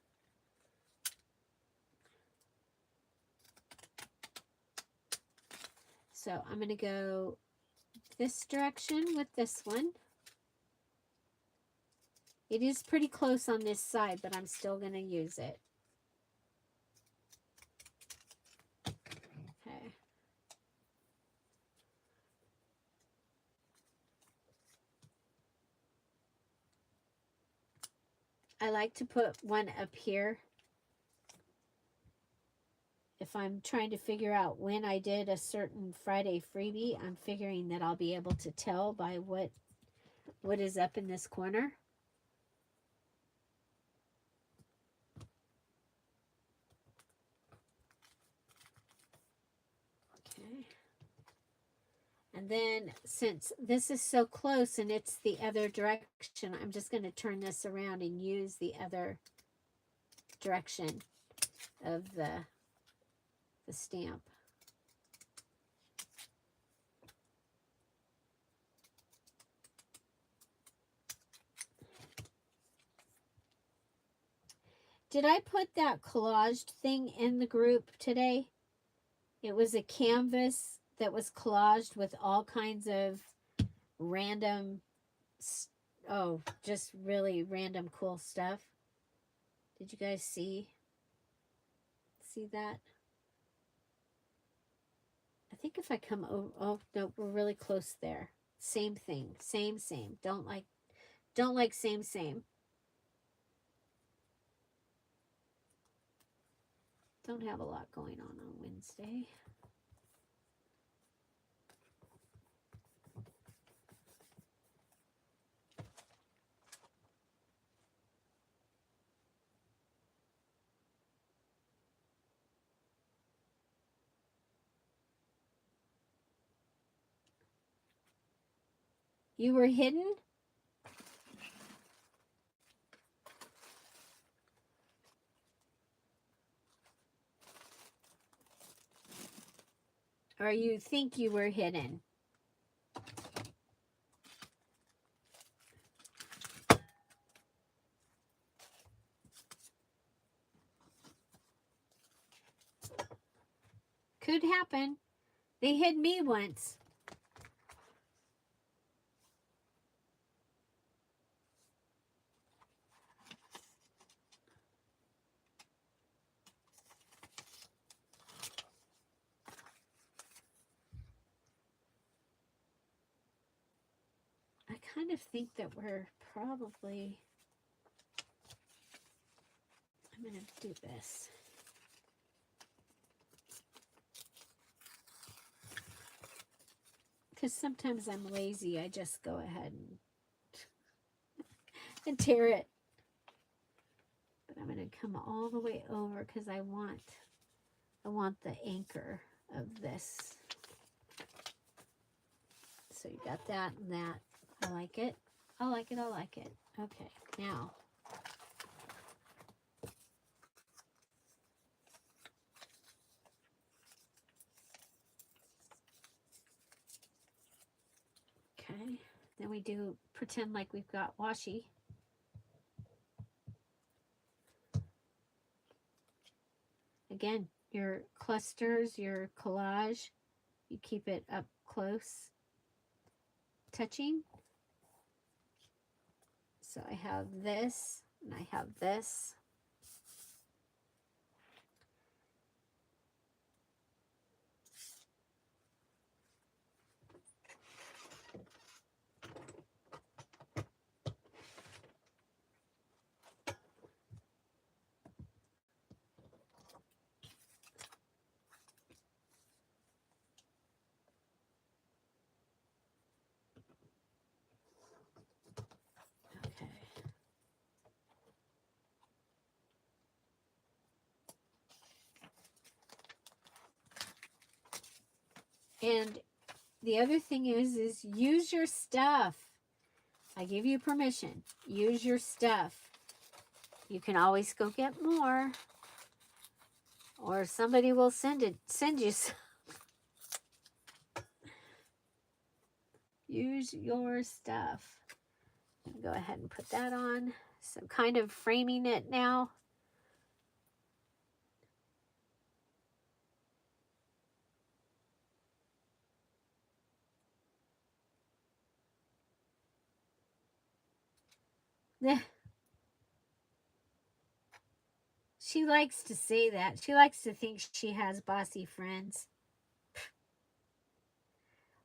So I'm going to go this direction with this one. It is pretty close on this side, but I'm still going to use it. Okay. I like to put one up here. If I'm trying to figure out when I did a certain Friday freebie, I'm figuring that I'll be able to tell by what is up in this corner. Okay. And then since this is so close and it's the other direction, I'm just going to turn this around and use the other direction of the stamp. Did I put that collaged thing in the group today? It was a canvas that was collaged with all kinds of random, oh, just really random cool stuff. Did you guys see that? I think if I come over, oh no, we're really close there. Same thing, same. Don't like same. Don't have a lot going on Wednesday. You were hidden? Or you think you were hidden? Could happen. They hid me once. I kind of think that we're probably... I'm going to do this. Because sometimes I'm lazy. I just go ahead and tear it. But I'm going to come all the way over because I want the anchor of this. So you got that and that. I like it. I like it. Okay, now. Okay, then we do pretend like we've got washi. Again, your clusters, your collage, you keep it up close, touching. So I have this, and I have this. And the other thing is use your stuff. I give you permission. Use your stuff. You can always go get more. Or somebody will send you some. Use your stuff. Go ahead and put that on. So I'm kind of framing it now. She likes to say that. She likes to think she has bossy friends.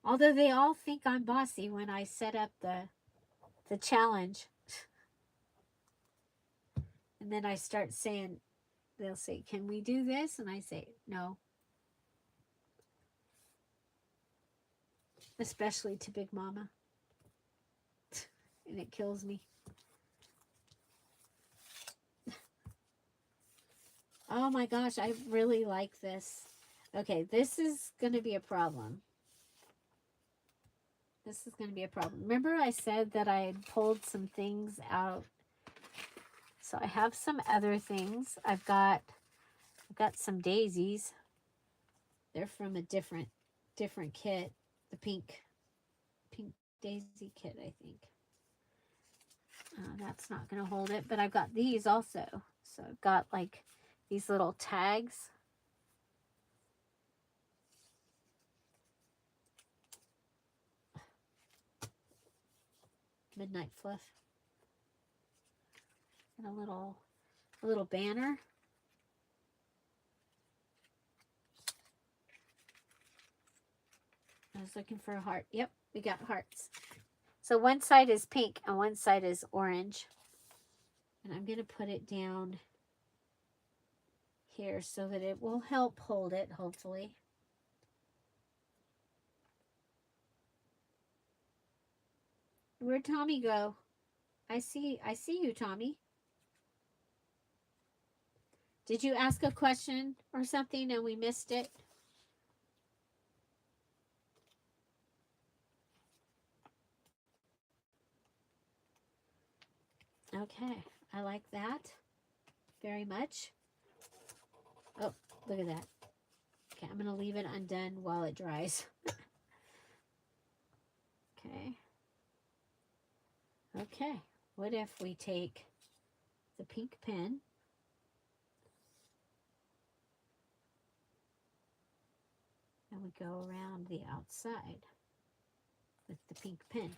Although they all think I'm bossy when I set up the challenge. And then I start saying, they'll say, can we do this? And I say, no. Especially to Big Mama. And it kills me. Oh my gosh, I really like this. Okay, this is going to be a problem. This is going to be a problem. Remember I said that I had pulled some things out. So I have some other things. I've got some daisies. They're from a different kit. The pink daisy kit, I think. That's not going to hold it, but I've got these also. So I've got like these little tags. Midnight Fluff. And a little banner. I was looking for a heart. Yep, we got hearts. So one side is pink and one side is orange. And I'm going to put it down here so that it will help hold it, hopefully. Where'd Tommy go? I see you, Tommy. Did you ask a question or something and we missed it? Okay, I like that very much. Oh, look at that. Okay, I'm going to leave it undone while it dries. Okay. Okay, what if we take the pink pen and we go around the outside with the pink pen?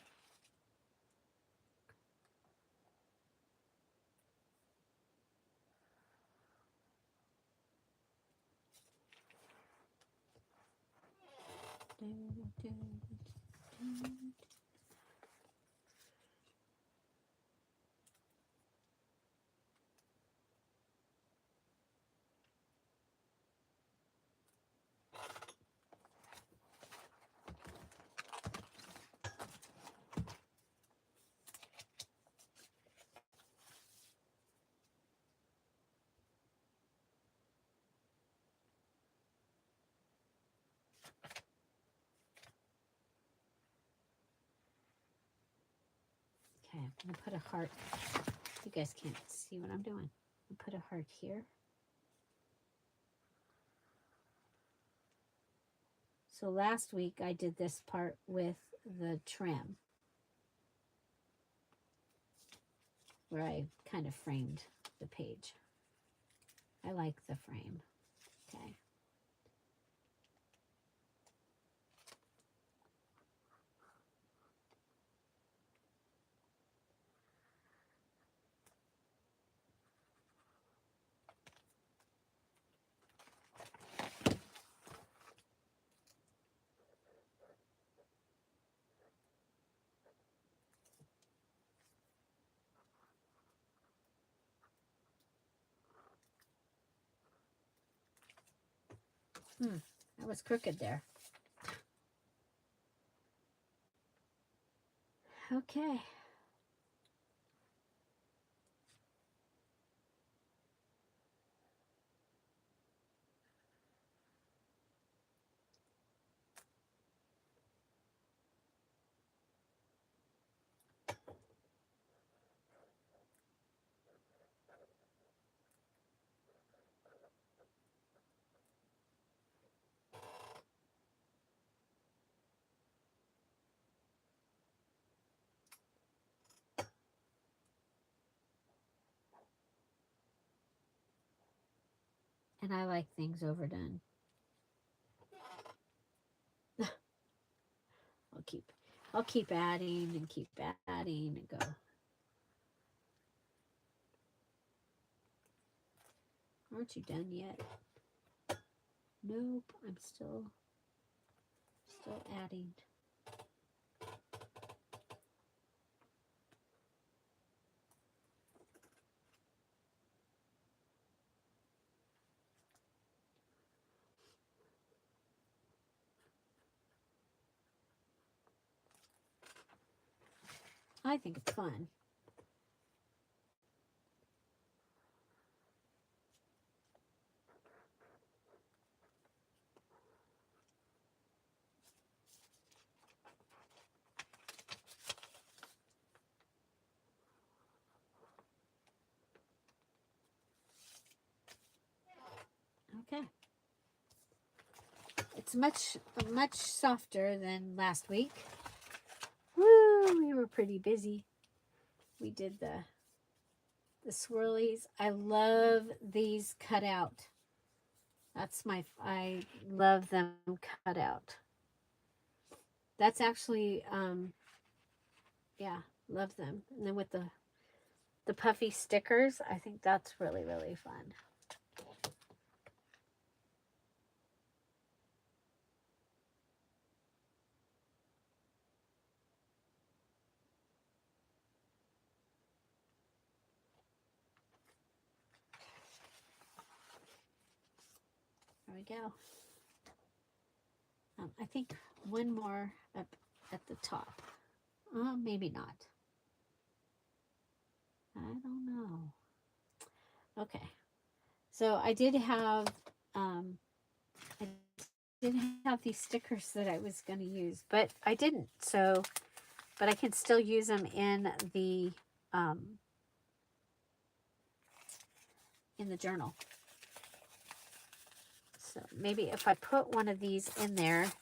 Okay, I'm going to put a heart. You guys can't see what I'm doing. I'll put a heart here. So last week I did this part with the trim, where I kind of framed the page. I like the frame. Okay. That was crooked there. Okay. And I like things overdone. I'll keep adding and keep adding and go. Aren't you done yet? Nope, I'm still adding. I think it's fun. Okay. It's much softer than last week. Woo, we were pretty busy. We did the swirlies. I love these cut out. I love them cut out. That's actually, yeah, love them. And then with the puffy stickers, I think that's really, really fun. There we go. I think one more up at the top. Maybe not. I don't know. Okay. So I did have these stickers that I was going to use, but I didn't. So, but I can still use them in the journal. So maybe if I put one of these in there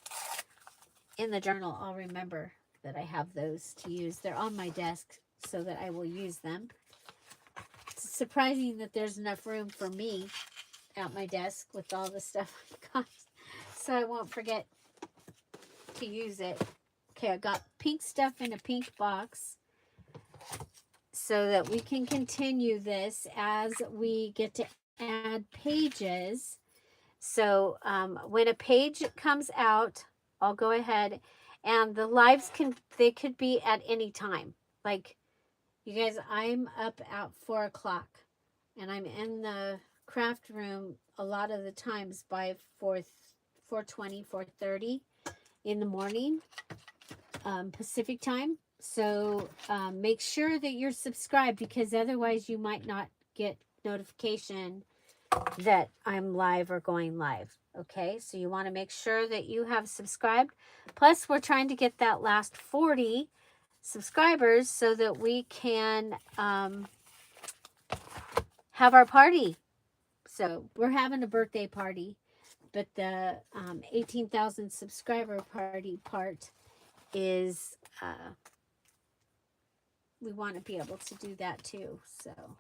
in the journal, I'll remember that I have those to use. They're on my desk so that I will use them. It's surprising that there's enough room for me at my desk with all the stuff I've got, so I won't forget to use it. Okay, I got pink stuff in a pink box so that we can continue this as we get to add pages. So when a page comes out, I'll go ahead, and the lives they could be at any time. Like, you guys, I'm up at 4 o'clock and I'm in the craft room a lot of the times by 4:20, 4:30 in the morning, Pacific time. So make sure that you're subscribed, because otherwise you might not get notification that I'm live or going live. Okay, so you want to make sure that you have subscribed. Plus, we're trying to get that last 40 subscribers so that we can have our party. So we're having a birthday party, but the 18,000 subscriber party part is we want to be able to do that too. So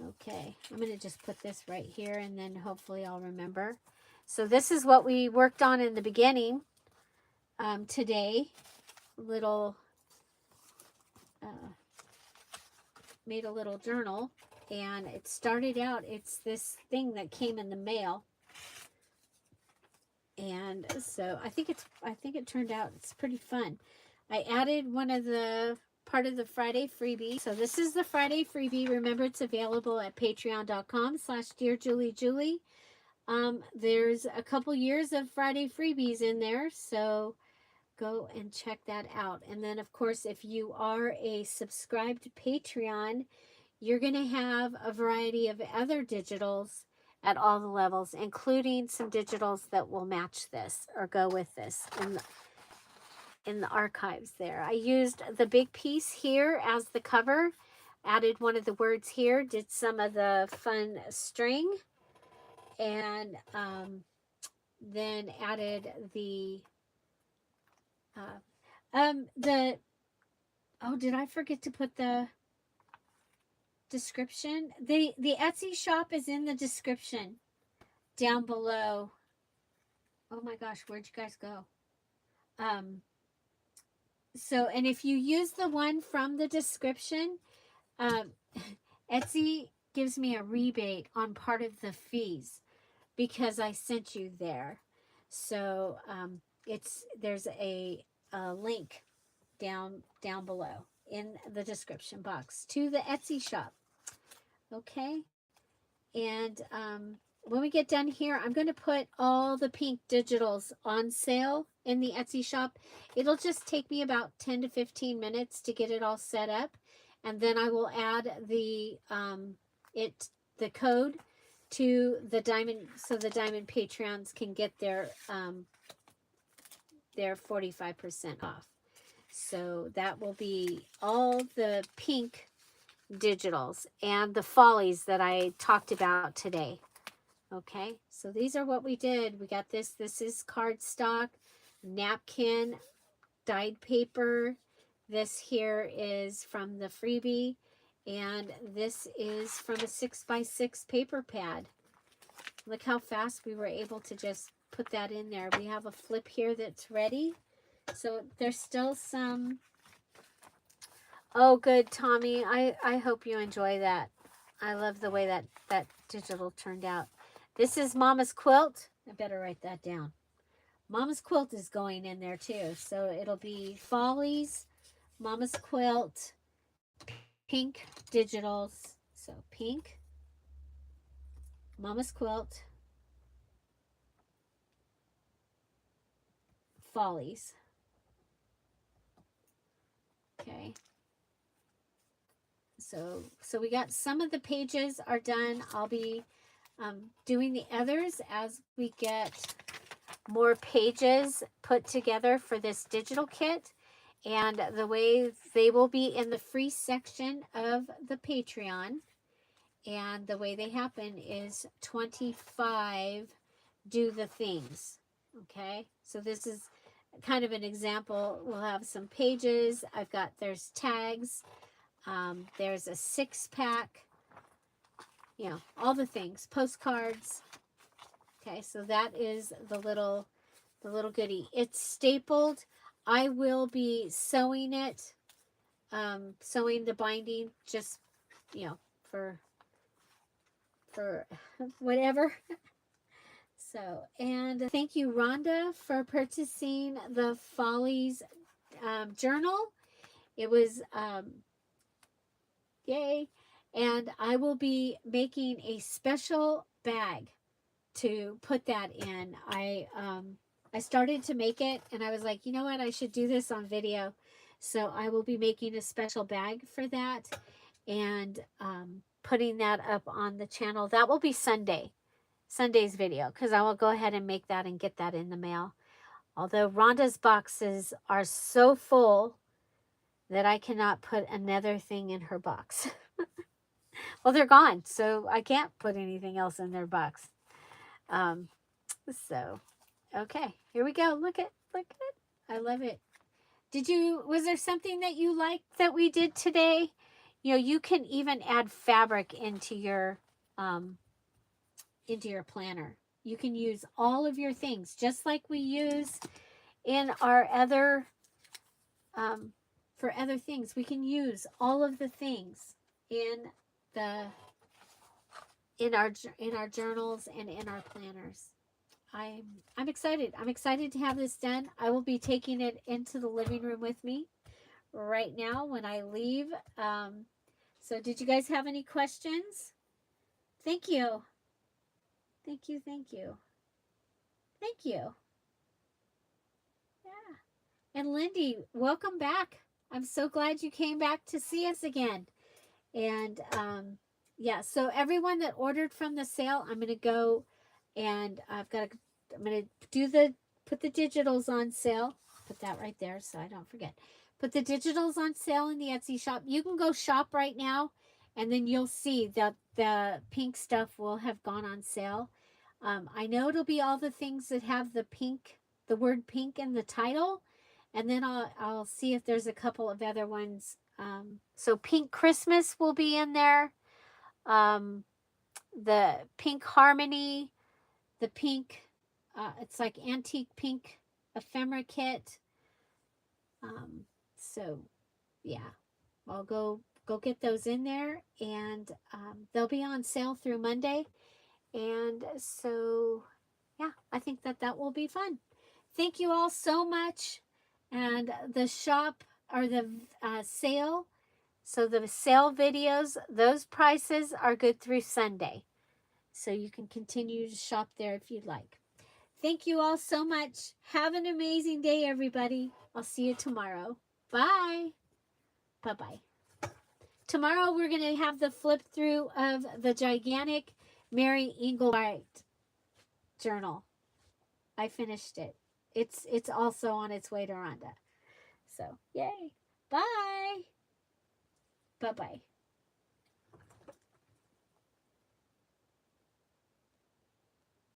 okay, I'm going to just put this right here, and then hopefully I'll remember. So this is what we worked on in the beginning today. Made a little journal, and it started out, it's this thing that came in the mail. And so I think it turned out, it's pretty fun. I added part of the Friday freebie. So this is the Friday freebie. Remember, it's available at patreon.com/dearJulieJulie. There's a couple years of Friday freebies in there, so go and check that out. And then, of course, if you are a subscribed Patreon, you're going to have a variety of other digitals at all the levels, including some digitals that will match this or go with this in the archives there. I used the big piece here as the cover, added one of the words here, did some of the fun string, and then added did I forget to put the description? The Etsy shop is in the description down below. Oh my gosh, where'd you guys go? So, and if you use the one from the description, Etsy gives me a rebate on part of the fees because I sent you there. So there's a link down below in the description box to the Etsy shop. Okay, and when we get done here, I'm going to put all the pink digitals on sale in the Etsy shop. It'll just take me about 10 to 15 minutes to get it all set up, and then I will add the code to the diamond, so the diamond Patreons can get their 45% off. So that will be all the pink digitals and the follies that I talked about today. Okay, so these are what we did. We got this. This is cardstock, napkin, dyed paper. This here is from the freebie, and this is from a 6x6 paper pad. Look how fast we were able to just put that in there. We have a flip here that's ready. So there's still some. Oh, good, Tommy. I hope you enjoy that. I love the way that digital turned out. This is Mama's quilt. I better write that down. Mama's quilt is going in there too. So it'll be Follies, Mama's quilt, pink digitals. So pink, Mama's quilt, Follies. Okay. So we got some of the pages are done. I'll be doing the others as we get more pages put together for this digital kit. And the way they will be in the free section of the Patreon. And the way they happen is 25 do the things. Okay, so this is kind of an example. We'll have some pages. There's tags. There's a 6-pack. You know, all the things. Postcards. Okay, so that is the little goodie. It's stapled. I will be sewing it. Sewing the binding, just, you know, for whatever. So, and thank you, Rhonda, for purchasing the Follies journal. It was, yay. And I will be making a special bag to put that in. I started to make it, and I was like, you know what? I should do this on video. So I will be making a special bag for that and putting that up on the channel. That will be Sunday's video, because I will go ahead and make that and get that in the mail. Although Rhonda's boxes are so full that I cannot put another thing in her box. Well, they're gone, so I can't put anything else in their box. So, okay, here we go. Look at it. I love it. Was there something that you liked that we did today? You know, you can even add fabric into your planner. You can use all of your things, just like we use in our other, for other things. We can use all of the things in our journals and in our planners. I'm excited. I'm excited to have this done. I will be taking it into the living room with me right now when I leave. So did you guys have any questions? Thank you. Thank you. Thank you. Thank you. Yeah. And Lindy, welcome back. I'm so glad you came back to see us again. And yeah, so everyone that ordered from the sale, I'm going to go and I'm going to put the digitals on sale. Put that right there so I don't forget. Put the digitals on sale in the Etsy shop. You can go shop right now, and then you'll see that the pink stuff will have gone on sale. I know it'll be all the things that have the word pink in the title, and then I'll see if there's a couple of other ones. So Pink Christmas will be in there. The Pink Harmony, the pink, it's like antique pink ephemera kit. So yeah, I'll go get those in there, and they'll be on sale through Monday. And so yeah, I think that will be fun. Thank you all so much. And the shop, or the sale, so the sale videos, those prices are good through Sunday. So you can continue to shop there if you'd like. Thank you all so much. Have an amazing day, everybody. I'll see you tomorrow. Bye. Bye-bye. Tomorrow we're going to have the flip through of the gigantic Mary Engelbright journal. I finished it. It's also on its way to Rhonda. So, yay. Bye. Bye-bye.